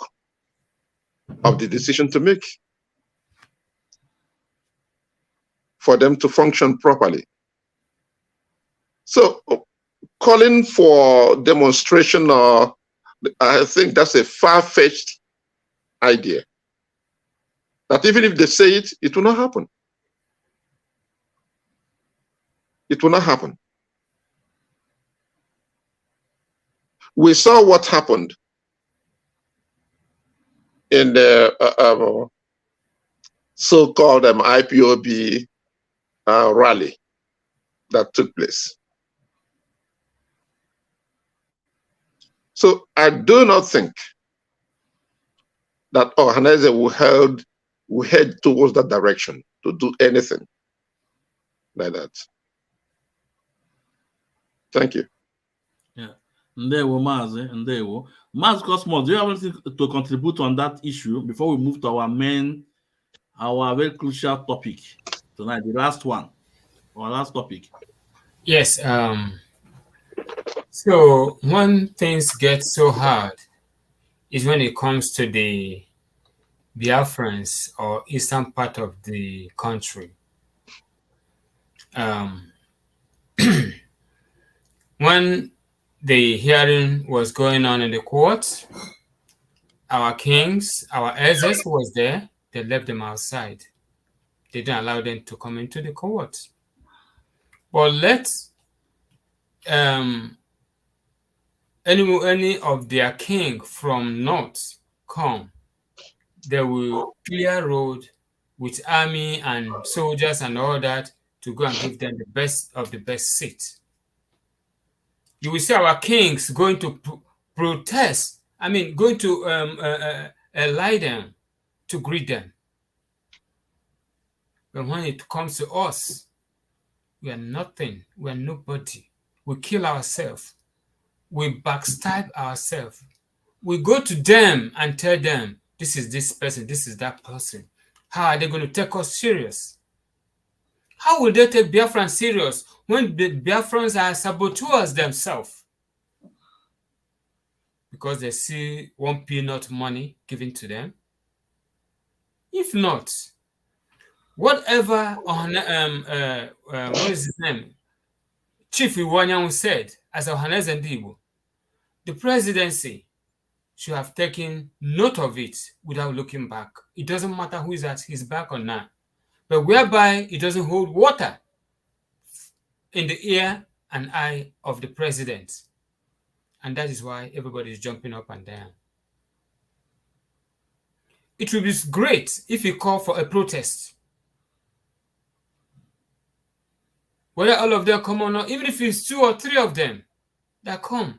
S3: of the decision to make for them to function properly. So calling for demonstration, I think that's a far-fetched idea. That even if they say it, it will not happen. It will not happen. We saw what happened in the so-called IPOB rally that took place. So I do not think that Ohaneze will head towards that direction to do anything like that. Thank you.
S2: Yeah. Ndewo, Mazi, Ndewo. Mazi Cosmos, do you have anything to contribute on that issue before we move to our very crucial topic tonight, the last one, our last topic?
S4: Yes. So when things get so hard is when it comes to the Biafrans or eastern part of the country. When the hearing was going on in the court, our kings, our elders was there. They left them outside. They didn't allow them to come into the court. But let any of their king from north come, they will clear road with army and soldiers and all that to go and give them the best of the best seat. You will see our kings going to protest. I mean, going to lie them to greet them. But when it comes to us, we are nothing. We are nobody. We kill ourselves. We backstab ourselves. We go to them and tell them, this is this person, this is that person. How are they going to take us serious? How will they take Biafrans serious when the Biafrans are saboteurs themselves? Because they see one peanut money given to them? If not, whatever what is his name? Chief Iwanyan said, as Ohaneze Ndigbo, the presidency should have taken note of it without looking back. It doesn't matter who is at his back or not, but whereby it doesn't hold water in the ear and eye of the president. And that is why everybody is jumping up and down. It would be great if he called for a protest. Whether all of them come or not, even if it's 2 or 3 of them that come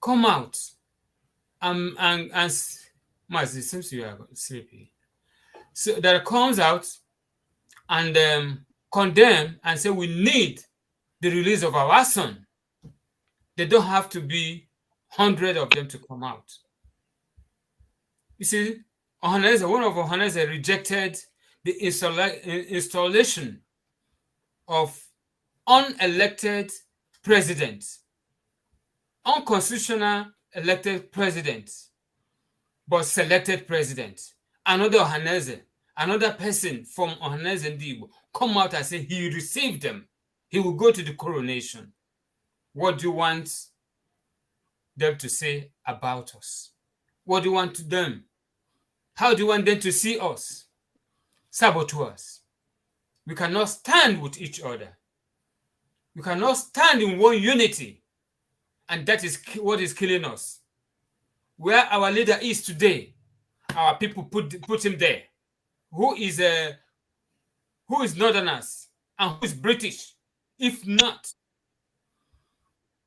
S4: out and Maz, it seems you are sleepy. So that comes out and condemn and say we need the release of our son. They don't have to be 100 of them to come out. You see, one of Ohaneze rejected the installation of unelected presidents, unconstitutional elected presidents, but selected presidents. Another Ohaneze, another person from Ohaneze Ndigbo come out and say he received them. He will go to the coronation. What do you want them to say about us? What do you want them? How do you want them to see us? Saboteurs. We cannot stand with each other. We cannot stand in one unity. And that is what is killing us. Where our leader is today, our people put him there. Who is Northerners and who is British? If not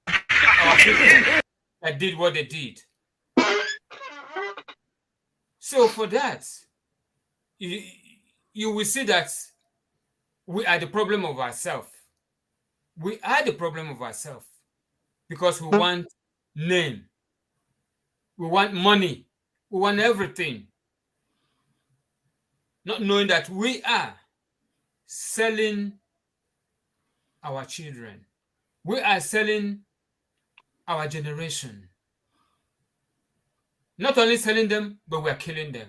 S4: our people that did what they did. So for that, you will see that we are the problem of ourselves. We are the problem of ourselves because we want name. We want money. We want everything. Not knowing that we are selling our children. We are selling our generation. Not only selling them, but we are killing them.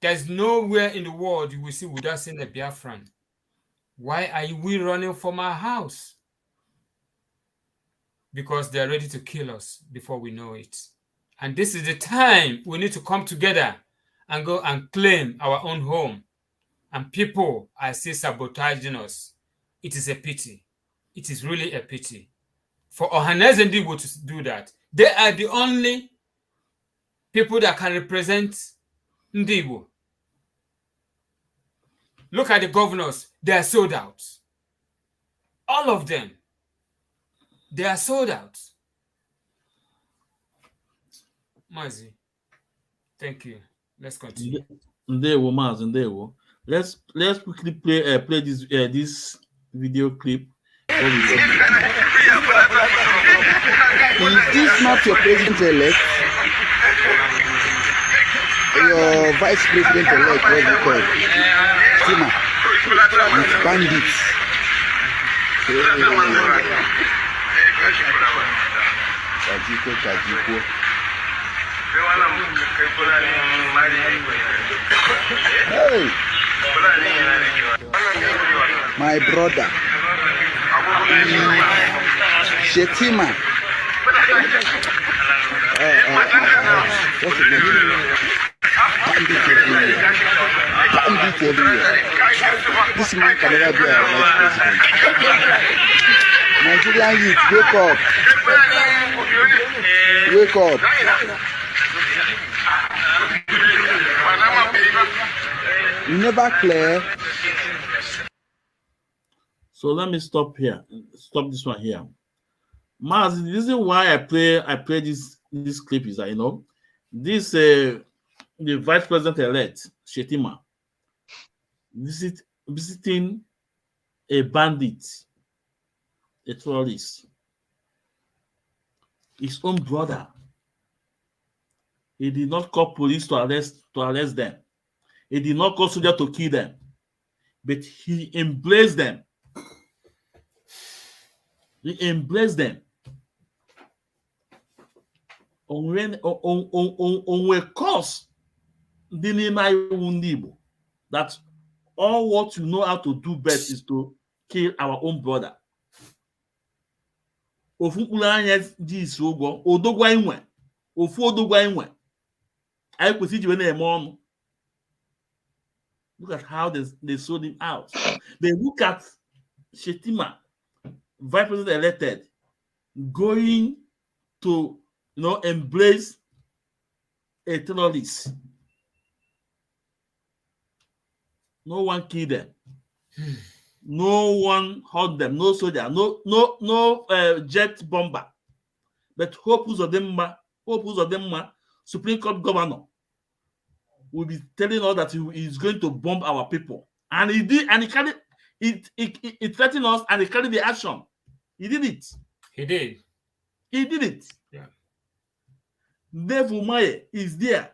S4: There's nowhere in the world you will see without seeing a Biafran. Why are we running from our house? Because they're ready to kill us before we know it. And this is the time we need to come together and go and claim our own home. And people are still sabotaging us. it is a pity. It is really a pity for Ohanes and Igbo to do that. They are the only people that can represent Igbo. Look at the governors. They are sold out. All of them. They are sold out. Mazi, thank you. Let's continue.
S2: Ndewo, Maz, Ndewo. Let's quickly play this video clip.
S11: Is this not your president-elect? Your vice president-elect, what you call it? Stima, with bandits. Kajiko. Hey, my brother, Shetima. What's the name? Bandit everywhere. This man can never be our vice president. Nigerian youth, wake up. Wake up. You never clear.
S2: So let me stop here. Stop this one here. Maz, the reason why I play this clip is that, you know, this the vice president elect Shetima visiting a bandit, a terrorist, his own brother. He did not call police to arrest them. He did not call soldiers to kill them, but he embraced them. He embraced them. On a cause, that all what you know how to do best is to kill our own brother. Look at how they sold him out. They look at Shetima, vice president elected, going to, you know, embrace a terrorist. No one killed them. No one hurt them. No soldier. No jet bomber. But Hope Uzodinma, Supreme Court governor, will be telling us that he is going to bomb our people. And he did, and he carried it threatened us, and he carried the action. He did it.
S4: He did.
S2: He did it.
S4: Yeah.
S2: Dave Umaye is there.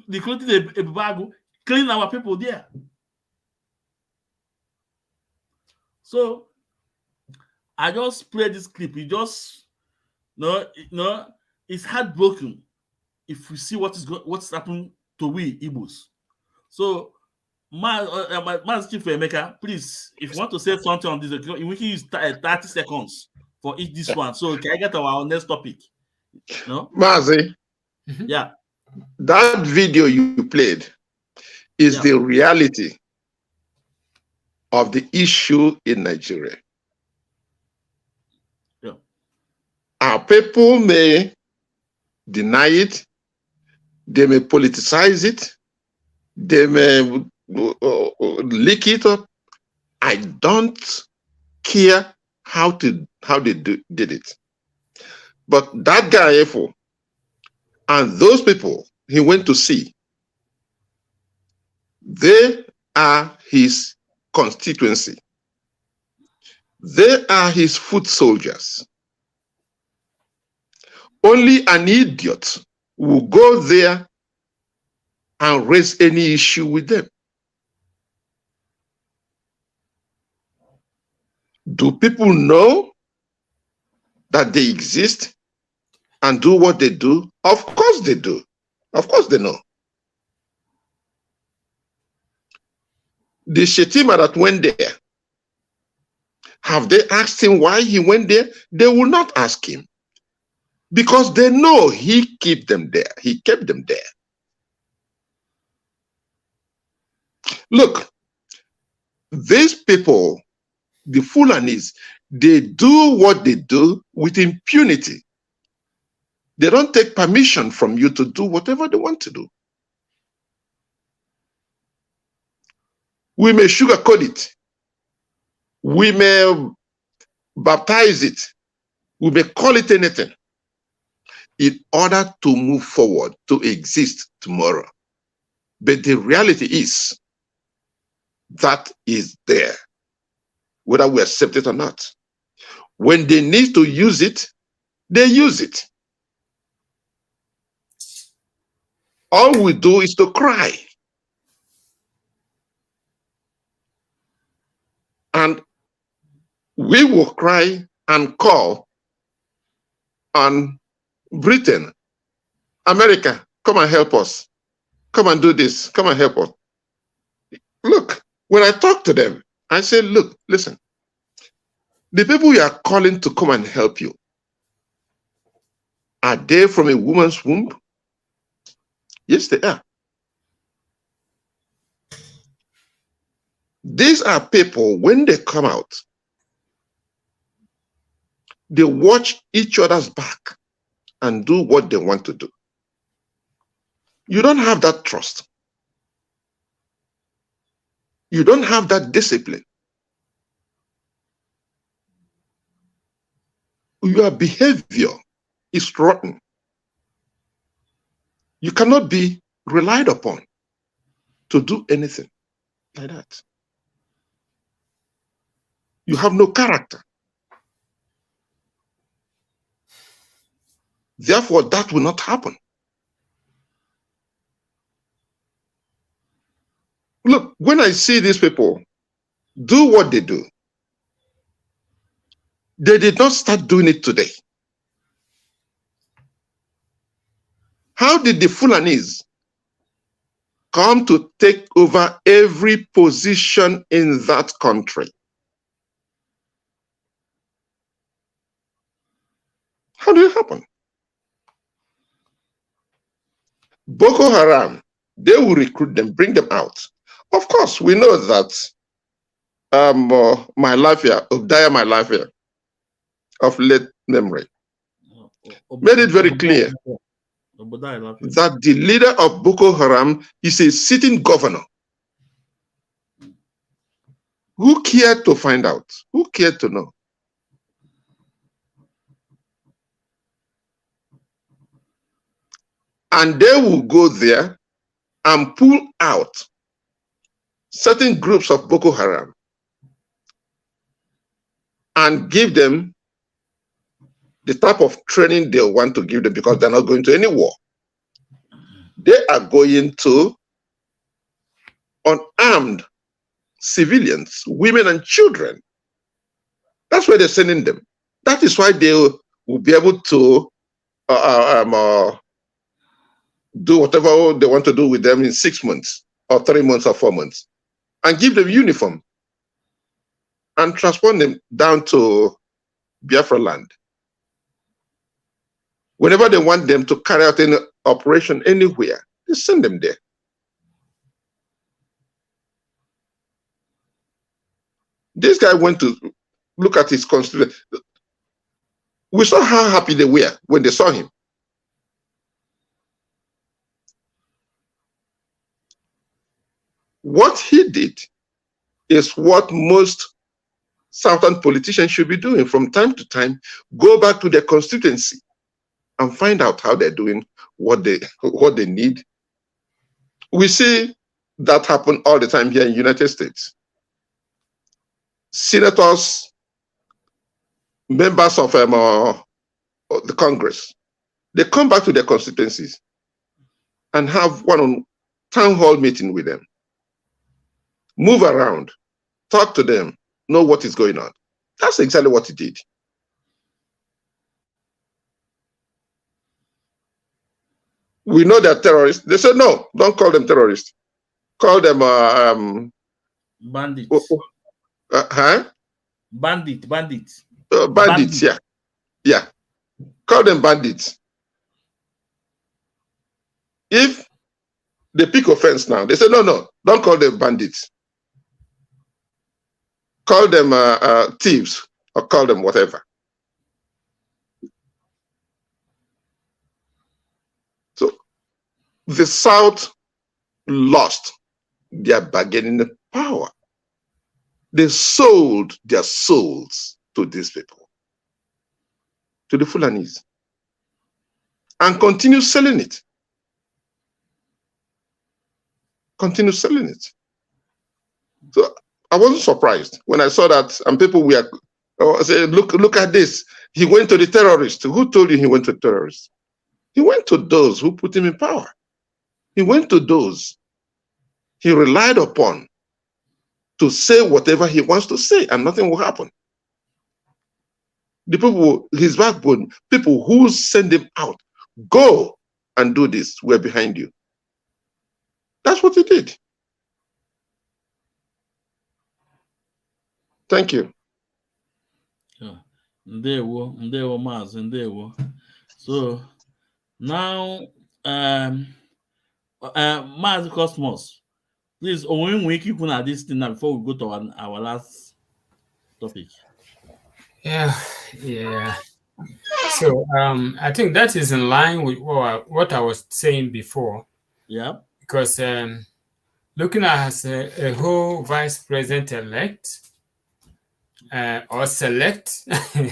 S2: They created a bag, clean our people there. So I just played this clip. It just it's heartbroken if we see what's happening to we Igbos. So, Mas Chief Emeka, please, if you want to say something on this, we can use 30 seconds for this one. So, can I get our next topic? No,
S3: Mazi,
S2: yeah,
S3: that video you played is the reality of the issue in Nigeria.
S2: Yeah.
S3: Our people may deny it, they may politicize it, they may leak it up. I don't care how they did it. But that guy, Efo, and those people he went to see, they are his constituency. They are his foot soldiers. Only an idiot will go there and raise any issue with them. Do people know that they exist and do what they do? Of course they do. Of course they know. The Shetima that went there, have they asked him why he went there? They will not ask him, because they know he kept them there. He kept them there. Look, these people, the Fulanis, they do what they do with impunity. They don't take permission from you to do whatever they want to do. We may sugarcoat it. We may baptize it. We may call it anything in order to move forward, to exist tomorrow. But the reality is that is there, whether we accept it or not. When they need to use it, they use it. All we do is to cry. And we will cry and call on Britain, America, come and help us. Come and do this. Come and help us. Look, when I talk to them, I say, look, listen, the people you are calling to come and help you, are they from a woman's womb? Yes, they are. These are people, when they come out, they watch each other's back and do what they want to do. You don't have that trust. You don't have that discipline. Your behavior is rotten. You cannot be relied upon to do anything like that. You have no character. Therefore, that will not happen. Look, when I see these people do what they do, they did not start doing it today. How did the Fulanis come to take over every position in that country? How did it happen? Boko Haram, they will recruit them, bring them out. Of course, we know that my life here, Obadiah, my life here, of late memory, made it very clear that the leader of Boko Haram is a sitting governor. Who cared to find out? Who cared to know? And they will go there and pull out certain groups of Boko Haram and give them the type of training they want to give them, because they're not going to any war. They are going to unarmed civilians, women and children. That's where they're sending them. That is why they will be able to do whatever they want to do with them in 6 months or 3 months or 4 months, and give them uniform and transport them down to Biafra land. Whenever they want them to carry out any operation anywhere, they send them there. This guy went to look at his constituent. We saw how happy they were when they saw him. What he did is what most Southern politicians should be doing from time to time. Go back to their constituency and find out how they're doing, what they need. We see that happen all the time here in the United States. Senators, members of the Congress, they come back to their constituencies and have one town hall meeting with them. Move around, talk to them, know what is going on. That's exactly what he did. We know they're terrorists. They said, no, don't call them terrorists. Call them
S2: bandits. Bandits.
S3: Bandits, yeah. Yeah. Call them bandits. If they pick offense now, they say, no, don't call them bandits. call them thieves or call them whatever. So the South lost their bargaining power. They sold their souls to these people, to the Fulanis, and continue selling it. Continue selling it. So I wasn't surprised when I saw that, and people were saying, look at this. He went to the terrorists. Who told you he went to terrorists? He went to those who put him in power. He went to those he relied upon to say whatever he wants to say, and nothing will happen. The people, his backbone, people who send him out, go and do this, we're behind you. That's what he did. Thank you.
S2: Ndewo, Maz, Ndewo. So now, Maz Cosmos, please, we keep on this thing now before we go to our last topic.
S4: Yeah. So I think that is in line with what I was saying before.
S2: Yeah.
S4: Because looking at a whole vice president elect, or select,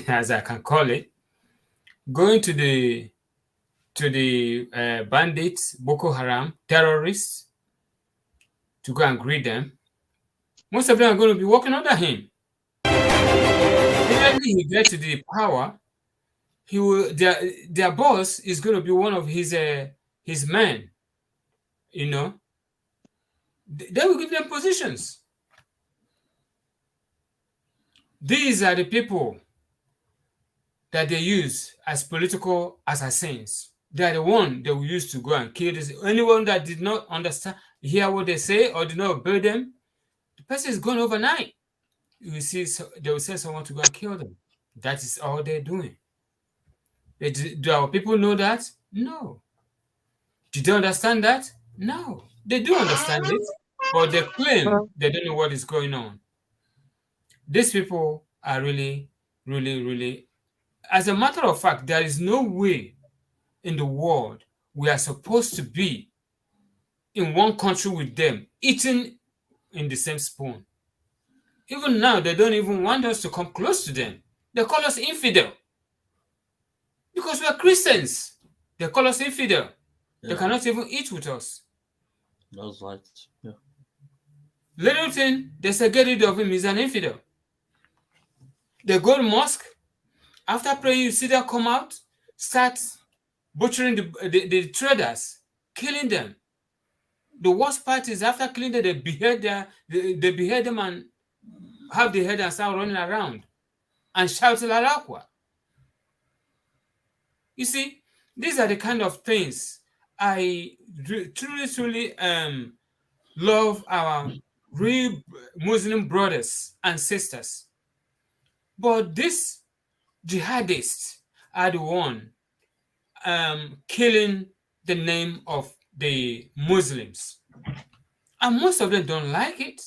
S4: as I can call it, going to the bandits, Boko Haram, terrorists, to go and greet them, most of them are going to be working under him. Immediately he gets to the power, he will their boss is going to be one of his men. You know, they will give them positions. These are the people that they use as political assassins. They are the one they will use to go and kill this. Anyone that did not understand, hear what they say, or did not obey them, the person is gone overnight. You will see, they will send someone to go and kill them. That is all they're doing. Do our people know that? No. Did they understand that? No. They do understand it, but they claim they don't know what is going on. These people are really, really, really... As a matter of fact, there is no way in the world we are supposed to be in one country with them, eating in the same spoon. Even now, they don't even want us to come close to them. They call us infidel. Because we are Christians. They call us infidel. Yeah. They cannot even eat with us.
S2: That's right. Yeah.
S4: Little thing, they say get rid of him, he's an infidel. They go to mosque. After praying, you see them come out, start butchering the traders, killing them. The worst part is after killing them, they behead them and have the head and start running around and shout "La Aqua." You see, these are the kind of things I truly love our real Muslim brothers and sisters. But these jihadists are the one killing the name of the Muslims. And most of them don't like it.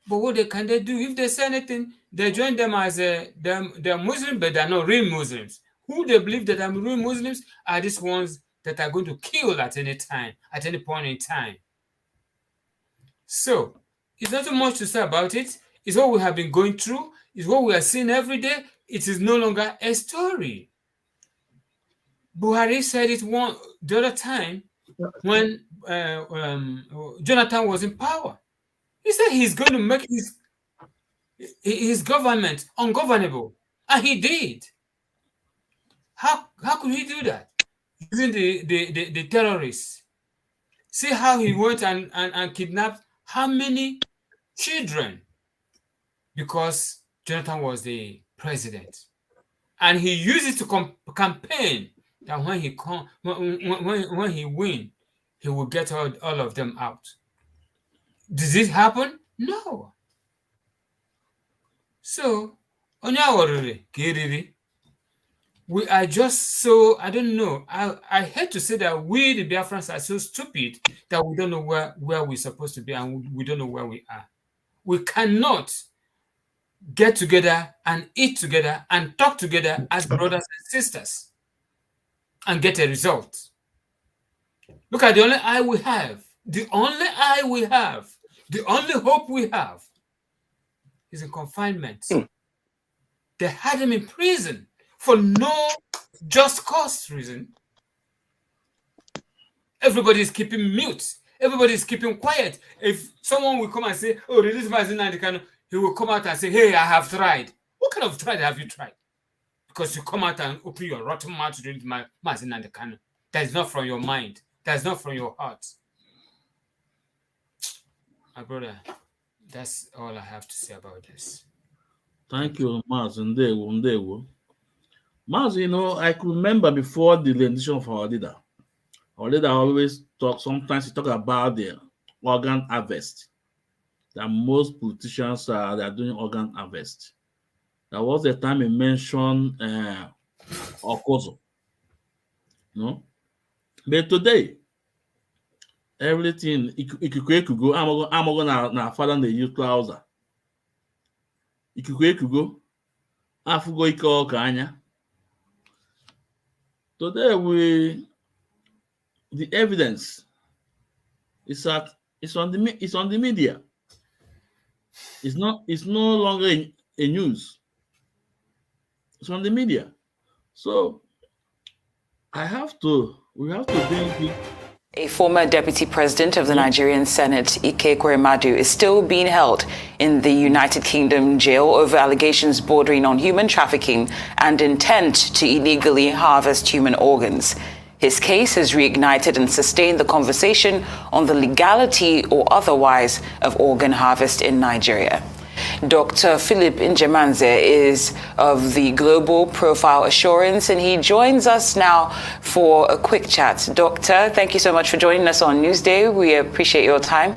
S4: But what can they do? If they say anything, they join them as they're Muslim, but they're not real Muslims. Who they believe that are real Muslims are these ones that are going to kill at any time, at any point in time. So it's not too much to say about it. It's what we have been going through. It's what we are seeing every day. It is no longer a story. Buhari said it the other time when Jonathan was in power. He said he's going to make his government ungovernable, and he did. How could he do that? Using the terrorists. See how he went and kidnapped how many children? Because Jonathan was the president, and he used it to campaign that when he win, he will get all of them out. Does this happen? No. So, we are just so, I don't know. I hate to say that we, the Biafrans, are so stupid that we don't know where we're supposed to be, and we don't know where we are. We cannot get together and eat together and talk together as brothers and sisters and get a result. Look at the only eye we have. The only eye we have. The only hope we have is in confinement. They had him in prison for no just cause reason. Everybody is keeping mute. Everybody is keeping quiet. If someone will come and say, oh, release Mazi Nnamdi Kanu, he will come out and say, hey, I have tried. What kind of tried have you tried? Because you come out and open your rotten mouth to release Mazi Nnamdi Kanu. That is not from your mind. That is not from your heart. My brother, that's all I have to say about this.
S2: Thank you, Mazi. Ndewo. Mazi, you know, I could remember before the rendition of our leader always talk, sometimes he talk about the organ harvest. That most politicians they are doing organ harvest. There was a time he mentioned Okozo. No? But today, everything, Ikikwe could go, I'm going to father the youth trouser. Ikikwe could go, Afugo Iko Kanya. Today, the evidence is on the media. It's no longer a news. It's on the media. So we have to bring it.
S12: A former deputy president of the Nigerian Senate, Ike Ekweremadu, is still being held in the United Kingdom jail over allegations bordering on human trafficking and intent to illegally harvest human organs. His case has reignited and sustained the conversation on the legality or otherwise of organ harvest in Nigeria. Dr. Philip Njemanze is of the Global Profile Assurance, and he joins us now for a quick chat. Doctor, thank you so much for joining us on Newsday. We appreciate your time.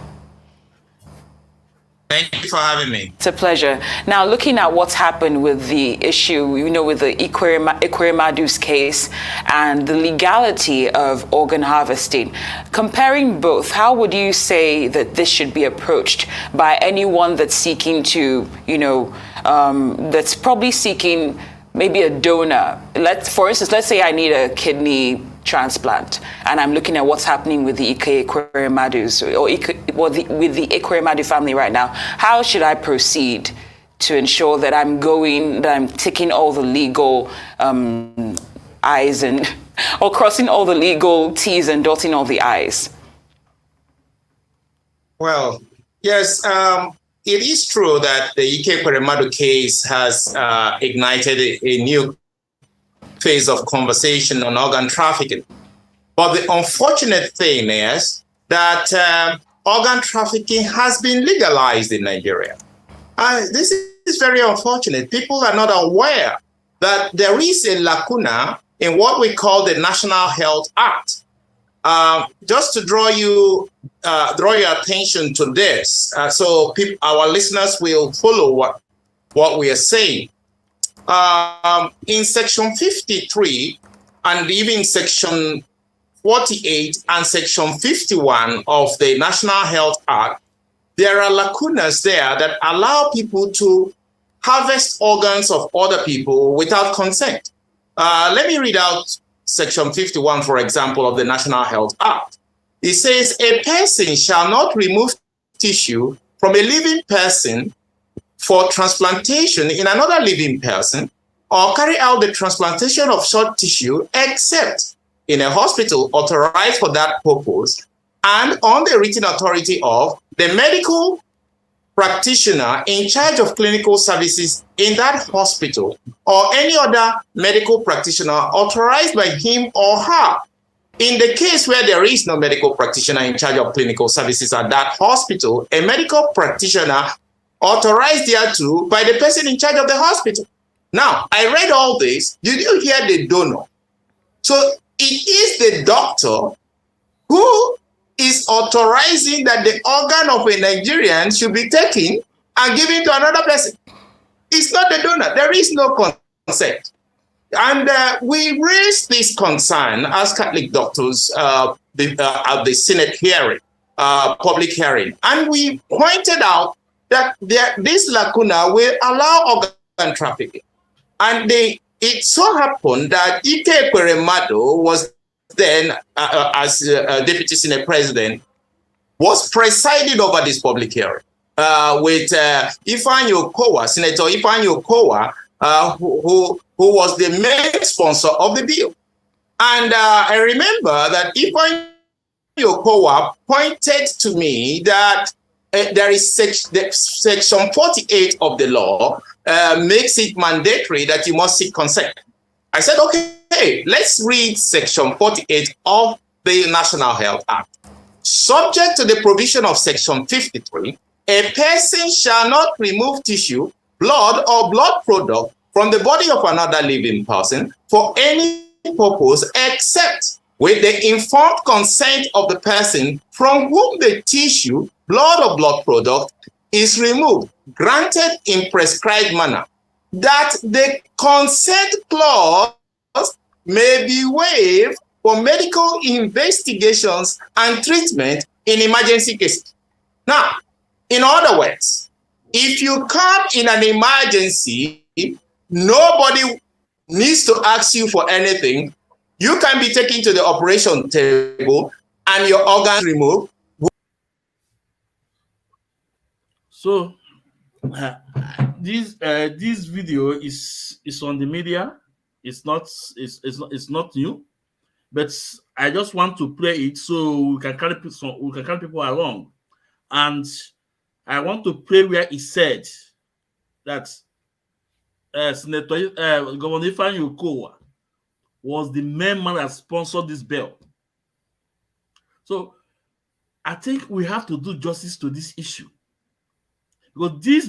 S13: Thank you for having me.
S12: It's a pleasure. Now, looking at what's happened with the issue, with the Ekweremadu's case and the legality of organ harvesting, comparing both, how would you say that this should be approached by anyone that's seeking to, that's probably seeking maybe a donor? For instance, let's say I need a kidney transplant, and I'm looking at what's happening with the Ike Ekweremadus with the Ekweremadu family right now. How should I proceed to ensure that I'm ticking all the legal I's or crossing all the legal T's and dotting all the I's?
S13: Well, yes, it is true that the Ike Ekweremadu case has ignited a new phase of conversation on organ trafficking. But the unfortunate thing is that organ trafficking has been legalized in Nigeria. This is very unfortunate. People are not aware that there is a lacuna in what we call the National Health Act. Just to draw your attention to this, so our listeners will follow what we are saying. In Section 53 and even Section 48 and Section 51 of the National Health Act, there are lacunas there that allow people to harvest organs of other people without consent. Let me read out Section 51, for example, of the National Health Act. It says, a person shall not remove tissue from a living person for transplantation in another living person, or carry out the transplantation of such tissue except in a hospital authorized for that purpose and on the written authority of the medical practitioner in charge of clinical services in that hospital, or any other medical practitioner authorized by him or her. In the case where there is no medical practitioner in charge of clinical services at that hospital, a medical practitioner authorized thereto by the person in charge of the hospital. Now, I read all this. Did you hear the donor? So it is the doctor who is authorizing that the organ of a Nigerian should be taken and given to another person. It's not the donor. There is no consent. And we raised this concern as Catholic doctors at the Senate hearing, public hearing. And we pointed out that this lacuna will allow organ trafficking. And it so happened that Ike Ekweremadu was then, as Deputy Senate President, was presiding over this public hearing with Ifeanyi Okowa, Senator Ifeanyi Okowa, who was the main sponsor of the bill. And I remember that Ifeanyi Okowa pointed to me that there is section 48 of the law makes it mandatory that you must seek consent. I said, okay, let's read section 48 of the National Health Act. Subject to the provision of section 53, a person shall not remove tissue, blood, or blood product from the body of another living person for any purpose except with the informed consent of the person from whom the tissue, blood, or blood product is removed, granted in prescribed manner, that the consent clause may be waived for medical investigations and treatment in emergency cases. Now, in other words, if you come in an emergency, nobody needs to ask you for anything. You can be taken to the operation table and your organs removed.
S2: So this video is on the media. It's not new, but I just want to play it so we can carry people along. And I want to play where he said that Senator Governor Ifeanyi Okowa was the main man that sponsored this bill. So I think we have to do justice to this issue, because this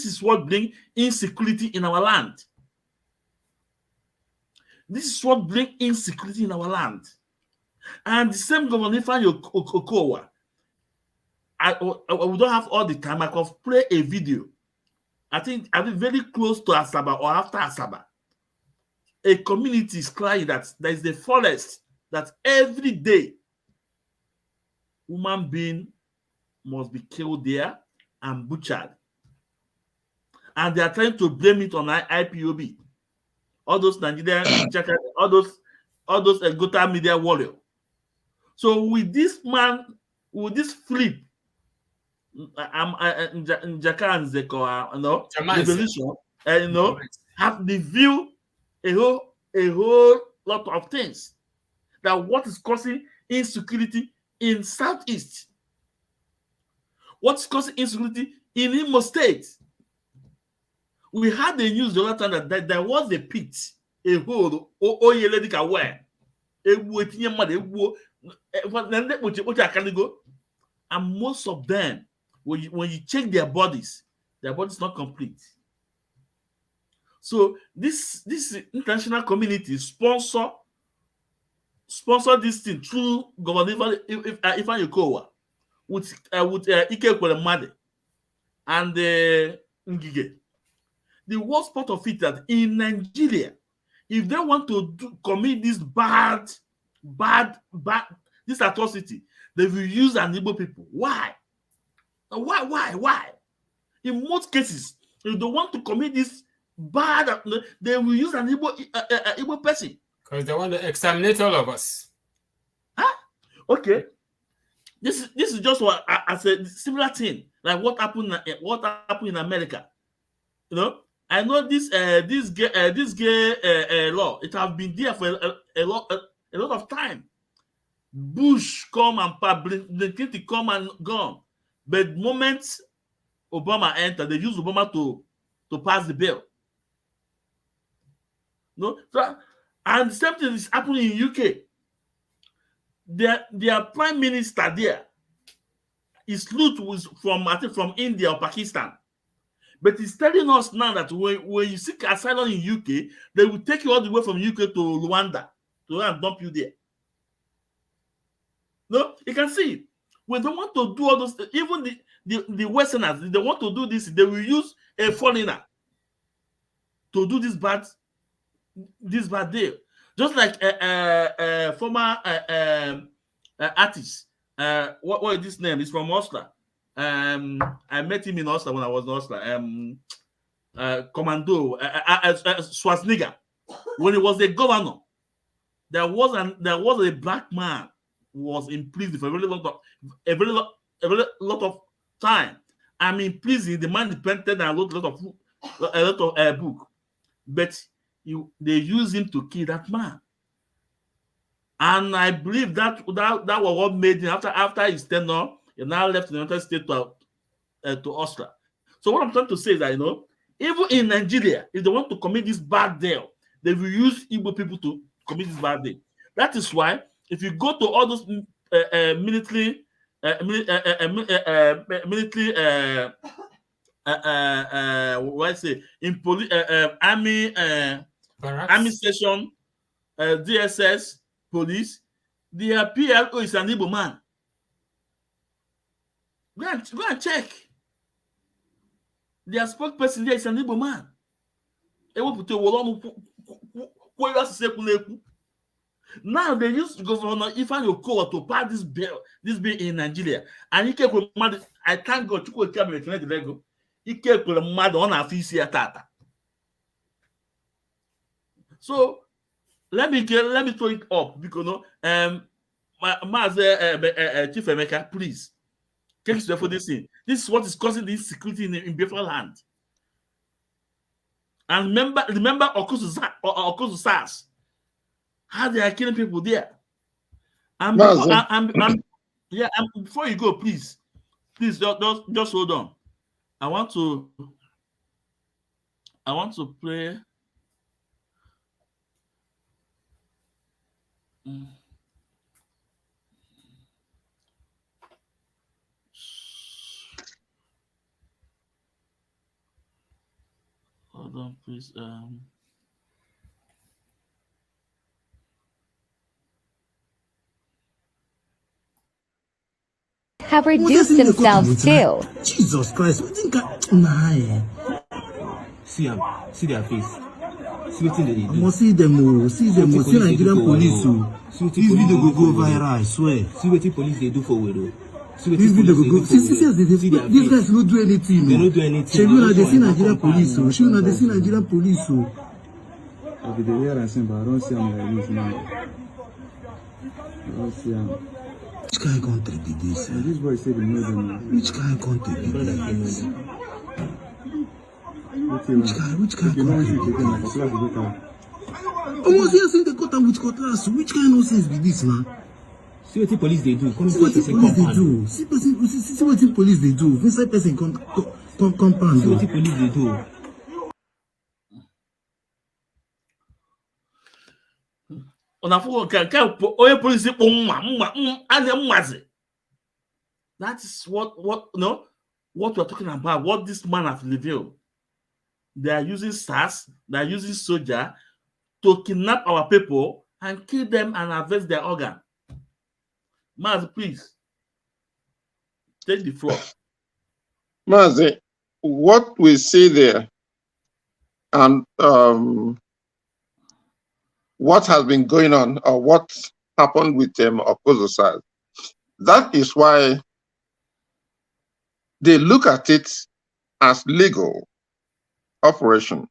S2: is what brings insecurity in our land. This is what brings insecurity in our land. And the same Governor Ifeanyi Okowa, we don't have all the time. I can play a video. I think very close to Asaba or after Asaba. A community is crying that there is a forest that every day human being must be killed there and butchered. And they are trying to blame it on IPOB. All those Nigerian, all those Gota media warrior. So with this man, with this flip, Njakanze, revolution, have revealed a whole lot of things. That what is causing insecurity in Southeast? What's causing insecurity in Imo State? We had the news the other time that there was a pit, a hole, and most of them, when you check their bodies not complete. So this international community sponsor this thing through Governor Ifeanyi Okowa with Ike Ekweremadu and Ngige. The worst part of it that in Nigeria, if they want to commit this bad this atrocity, they will use an Igbo people. Why? Why? In most cases, if they want to commit this bad, they will use an Igbo person.
S4: Because they want to exterminate all of us.
S2: Huh? Okay. This is just what as a similar thing, like what happened in America. You know, I know this gay law. It has been there for a lot of time. Bush come and Clinton come and gone, but the moment Obama entered, they used Obama to pass the bill. No, so, and the same thing is happening in UK. Their prime minister there is loot was from from India or Pakistan. But he's telling us now that when you seek asylum in UK, they will take you all the way from UK to Rwanda to and dump you there. No, you can see when they want to do all those, even the Westerners, they want to do this, they will use a foreigner to do this bad deal. Just like former artist, what is this name? It's from Austria. I met him in Oslo when I was in Oslo. Commando Schwarzenegger, when he was a governor, there was a black man who was in prison for a very lot of time. I'm in prison. The man repented and wrote a lot of book, but they used him to kill that man. And I believe that was what made him, after his tenure, he now left the United States to Austria. So what I'm trying to say is that, even in Nigeria, if they want to commit this bad deal, they will use Igbo people to commit this bad deal. That is why, if you go to all those military, what I say, in police, army station, DSS, police, their PLO is an Igbo man. Go and check. Their spokesperson there is an Igbo man. Now they use Governor Ifeanyi Okowa to pass this bill in Nigeria. And I thank God so let me throw it up because Chief Emeka, please. Thanks for this thing. This is what is causing this security in Biafra land. And remember Okusu SARS, how they are killing people there. And before you go, please just hold on. I want to play. Hold on, please.
S14: Have reduced themselves too.
S15: Jesus Christ, what think see their face. See what they do. I must see them. See Nigerian police. This video will go viral, I swear. See what the police they do for we. This video will go. See, these guys don't do anything. They don't do anything. They see Nigerian police. They see Nigerian police. I'll be there and saying, but I don't see them like this now. I don't see them. Which kind of country did this? This boy said he knows them. Which kind of country did this? Which kind of country? Almost here saying they got them with cutlass. Which kind of nonsense be this, man? See what the police they do. See what the police they do. See what the police they do. Inside person compound. See what the police they do.
S2: That is what we're talking about. What this man has revealed. They are using SARS, they are using soldier to kidnap our people and kill them and harvest their organ. Mazi, please take the floor.
S3: Mazi, what we see there and what has been going on or what happened with Okozo, that is why they look at it as legal operation.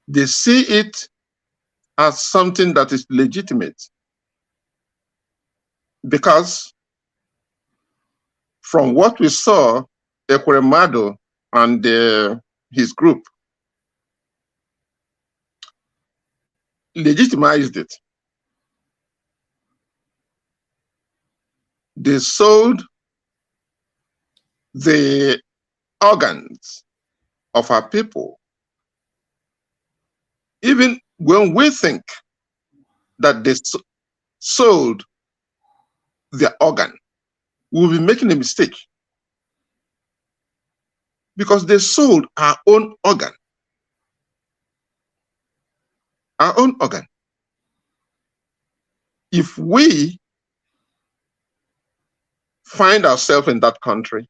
S3: They see it as something that is legitimate because from what we saw, Ekweremadu and his group legitimized it. They sold the organs of our people. Even when we think that they sold their organ, we'll be making a mistake. Because they sold our own organ. Our own organ. If we find ourselves in that country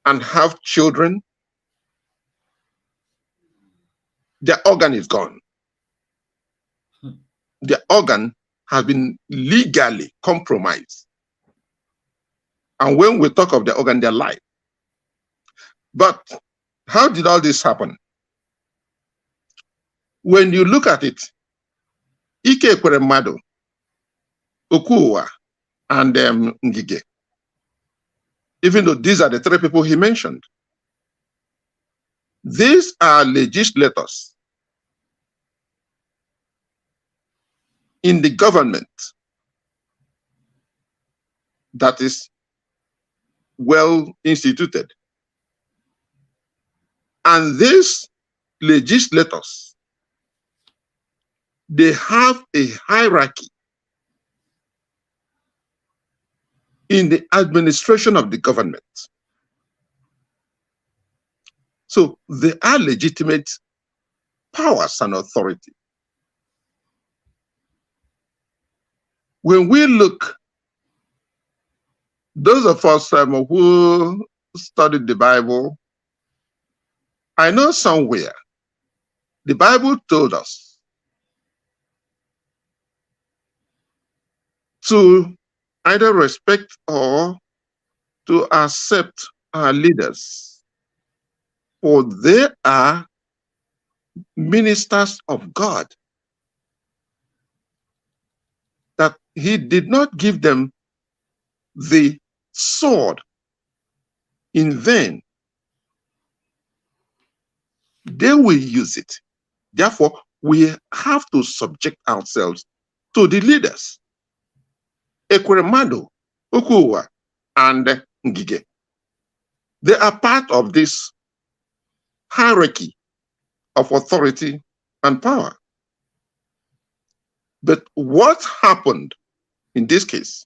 S3: and have children, their organ is gone. The organ has been legally compromised. And when we talk of the organ, they're alive. But how did all this happen? When you look at it, Ike Ekweremadu, Okuwa, and Ngige, even though these are the three people he mentioned, these are legislators in the government that is well instituted. And these legislators, they have a hierarchy in the administration of the government. So they are legitimate powers and authority. When we look, those of us who studied the Bible, I know somewhere the Bible told us to either respect or to accept our leaders, for they are ministers of God. That he did not give them the sword in vain. They will use it. Therefore, we have to subject ourselves to the leaders. Ekweremadu, Okuwa, and Ngige. They are part of this hierarchy of authority and power. But what happened in this case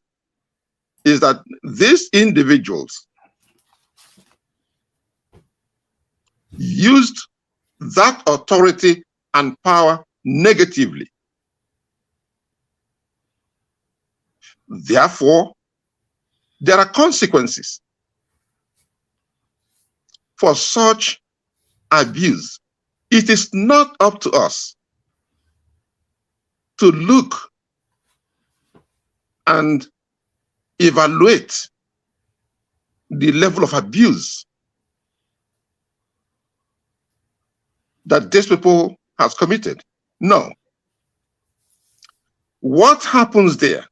S3: is that these individuals used that authority and power negatively. Therefore, there are consequences for such abuse. It is not up to us to look and evaluate the level of abuse that these people has committed. No. What happens there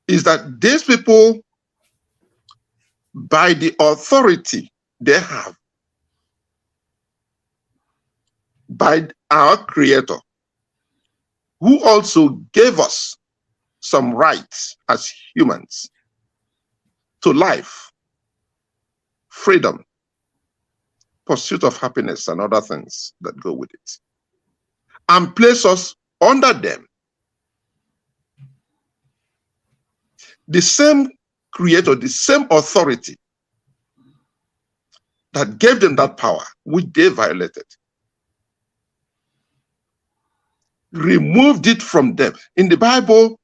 S3: is that these people, by the authority they have, by our Creator, who also gave us some rights as humans to life, freedom, pursuit of happiness, and other things that go with it, and place us under them. The same Creator, the same authority that gave them that power, which they violated, removed it from them. In the Bible,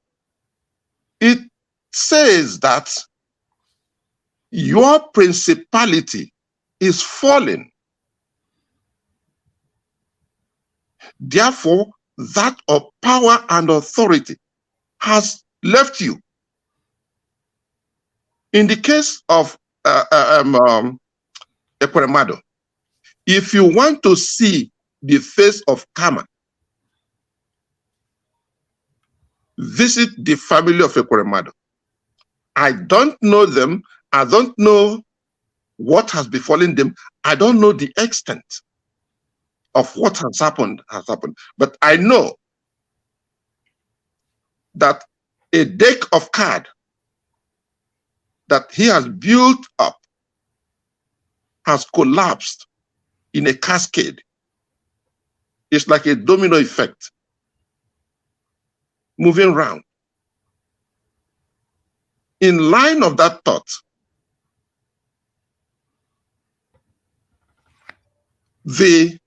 S3: it says that your principality is fallen. Therefore, that of power and authority has left you. In the case of Ekweremadu, if you want to see the face of karma, visit the family of Ekweremadu. I don't know them. I don't know what has befallen them. I don't know the extent of what has happened. But I know that a deck of cards that he has built up has collapsed in a cascade. It's like a domino effect, moving around. In line of that thought, the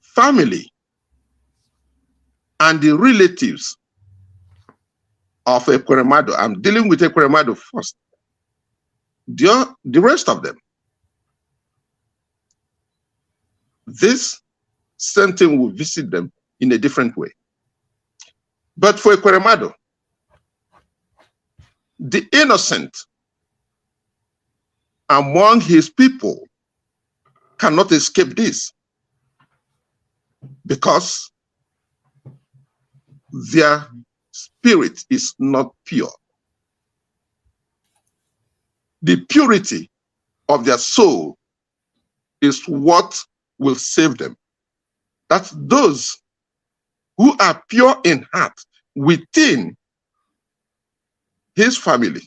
S3: family and the relatives of Ekweremadu, I'm dealing with Ekweremadu first, the rest of them, this same thing will visit them in a different way. But for Ekweremadu, the innocent among his people cannot escape this because their spirit is not pure. The purity of their soul is what will save them. That's those who are pure in heart within his family,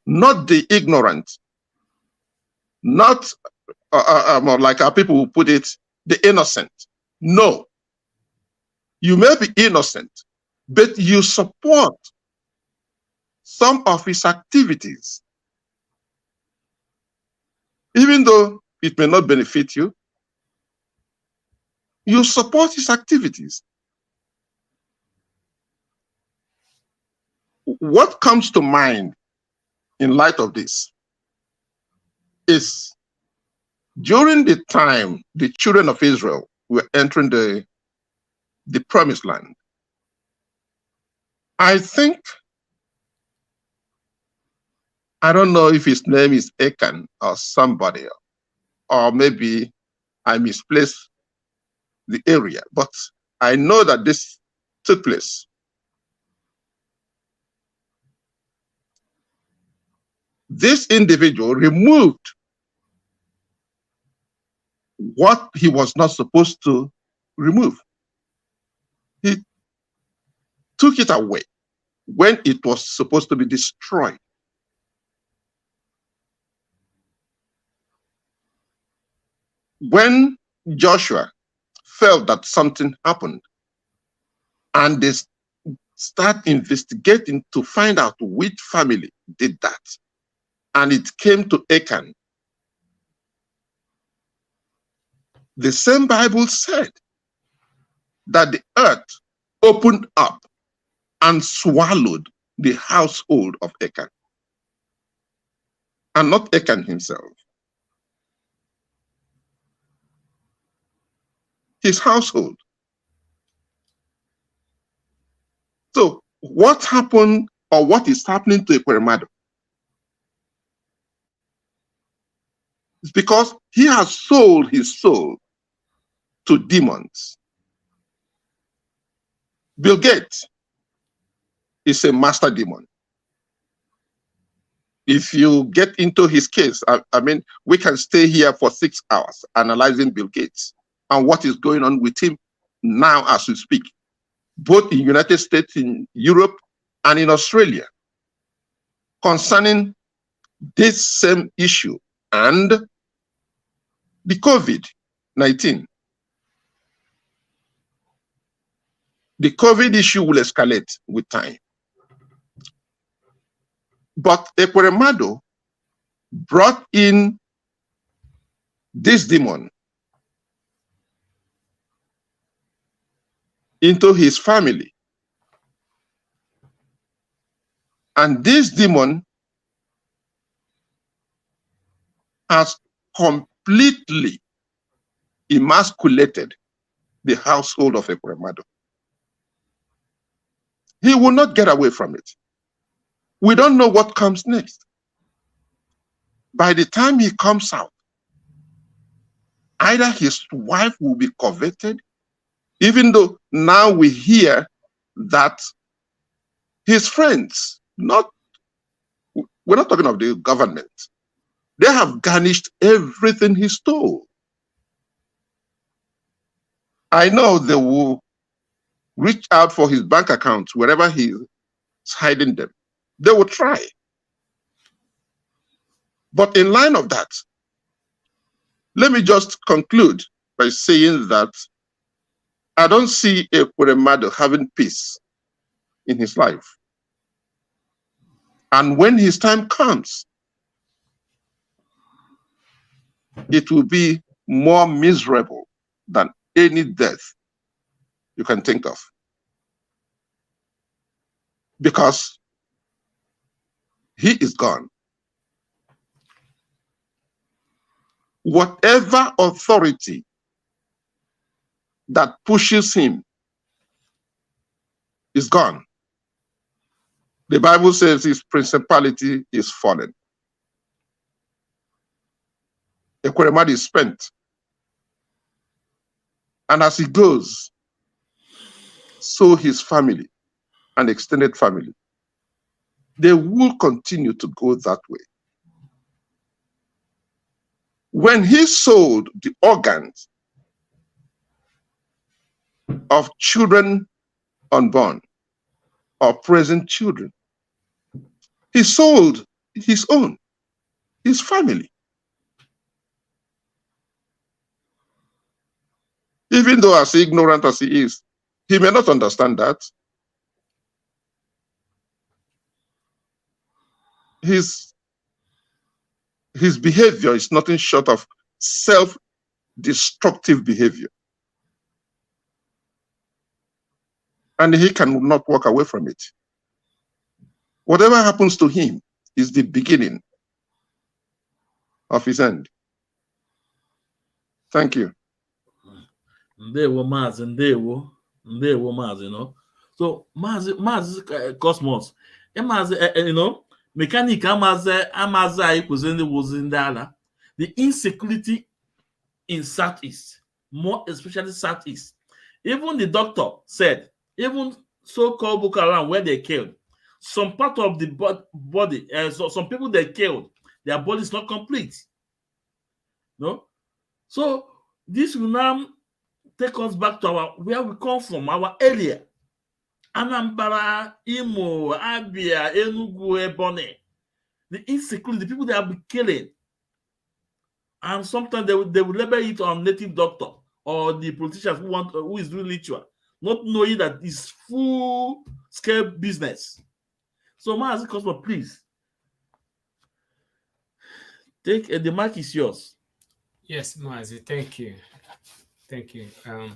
S3: not the ignorant, not like our people who put it, the innocent. No, you may be innocent, but you support some of his activities, even though it may not benefit you. You support his activities. What comes to mind in light of this is during the time the children of Israel were entering the promised land, I think, I don't know if his name is Achan or somebody, or maybe I misplaced the area, but I know that this took place. This individual removed what he was not supposed to remove. He took it away when it was supposed to be destroyed. When Joshua felt that something happened and they start investigating to find out which family did that, and it came to Achan, the same Bible said that the earth opened up and swallowed the household of Achan, and not Achan himself. His household. So what happened, or what is happening to Ekweremadu? It's because he has sold his soul to demons. Bill Gates is a master demon. If you get into his case, I mean, we can stay here for 6 hours analyzing Bill Gates and what is going on with him now as we speak, both in the United States, in Europe, and in Australia, concerning this same issue and the COVID-19. The COVID issue will escalate with time. But Ekweremadu brought in this demon into his family. And this demon has completely emasculated the household of Ekweremadu. He will not get away from it. We don't know what comes next. By the time he comes out, either his wife will be coveted, even though now we hear that his friends, we're not talking of the government, they have garnished everything he stole. I know they will reach out for his bank accounts wherever he's hiding them. They will try. But in line of that, let me just conclude by saying that I don't see Ekweremadu having peace in his life. And when his time comes, it will be more miserable than any death you can think of. Because he is gone. Whatever authority that pushes him is gone. The Bible says his principality is fallen. Ekweremadu is spent. And as he goes, so his family and extended family, they will continue to go that way. When he sold the organs of children unborn or present children, he sold his own, his family. Even though as ignorant as he is, he may not understand that. His behavior is nothing short of self-destructive behavior. And he cannot walk away from it. Whatever happens to him is the beginning of his end. Thank you.
S2: Ndewo Mazi, ndewo Mazi, you know. So Mazi Cosmos, Mazi, you know, mechanic Amazi was in the insecurity in Southeast, more especially Southeast. Even the doctor said, even so-called Boko Haram where they killed, some part of the body, so some people they killed, their body is not complete. No, so this will now take us back to where we come from, our area. Anambra, Imo, Abia, Enugu, Ebonyi. The insecurity, the people they have been killing. And sometimes they will label it on native doctor or the politicians who is doing ritual, not knowing that it's full-scale business. So, Mazi Cosmo, please. Take the mic is yours.
S4: Yes, Mazi, thank you. Thank you.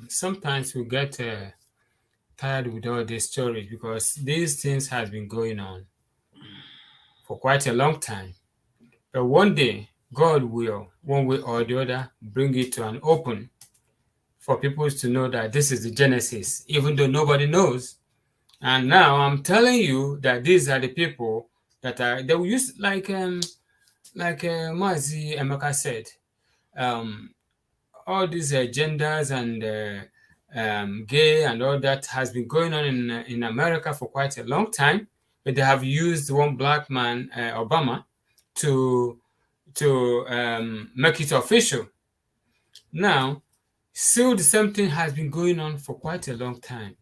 S4: Sometimes we get tired with all these stories because these things has been going on for quite a long time. But one day, God will, one way or the other, bring it to an open for people to know that this is the Genesis, even though nobody knows. And now I'm telling you that these are the people that they will use like Mazi Emeka said, all these genders and gay and all that has been going on in America for quite a long time, but they have used one black man, Obama, to make it official. Now, still the same thing has been going on for quite a long time.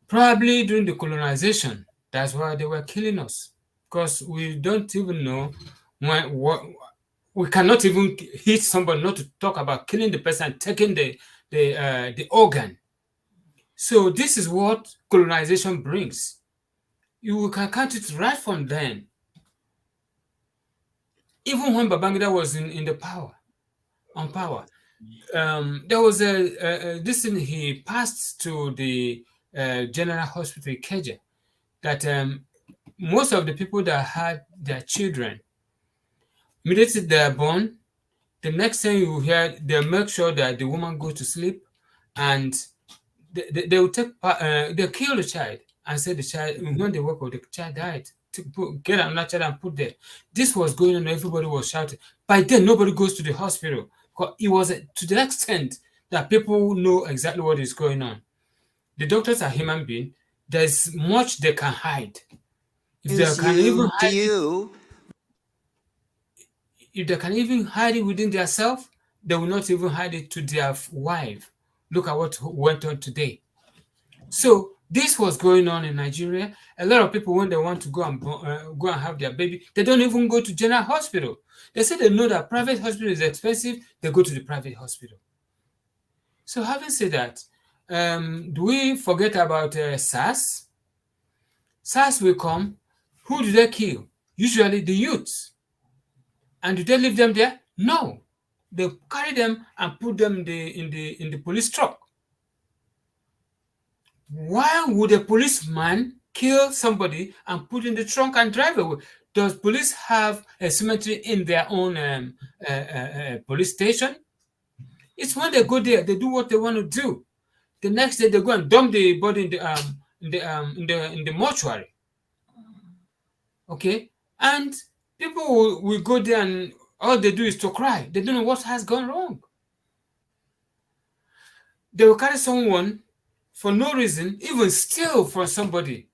S4: Probably during the colonization, that's why they were killing us, because we don't even know we cannot even hit somebody, not to talk about killing the person, taking the organ. So this is what colonization brings. You can count it right from then. Even when Babangida was in the power, there was this thing he passed to the General Hospital Ikeja, that most of the people that had their children, immediately they're born, the next thing you hear, they make sure that the woman goes to sleep, and they will take they kill the child and say the child, when they work with the child died, to get another child and put there. This was going on, everybody was shouting. By then, nobody goes to the hospital, because it was to the extent that people know exactly what is going on. The doctors are human beings. There's much they can hide. If they can even hide if they can even hide it within themselves, they will not even hide it to their wife. Look at what went on today. So this was going on in Nigeria. A lot of people, when they want to go and have their baby, they don't even go to general hospital. They say they know that private hospital is expensive. They go to the private hospital. So having said that, do we forget about SARS? SARS will come. Who do they kill? Usually the youths. And do they leave them there? No. They carry them and put them in the police truck. Why would a policeman kill somebody and put in the trunk and drive away? Does police have a cemetery in their own police station? It's when they go there, they do what they want to do. The next day they go and dump the body in the mortuary. Okay, and people will go there and all they do is to cry. They don't know what has gone wrong. They will carry someone for no reason, even steal from somebody,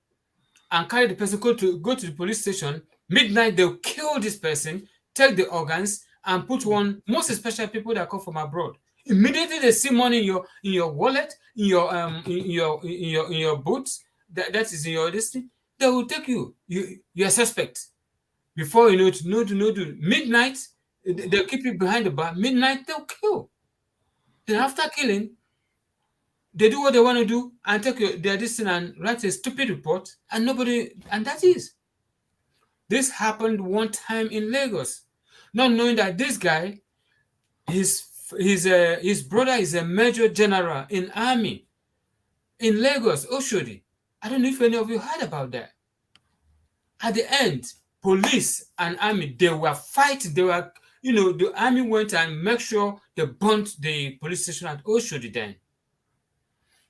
S4: and carry the person go to the police station. Midnight, they'll kill this person, take the organs, and put one. Most especially people that come from abroad. Immediately they see money in your wallet, in your boots, that is in your listing, they will take you. You're a suspect. Before you know it, no do. Midnight, they'll keep you behind the bar. Midnight, they'll kill. Then after killing, they do what they want to do and take their distance and write a stupid report, and nobody, and that is. This happened one time in Lagos, not knowing that this guy, his brother is a major general in army in Lagos, Oshodi. I don't know if any of you heard about that. At the end, police and army, they were fighting. They were, the army went and make sure they burnt the police station at Oshodi then.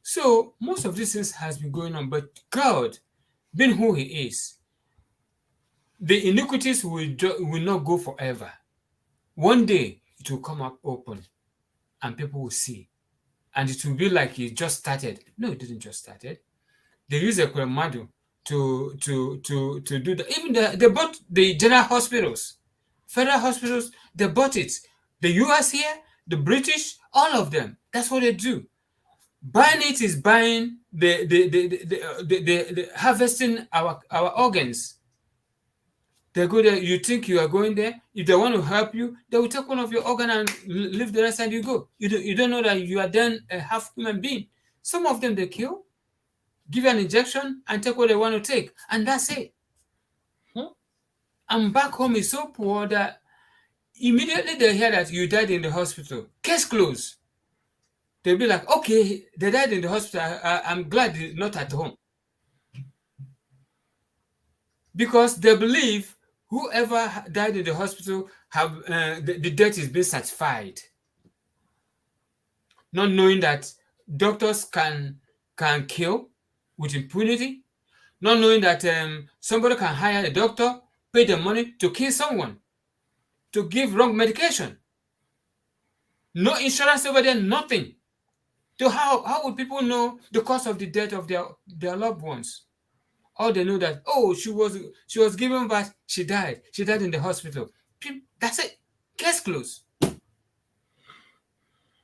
S4: So most of these things has been going on, but God, being who He is, the iniquities will not go forever. One day it will come up open, and people will see, and it will be like it just started. No, it didn't just started. They use a Kwemadu to do that. Even they bought the general hospitals, federal hospitals. They bought it. The U.S. here, the British, all of them. That's what they do. Buying it is buying the harvesting our organs. They go there. You think you are going there. If they want to help you, they will take one of your organ and leave the rest, and you go. You don't know that you are then a half human being. Some of them they kill, give you an injection, and take what they want to take, and that's it. And back home is so poor that immediately they hear that you died in the hospital, case closed. They'll be like, okay, they died in the hospital. I'm glad they're not at home. Because they believe whoever died in the hospital have the death is being certified. Not knowing that doctors can kill with impunity. Not knowing that somebody can hire a doctor, pay the money to kill someone, to give wrong medication. No insurance over there, nothing. So how would people know the cause of the death of their loved ones? All they know that, oh, she was given birth, she died in the hospital. That's it. Case closed.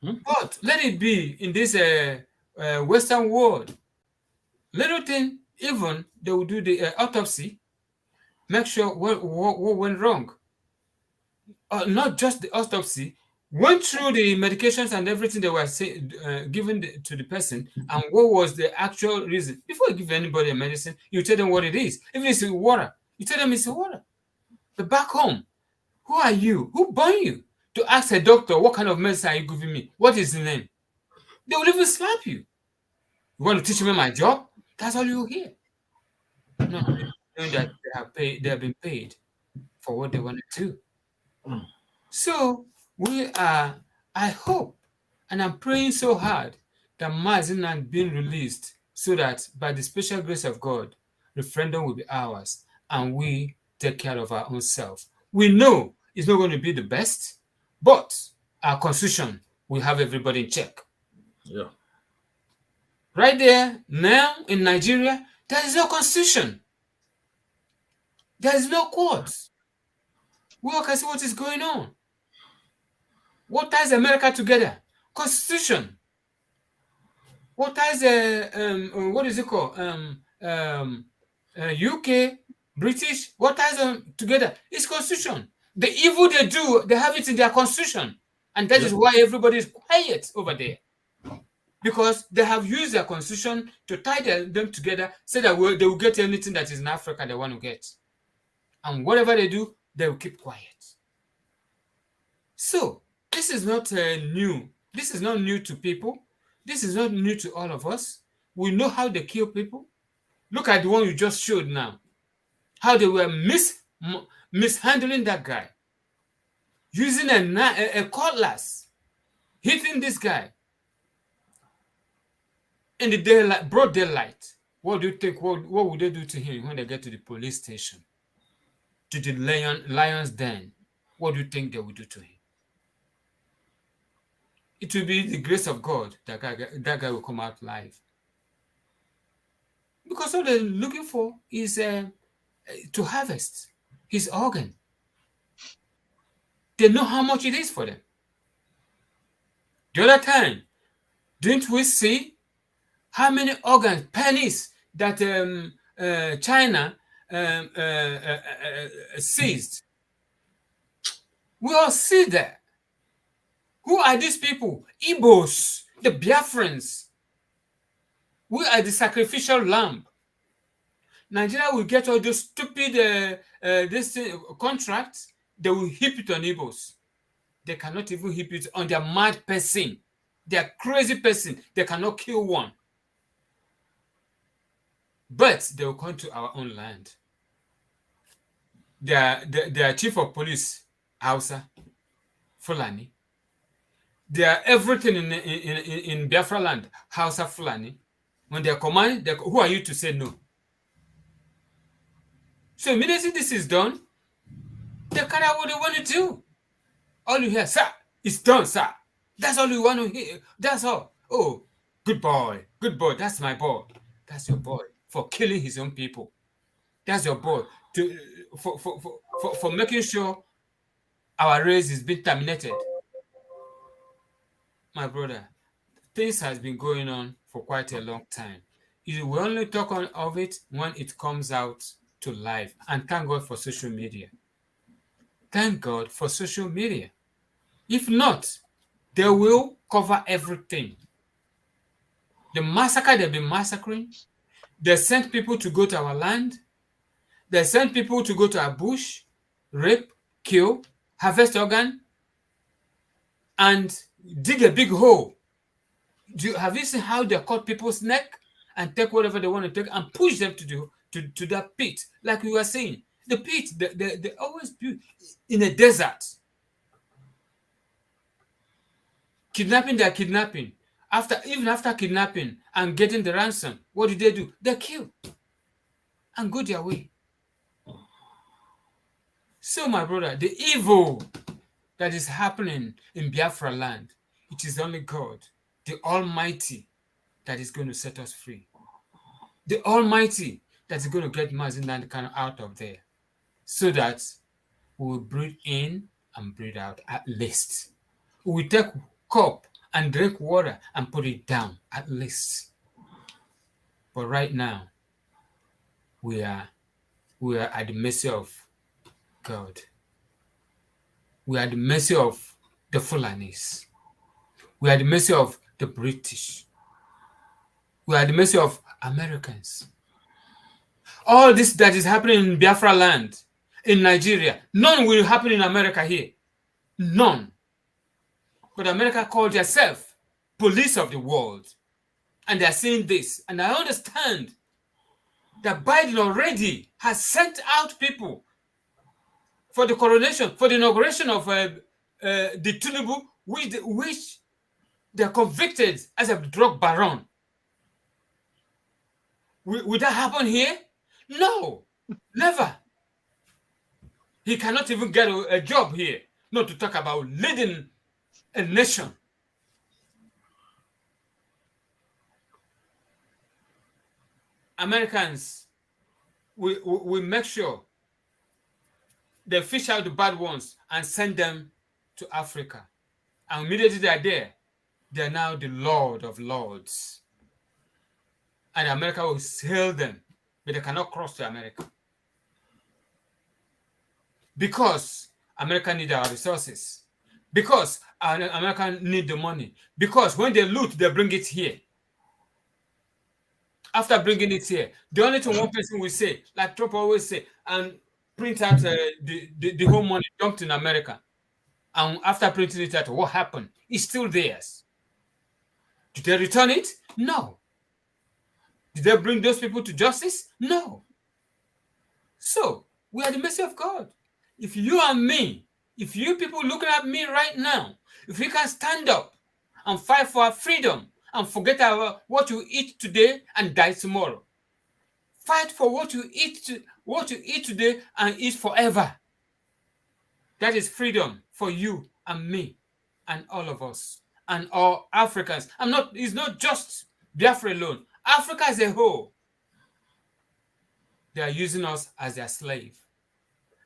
S4: But let it be in this Western world. Little thing, even they will do the autopsy, make sure what went wrong. Not just the autopsy, went through the medications and everything they were given to the person, and what was the actual reason. Before you give anybody a medicine, you tell them what it is. Even if it's water, you tell them it's water. But back home, who are you? Who born you to ask a doctor what kind of medicine are you giving me? What is the name? They will even slap you. You want to teach me my job? That's all you hear. No, knowing that they have been paid for what they want to do. So I hope, and I'm praying so hard that Mazinan being released so that by the special grace of God, referendum will be ours and we take care of our own self. We know it's not going to be the best, but our constitution will have everybody in check.
S2: Yeah.
S4: Right there, now in Nigeria, there is no constitution. There is no courts. We all can see what is going on. What ties America together? Constitution. What ties what is it called? UK, British. What ties them together? It's constitution. The evil they do, they have it in their constitution, and that is why everybody is quiet over there, because they have used their constitution to tie them together, so that they will get anything that is in Africa they want to get, and whatever they do, they will keep quiet. So this is not new. This is not new to people. This is not new to all of us. We know how they kill people. Look at the one you just showed now. How they were mishandling that guy. Using a cutlass. Hitting this guy. In the daylight, broad daylight. What do you think? What would they do to him when they get to the police station? To the lion's den? What do you think they will do to him? It will be the grace of God that guy will come out alive. Because all they're looking for is to harvest his organ. They know how much it is for them. The other time, didn't we see how many organs, pennies that China seized? We all see that. Who are these people? Igbos, the Biafrans. We are the sacrificial lamb. Nigeria will get all those stupid contracts. They will heap it on Igbos. They cannot even heap it on their mad person. Their crazy person. They cannot kill one. But they will come to our own land. Their chief of police, Hausa, Fulani. They are everything in Biafra land, Hausa, Fulani. When they are command, who are you to say no? So immediately this is done, they carry out what they want to do. All you hear, sir, it's done, sir. That's all you want to hear. That's all. Oh, good boy, that's my boy. That's your boy for killing his own people. That's your boy for making sure our race is being terminated. My brother, things has been going on for quite a long time. We only talk of it when it comes out to life. And thank God for social media. Thank God for social media. If not, they will cover everything. The massacre they've been massacring, they sent people to go to our land. They sent people to go to our bush, rape, kill, harvest organ, and dig a big hole. Have you seen how they cut people's neck and take whatever they want to take and push them to that pit? Like we were saying, the pit, they always build in a desert. Kidnapping, they're kidnapping. Even after kidnapping and getting the ransom, what do? They kill and go their way. So, my brother, the evil that is happening in Biafra land, it is only God, the Almighty, that is going to set us free. The Almighty that is going to get Mazi Nnamdi Kanu out of there, so that we will breathe in and breathe out at least. We will take cup and drink water and put it down at least. But right now, we are at the mercy of God. We are at the mercy of the Fulanis. We are at the mercy of the British. We are at the mercy of Americans. All this that is happening in Biafra land, in Nigeria, none will happen in America here. None. But America called themselves police of the world. And they are saying this. And I understand that Biden already has sent out people for the coronation, for the inauguration of the Tinubu, which they're convicted as a drug baron. Would that happen here? No, never. He cannot even get a job here, not to talk about leading a nation. Americans, we make sure they fish out the bad ones and send them to Africa. And immediately they are there, they are now the Lord of Lords. And America will sail them, but they cannot cross to America. Because America needs our resources. Because America needs the money. Because when they loot, they bring it here. After bringing it here, the only thing one person will say, like Trump always say, and print out the whole money dumped in America. And after printing it out, what happened? It's still theirs. Did they return it? No. Did they bring those people to justice? No. So, we are the mercy of God. If you and me, if you people looking at me right now, if we can stand up and fight for our freedom and forget what you eat today and die tomorrow, Fight for what you eat today and eat forever. That is freedom for you and me and all of us and all Africans. It's not just Biafra alone. Africa as a whole. They are using us as their slave.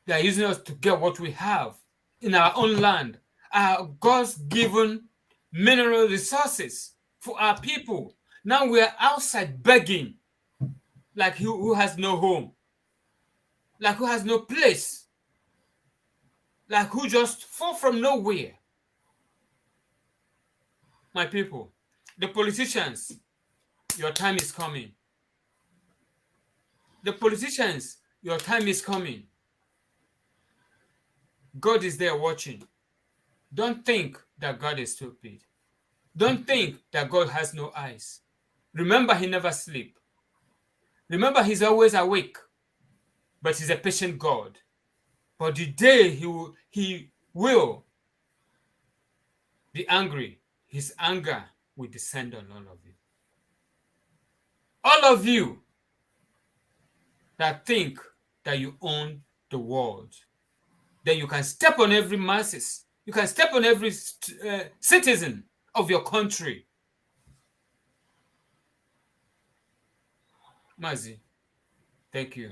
S4: They are using us to get what we have in our own land, our God's given mineral resources for our people. Now we are outside begging, like who has no home, like who has no place, like who just fall from nowhere. My people, the politicians, your time is coming. The politicians, your time is coming. God is there watching. Don't think that God is stupid. Don't think that God has no eyes. Remember, he never sleeps. Remember, he's always awake. But he's a patient God. But the day he will be angry, his anger will descend on all of you. All of you that think that you own the world, that you can step on every masses, you can step on every citizen of your country. Mazi, thank you.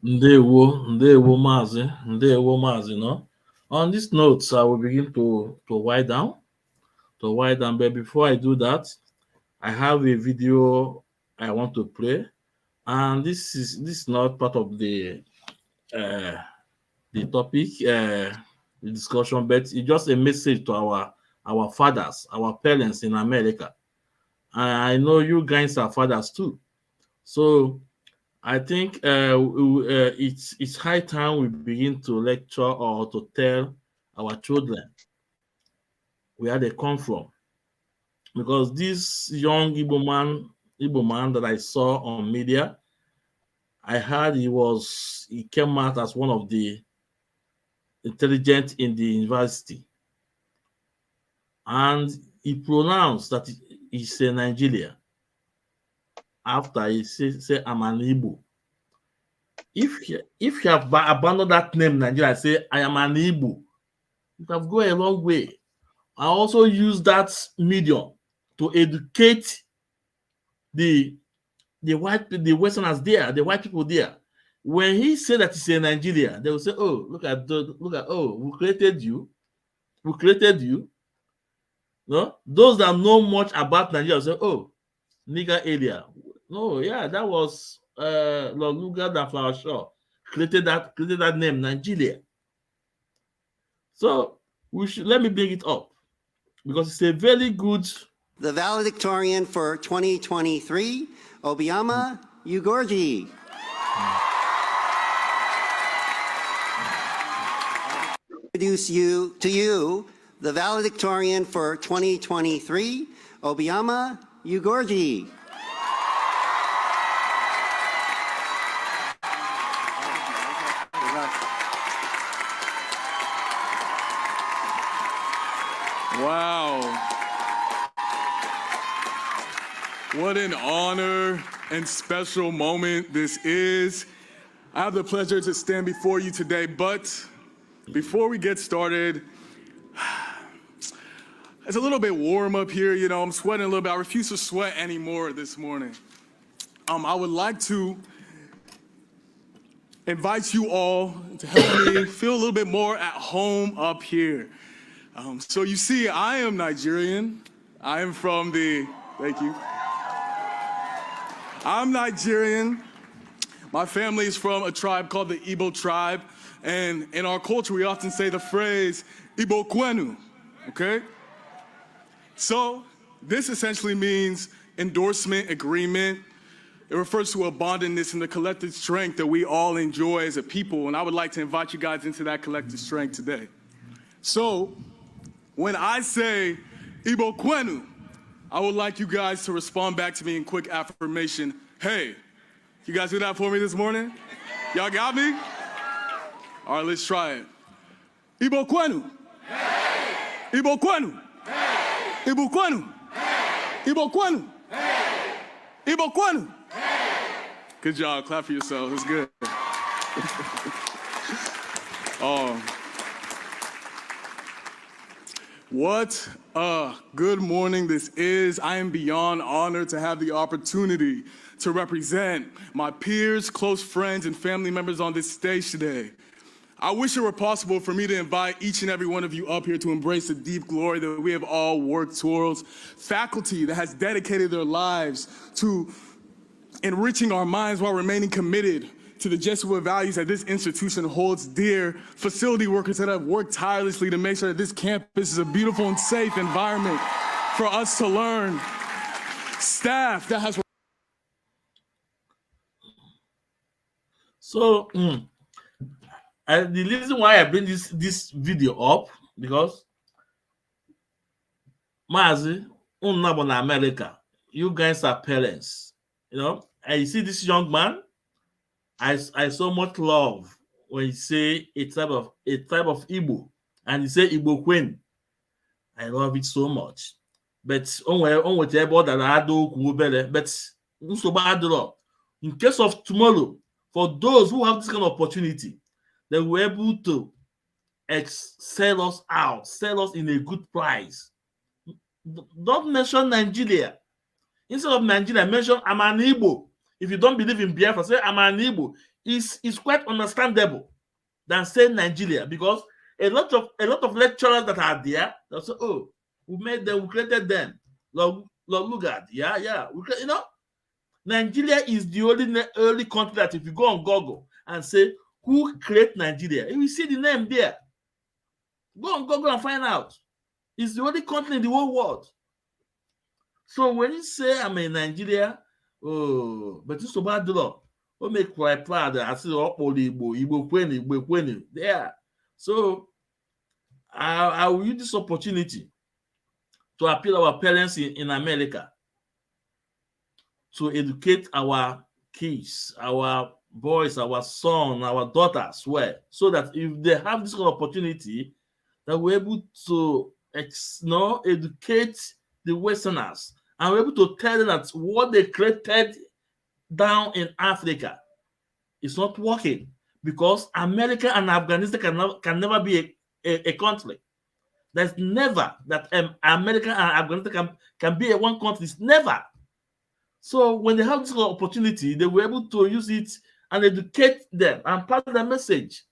S2: Ndewo Mazi, no? On this note, I will begin to wind down. But before I do that, I have a video I want to play, and this is not part of the topic, the discussion, but it's just a message to our fathers, our parents in America. And I know you guys are fathers too, so I think it's high time we begin to lecture or to tell our children where they come from. Because this young Igbo man that I saw on media, I heard he came out as one of the intelligent in the university. And he pronounced that he's a Nigerian. After he said, I'm an Igbo. If you have abandoned that name, Nigeria, say, I am an Igbo, you have gone a long way. I also use that medium to educate the Westerners there, the white people there. When he said that he's a Nigerian, they will say, oh, look at, we created you. No? Those that know much about Nigeria say, oh, nigger area. No, yeah, that was Lord Lugard and Flower Shaw created that name, Nigeria. So let me bring it up because it's a very good.
S16: The valedictorian for 2023, Obiama Ugorji. Introduce to you the valedictorian for 2023, Obiama Ugorji.
S17: Wow. What an honor and special moment this is. I have the pleasure to stand before you today, but before we get started, it's a little bit warm up here, you know, I'm sweating a little bit. I refuse to sweat anymore this morning. I would like to invite you all to help me feel a little bit more at home up here. So you see, I am Nigerian. I am from thank you. I'm Nigerian. My family is from a tribe called the Igbo tribe. And in our culture, we often say the phrase, Igbo kwenu, okay? So this essentially means endorsement, agreement. It refers to a bondedness and the collective strength that we all enjoy as a people. And I would like to invite you guys into that collective strength today. So when I say Igbo kwenu, I would like you guys to respond back to me in quick affirmation. Hey, you guys do that for me this morning? Y'all got me? All right, let's try it. Igbo kwenu. Hey. Igbo kwenu. Hey. Igbo kwenu. Hey. Igbo kwenu. Hey. Igbo kwenu. Hey. Good job. Clap for yourselves. It's good. What a good morning this is. I am beyond honored to have the opportunity to represent my peers, close friends, and family members on this stage today. I wish it were possible for me to invite each and every one of you up here to embrace the deep glory that we have all worked towards. Faculty that has dedicated their lives to enriching our minds while remaining committed to the Jesuit values that this institution holds dear. Facility workers that have worked tirelessly to make sure that this campus is a beautiful and safe environment for us to learn. Staff that has...
S2: So, and the reason why I bring this video up, because Mazi, in America, you guys are parents, you know, and you see this young man, I so much love when you say a tribe of Igbo, and you say Igbo Queen. I love it so much. But in case of tomorrow, for those who have this kind of opportunity, they were able to sell us out, sell us in a good price. Don't mention Nigeria. Instead of Nigeria, mention I'm an Igbo. If you don't believe in Biafra, say I'm an Igbo. It's quite understandable than saying Nigeria, because a lot of lecturers that are there, they'll say, oh, we made them, we created them. Look at, yeah. You know, Nigeria is the only country that if you go on Google and say, who created Nigeria? You will see the name there. Go on Google and find out. It's the only country in the whole world. So when you say I'm in Nigeria, oh, but it's about the law. What make quite proud? I say, oh, Igbo Queen, there. So I will use this opportunity to appeal our parents in America to educate our kids, our boys, our sons, our daughters, well, so that if they have this kind of opportunity, that we're able to educate the Westerners, and we're able to tell them that what they created down in Africa is not working, because America and Afghanistan can never be a country. There's never that America and Afghanistan can be a one country. It's never. So when they have this opportunity, they were able to use it and educate them and pass the message.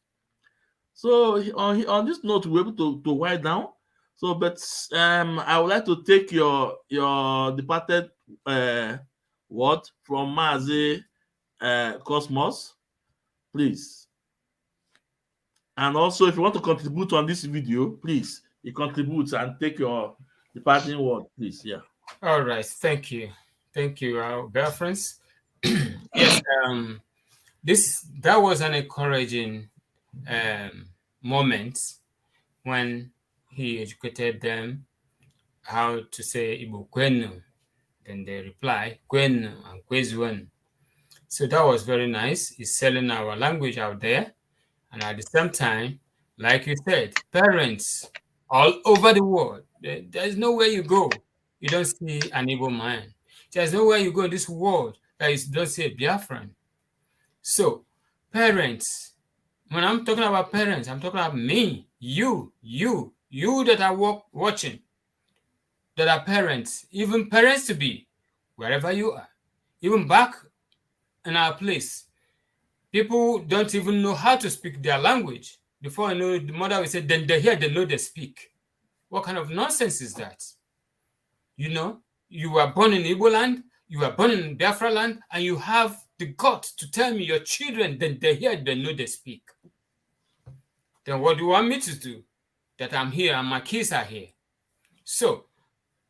S2: So on this note, we're able to wind down. So, but I would like to take your departed word from Mazi Cosmos, please. And also, if you want to contribute on this video, please, you contribute and take your departing word, please. Yeah.
S4: All right. Thank you. Thank you, our girlfriends. Yes, that was an encouraging moment when he educated them how to say Igbo Kwenu. Then they reply Kwenu and Kwezuan. So that was very nice. He's selling our language out there. And at the same time, like you said, parents all over the world, there's nowhere you go, you don't see an Igbo man. There's nowhere you go in this world that you don't see a Biafran. So, parents, when I'm talking about parents, I'm talking about me, you that are watching, that are parents, even parents to be, wherever you are, even back in our place. People don't even know how to speak their language. Before I know, the mother will say, then they hear, they know they speak. What kind of nonsense is that? You know, you were born in Igbo land, you were born in Biafra land, and you have the guts to tell me your children, then they hear, they know they speak. Then what do you want me to do? That I'm here and my kids are here. So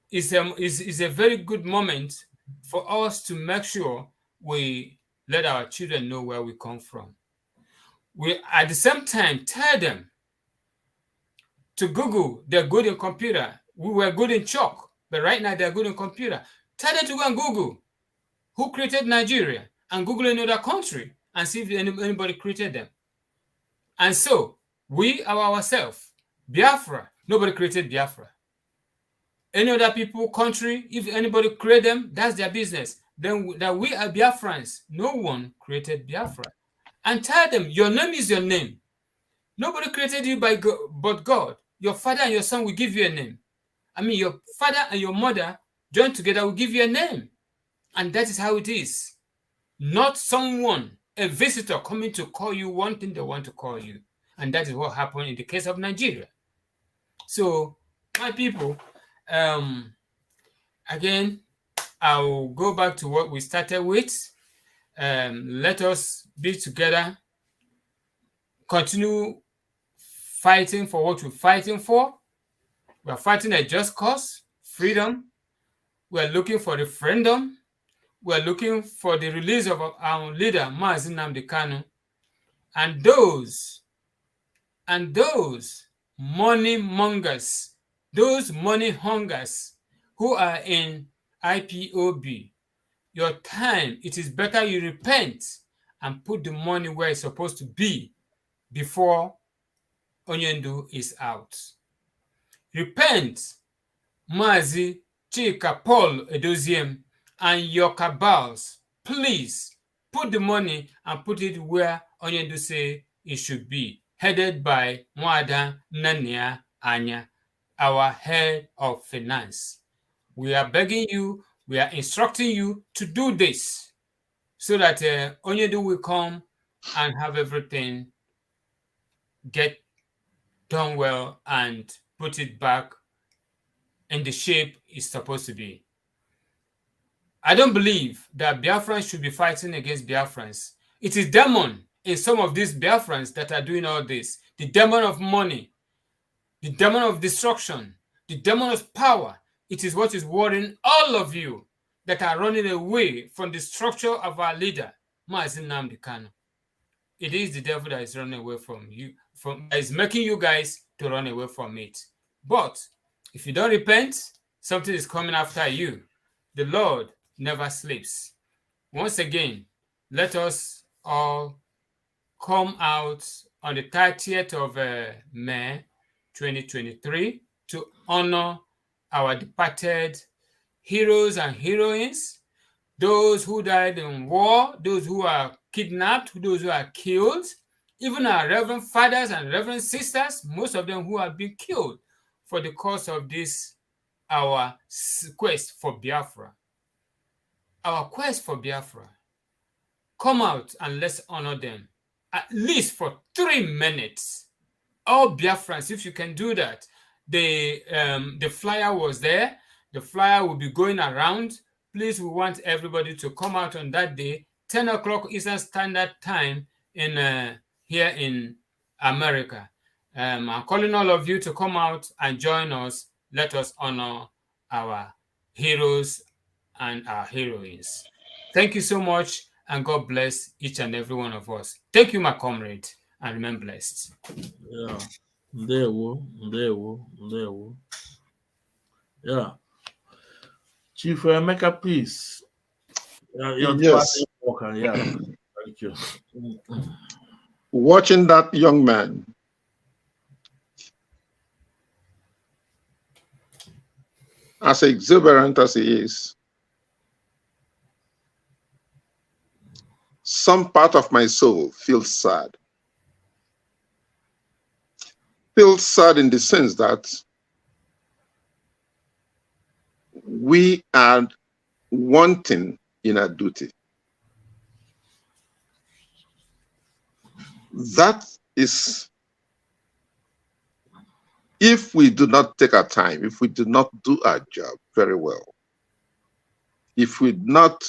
S4: it's a very good moment for us to make sure we let our children know where we come from. We, at the same time, tell them to Google. They're good in computer. We were good in chalk, but right now they're good in computer. Tell them to go and Google who created Nigeria and Google another country and see if anybody created them. And so we are ourselves. Biafra, nobody created Biafra. Any other people, country, if anybody create them, that's their business. then that we are Biafrans. No one created Biafra. And tell them, your name is your name. Nobody created you by God, but God. Your father and your son will give you a name. I mean, your father and your mother joined together will give you a name. And that is how it is. Not someone, a visitor coming to call you one thing they want to call you. And that is what happened in the case of Nigeria. So, my people, again, I'll go back to what we started with. Let us be together, continue fighting for what we're fighting for. We're fighting a just cause, freedom. We're looking for referendum. We're looking for the release of our leader, Mazi Nnamdi Kanu. And those money mongers, those money hungers who are in IPOB, your time, it is better you repent and put the money where it's supposed to be before Onyendu is out. Repent, Mazi, Chika, Paul, Edoziem, and your cabals. Please put the money and put it where Onyendu say it should be, headed by Mwada Nania Anya, our head of finance. We are begging you, we are instructing you to do this so that Onyendu will come and have everything get done well and put it back in the shape it's supposed to be. I don't believe that Biafrans should be fighting against Biafrans. It is demon in some of these Biafrans that are doing all this. The demon of money, the demon of destruction, the demon of power. It is what is worrying all of you that are running away from the structure of our leader, Mazi Nnamdi Kanu. It is the devil that is running away from you, that is making you guys to run away from it. But if you don't repent, something is coming after you. The Lord never sleeps. Once again, let us all come out on the 30th of May 2023 to honor our departed heroes and heroines, those who died in war, those who are kidnapped, those who are killed, even our reverend fathers and reverend sisters, most of them who have been killed for the cause of this, our quest for Biafra. Our quest for Biafra. Come out and let's honor them, at least for 3 minutes. All Biafrans, if you can do that. The flyer was there. The flyer will be going around. Please, we want everybody to come out on that day, 10 o'clock Eastern Standard Time in here in America. I'm calling all of you to come out and join us. Let us honor our heroes and our heroines. Thank you so much, and God bless each and every one of us. Thank you, my comrade, and remain blessed.
S2: Yeah. Ndewo. Yeah. Chief Emeka, please.
S3: Yes.
S2: Yeah. Thank you.
S3: Watching that young man, as exuberant as he is, some part of my soul feels sad. Feels sad in the sense that we are wanting in our duty. That is, if we do not take our time, if we do not do our job very well, if we do not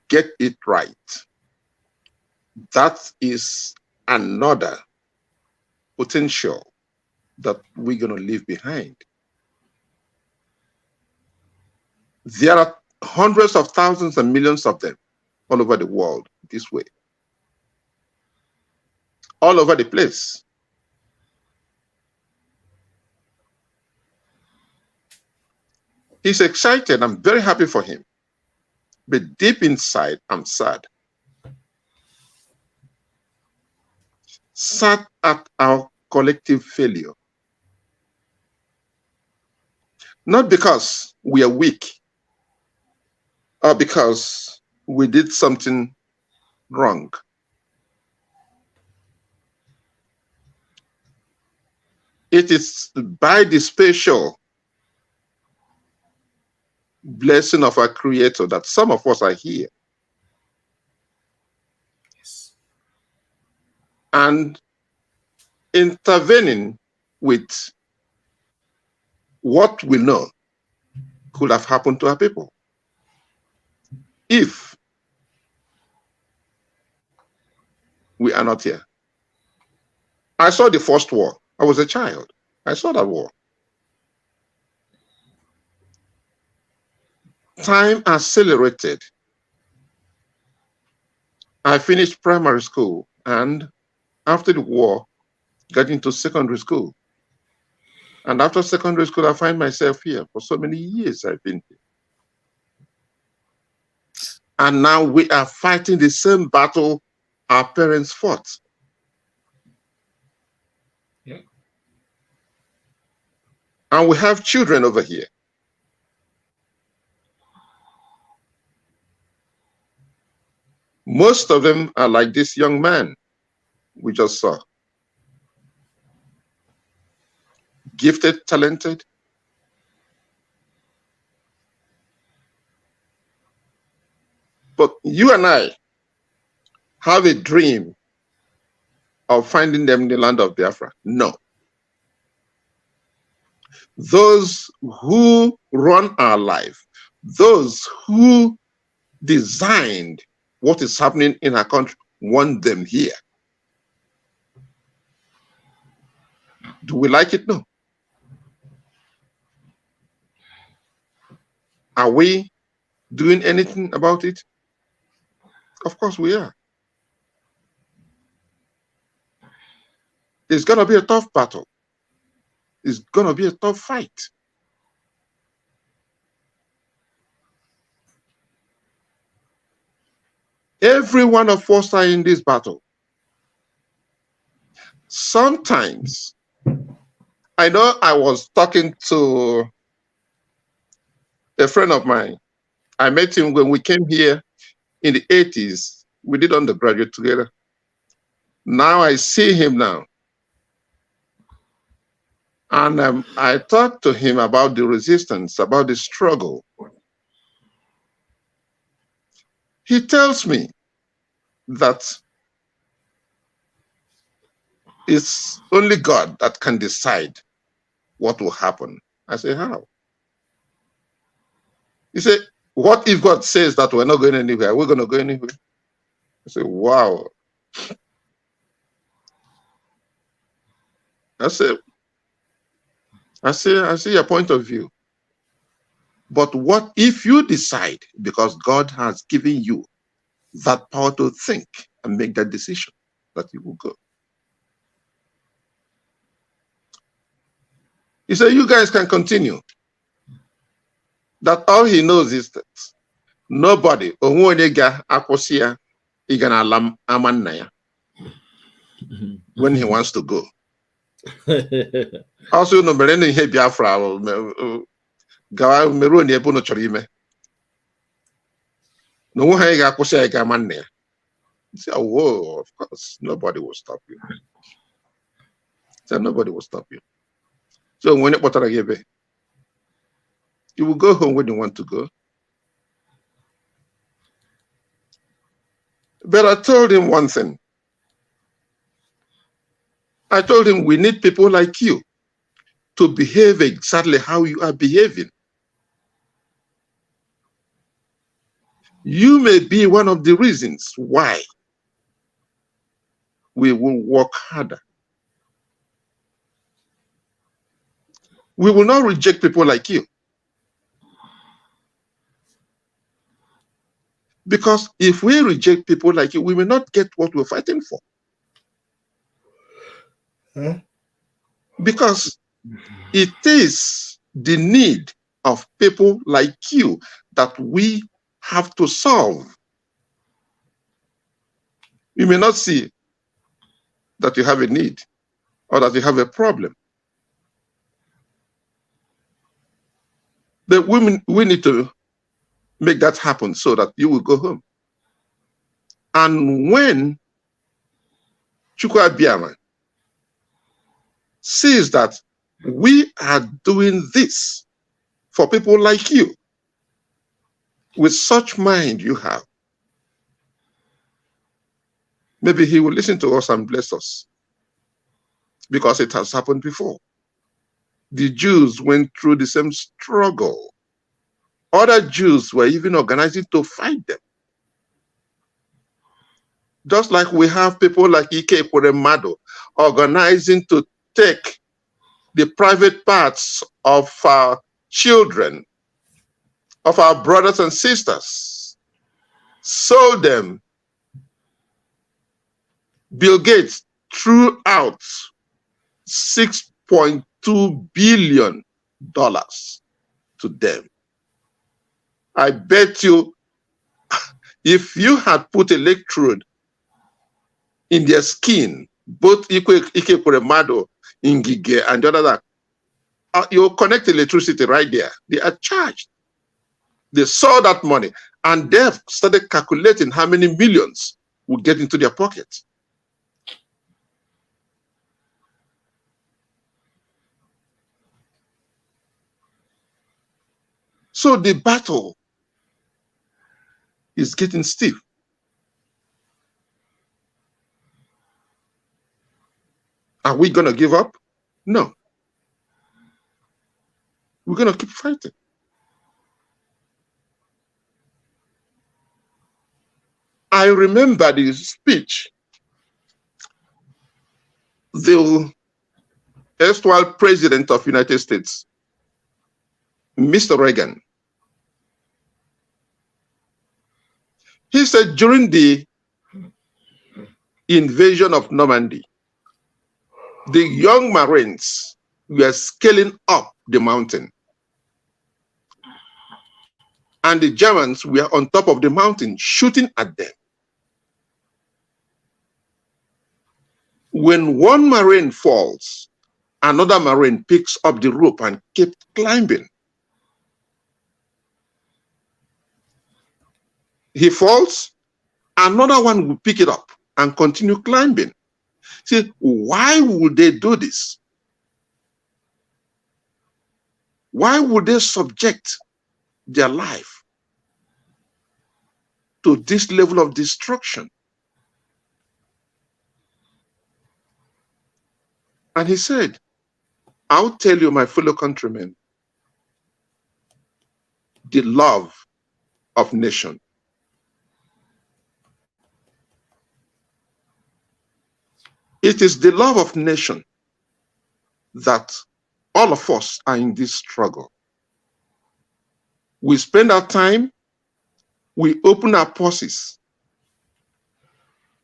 S3: get it right, that is another potential that we're going to leave behind. There are hundreds of thousands and millions of them all over the world this way, all over the place. He's excited. I'm very happy for him. But deep inside, I'm sad. Sad at our collective failure. Not because we are weak or because we did something wrong. It is by the special blessing of our Creator that some of us are here.
S4: Yes.
S3: And intervening with what we know could have happened to our people if we are not here. I saw the first war. I was a child. I saw that war. Time accelerated. I finished primary school and after the war, got into secondary school. And after secondary school, I find myself here for so many years I've been here. And now we are fighting the same battle our parents fought.
S4: Yeah.
S3: And we have children over here. Most of them are like this young man we just saw. Gifted, talented. But you and I have a dream of finding them in the land of Biafra. No. Those who run our life, those who designed what is happening in our country, want them here. Do we like it? No. Are we doing anything about it? Of course we are. It's going to be a tough battle. It's going to be a tough fight. Every one of us are in this battle. Sometimes, I know I was talking to a friend of mine. I met him when we came here in the 80s. We did undergraduate together. Now I see him now. And I talked to him about the resistance, about the struggle. He tells me that it's only God that can decide what will happen. I say, how? He said, what if God says that we're not going anywhere? We're going to go anywhere? I say, wow. I see your point of view. But what if you decide, because God has given you that power to think and make that decision, that you will go? He said, you guys can continue. That all he knows is that nobody, when he wants to go. Also, no, Biafra, oh, of course, nobody will stop you. So nobody will stop you. So when you will go home when you want to go. But I told him one thing. I told him we need people like you to behave exactly how you are behaving. You may be one of the reasons why we will work harder. We will not reject people like you. Because if we reject people like you, we may not get what we're fighting for. Huh? Because it is the need of people like you that we have to solve. You may not see that you have a need or that you have a problem. But we need to make that happen so that you will go home. And when Chukwu Abiyama sees that we are doing this for people like you, with such mind you have, maybe he will listen to us and bless us, because it has happened before. The Jews went through the same struggle. Other Jews were even organizing to fight them. Just like we have people like Ike Ekweremadu organizing to take the private parts of our children, of our brothers and sisters, sold them. Bill Gates threw out $6.2 billion to them. I bet you, if you had put electrode in their skin, both Ike Ekweremadu, Ngige, and the other, you connect electricity right there. They are charged. They saw that money, and they've started calculating how many millions will get into their pockets. So the battle is getting stiff. Are we going to give up? No. We're going to keep fighting. I remember the speech the erstwhile president of the United States, Mr. Reagan, he said during the invasion of Normandy, the young Marines were scaling up the mountain, and the Germans were on top of the mountain shooting at them. When one Marine falls, another Marine picks up the rope and keeps climbing. He falls, another one will pick it up and continue climbing. See, why would they do this? Why would they subject their life to this level of destruction? And he said, I'll tell you, my fellow countrymen, the love of nation. It is the love of nation that all of us are in this struggle. We spend our time, we open our purses,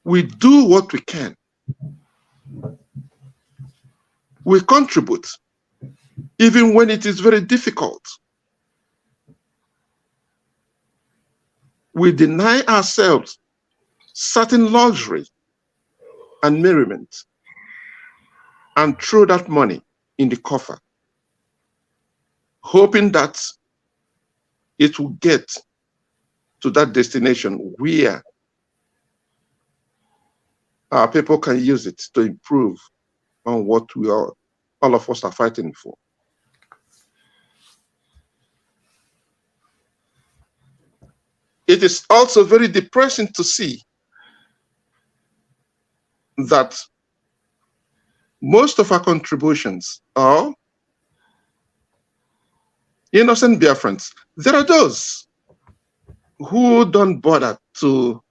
S3: we do what we can. We contribute, even when it is very difficult. We deny ourselves certain luxury and merriment and throw that money in the coffer, hoping that it will get to that destination where our people can use it to improve on what we are, all of us are fighting for. It is also very depressing to see that most of our contributions are innocent Biafrans. There are those who don't bother to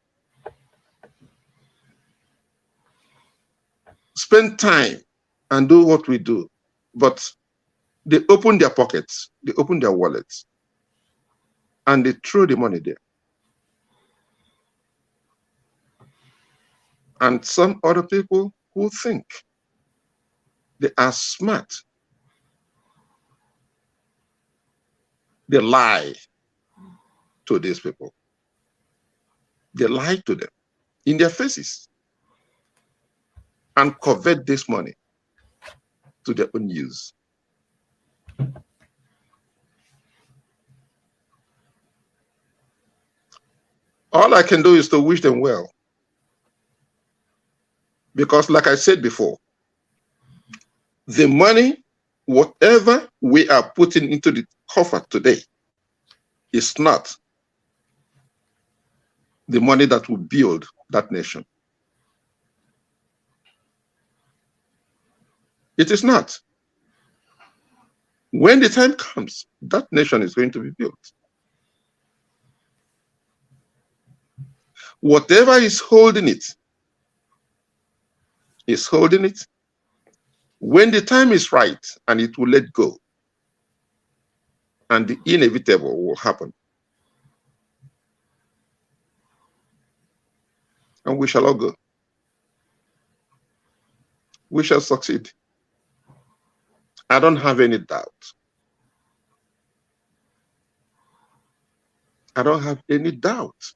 S3: spend time and do what we do, but they open their pockets, they open their wallets, and they throw the money there. And some other people who think they are smart, they lie to these people. They lie to them in their faces and covet this money to their own use. All I can do is to wish them well. Because like I said before, the money, whatever we are putting into the coffer today, is not the money that will build that nation. It is not. When the time comes, that nation is going to be built. Whatever is holding it is holding it. When the time is right, and it will let go, and the inevitable will happen. And we shall all go. We shall succeed. I don't have any doubt. I don't have any doubt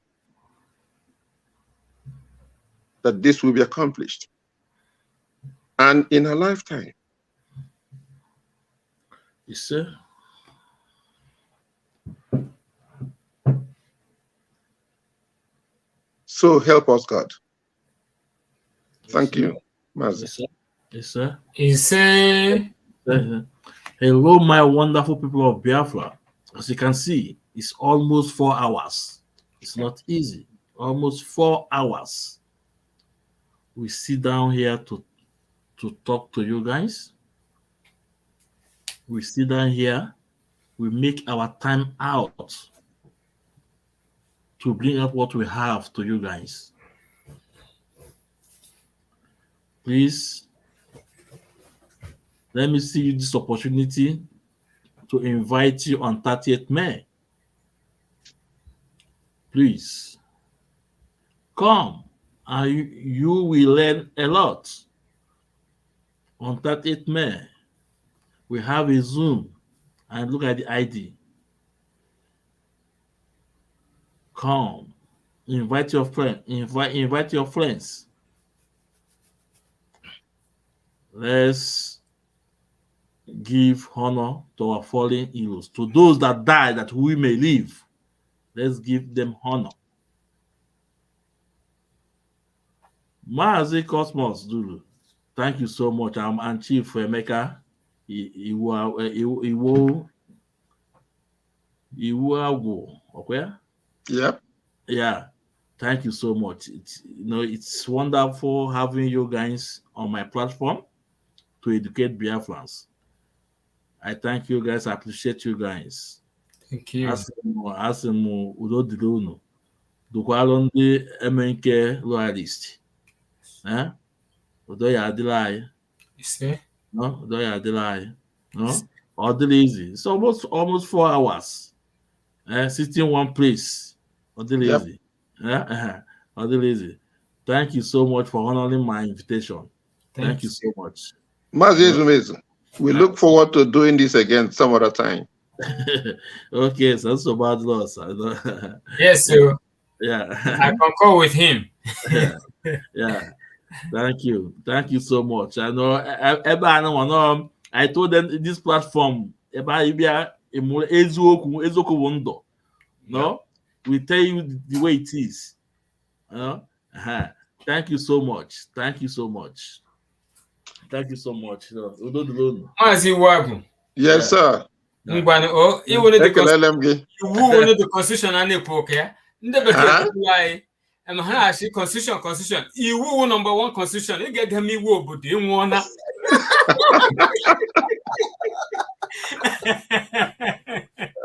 S3: that this will be accomplished. And in a lifetime.
S2: Yes, sir.
S3: So help us, God. Thank you, Mazi.
S2: Yes, sir.
S4: Yes, sir.
S2: Hello, my wonderful people of Biafra. As you can see, it's almost 4 hours. It's not easy. Almost 4 hours. We sit down here to talk to you guys. We sit down here. We make our time out to bring up what we have to you guys. Please, let me see this opportunity to invite you on 30th May. Please, come and you will learn a lot. On 30th May, we have a Zoom and look at the ID. Come, invite your friend, invite your friends. Let's give honor to our fallen heroes, to those that died that we may live. Let's give them honor. Mazi Cosmos Dulu, thank you so much. I'm Chief Emeka. Okay?
S3: Yep.
S2: Yeah. Thank you so much. It's wonderful having you guys on my platform to educate Biafrans. I thank you guys. I appreciate you guys.
S4: Thank you.
S2: Asimo udo dịrị unu. Dukwalụ ndị emenke loyalist. Udo ya adịla anyị. No, udo ya adịla anyị. No, all easy. It's almost 4 hours. Sitting one place. All easy. All easy. Thank you so much for honoring my invitation. Thank you so much.
S3: Mazi, we look forward to doing this again some other time.
S2: Okay, so that's about loss.
S4: Yes, sir.
S2: Yeah.
S4: I concur with him.
S2: Yeah. Thank you so much. I know I told them this platform about no, we tell you the way it is. Thank you so much. Thank you so much. Thank you so much.
S3: Yes, sir.
S4: You wanted the constitution and the poke, yeah? And actually constitution. You number one constitution. You get them but you wanna.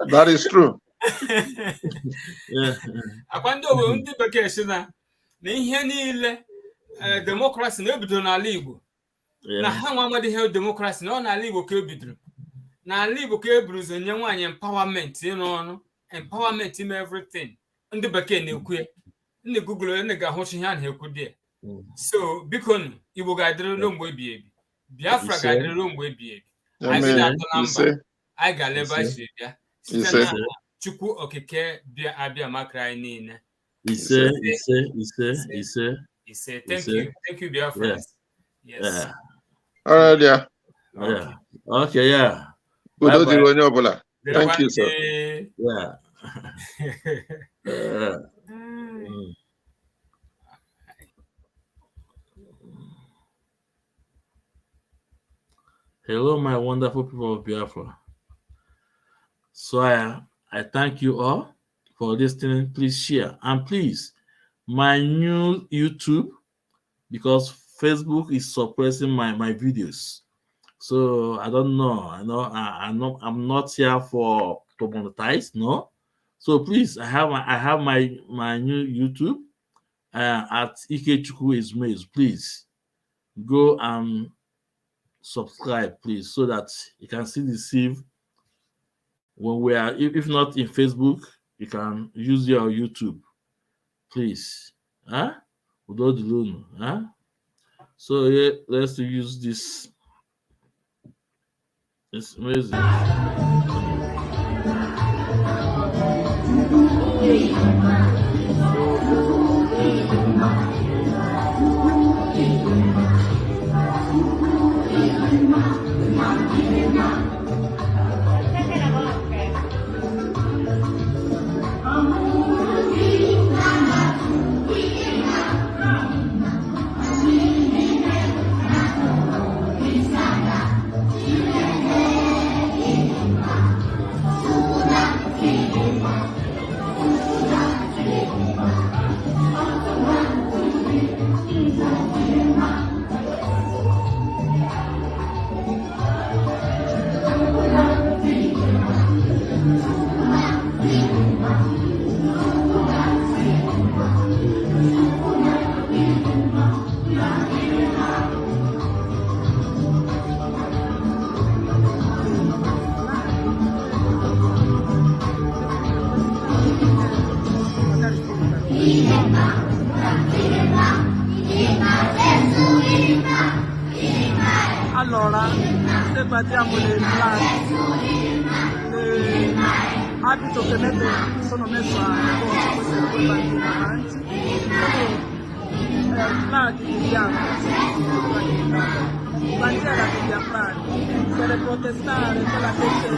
S3: That is true.
S4: Democracy no bido na ala Igbo. Na ha nwa amadi he democracy no na ala Igbo ka ebidoro. Na ala Igbo ka ebruzo nye nwanye empowerment no empowerment in everything. Ndị bekee na-ekwu ndị Google ndị ga-ahụchi ihe a na-ekwu dị. So biko Igbo ga-adịrị ruo mgbe ebi ebi. Biafra ga-adịrị ruo mgbe ebi ebi. Anyị na-atọ na mba. Anyị ga-aleba isi bịa. Site na Chukwu okike bịa abịa makra anyị niile.
S2: Ise.
S4: Thank you, Biafra.
S2: Yeah.
S4: Yes.
S2: Yeah.
S3: All right, yeah.
S2: Yeah. Okay, yeah.
S3: Thank you, sir.
S2: Yeah. Hello, my wonderful people of Biafra. So I thank you all for listening. Please share. And please, my new YouTube, because Facebook is suppressing my videos. So I don't know. I'm not here to monetize, no. So please, I have my new YouTube at Ikechukwu Ismail. Please go and subscribe, please, so that you can see the sieve when we are. If not in Facebook, you can use your YouTube, please. Without the loan, So yeah, let's use this. It's amazing.
S18: Allora, se guardiamo le immagini, l'abito che sono messo a posto, queste due bandine avanti, sono flag di bianco, bandiera degli affari, per protestare quella che c'è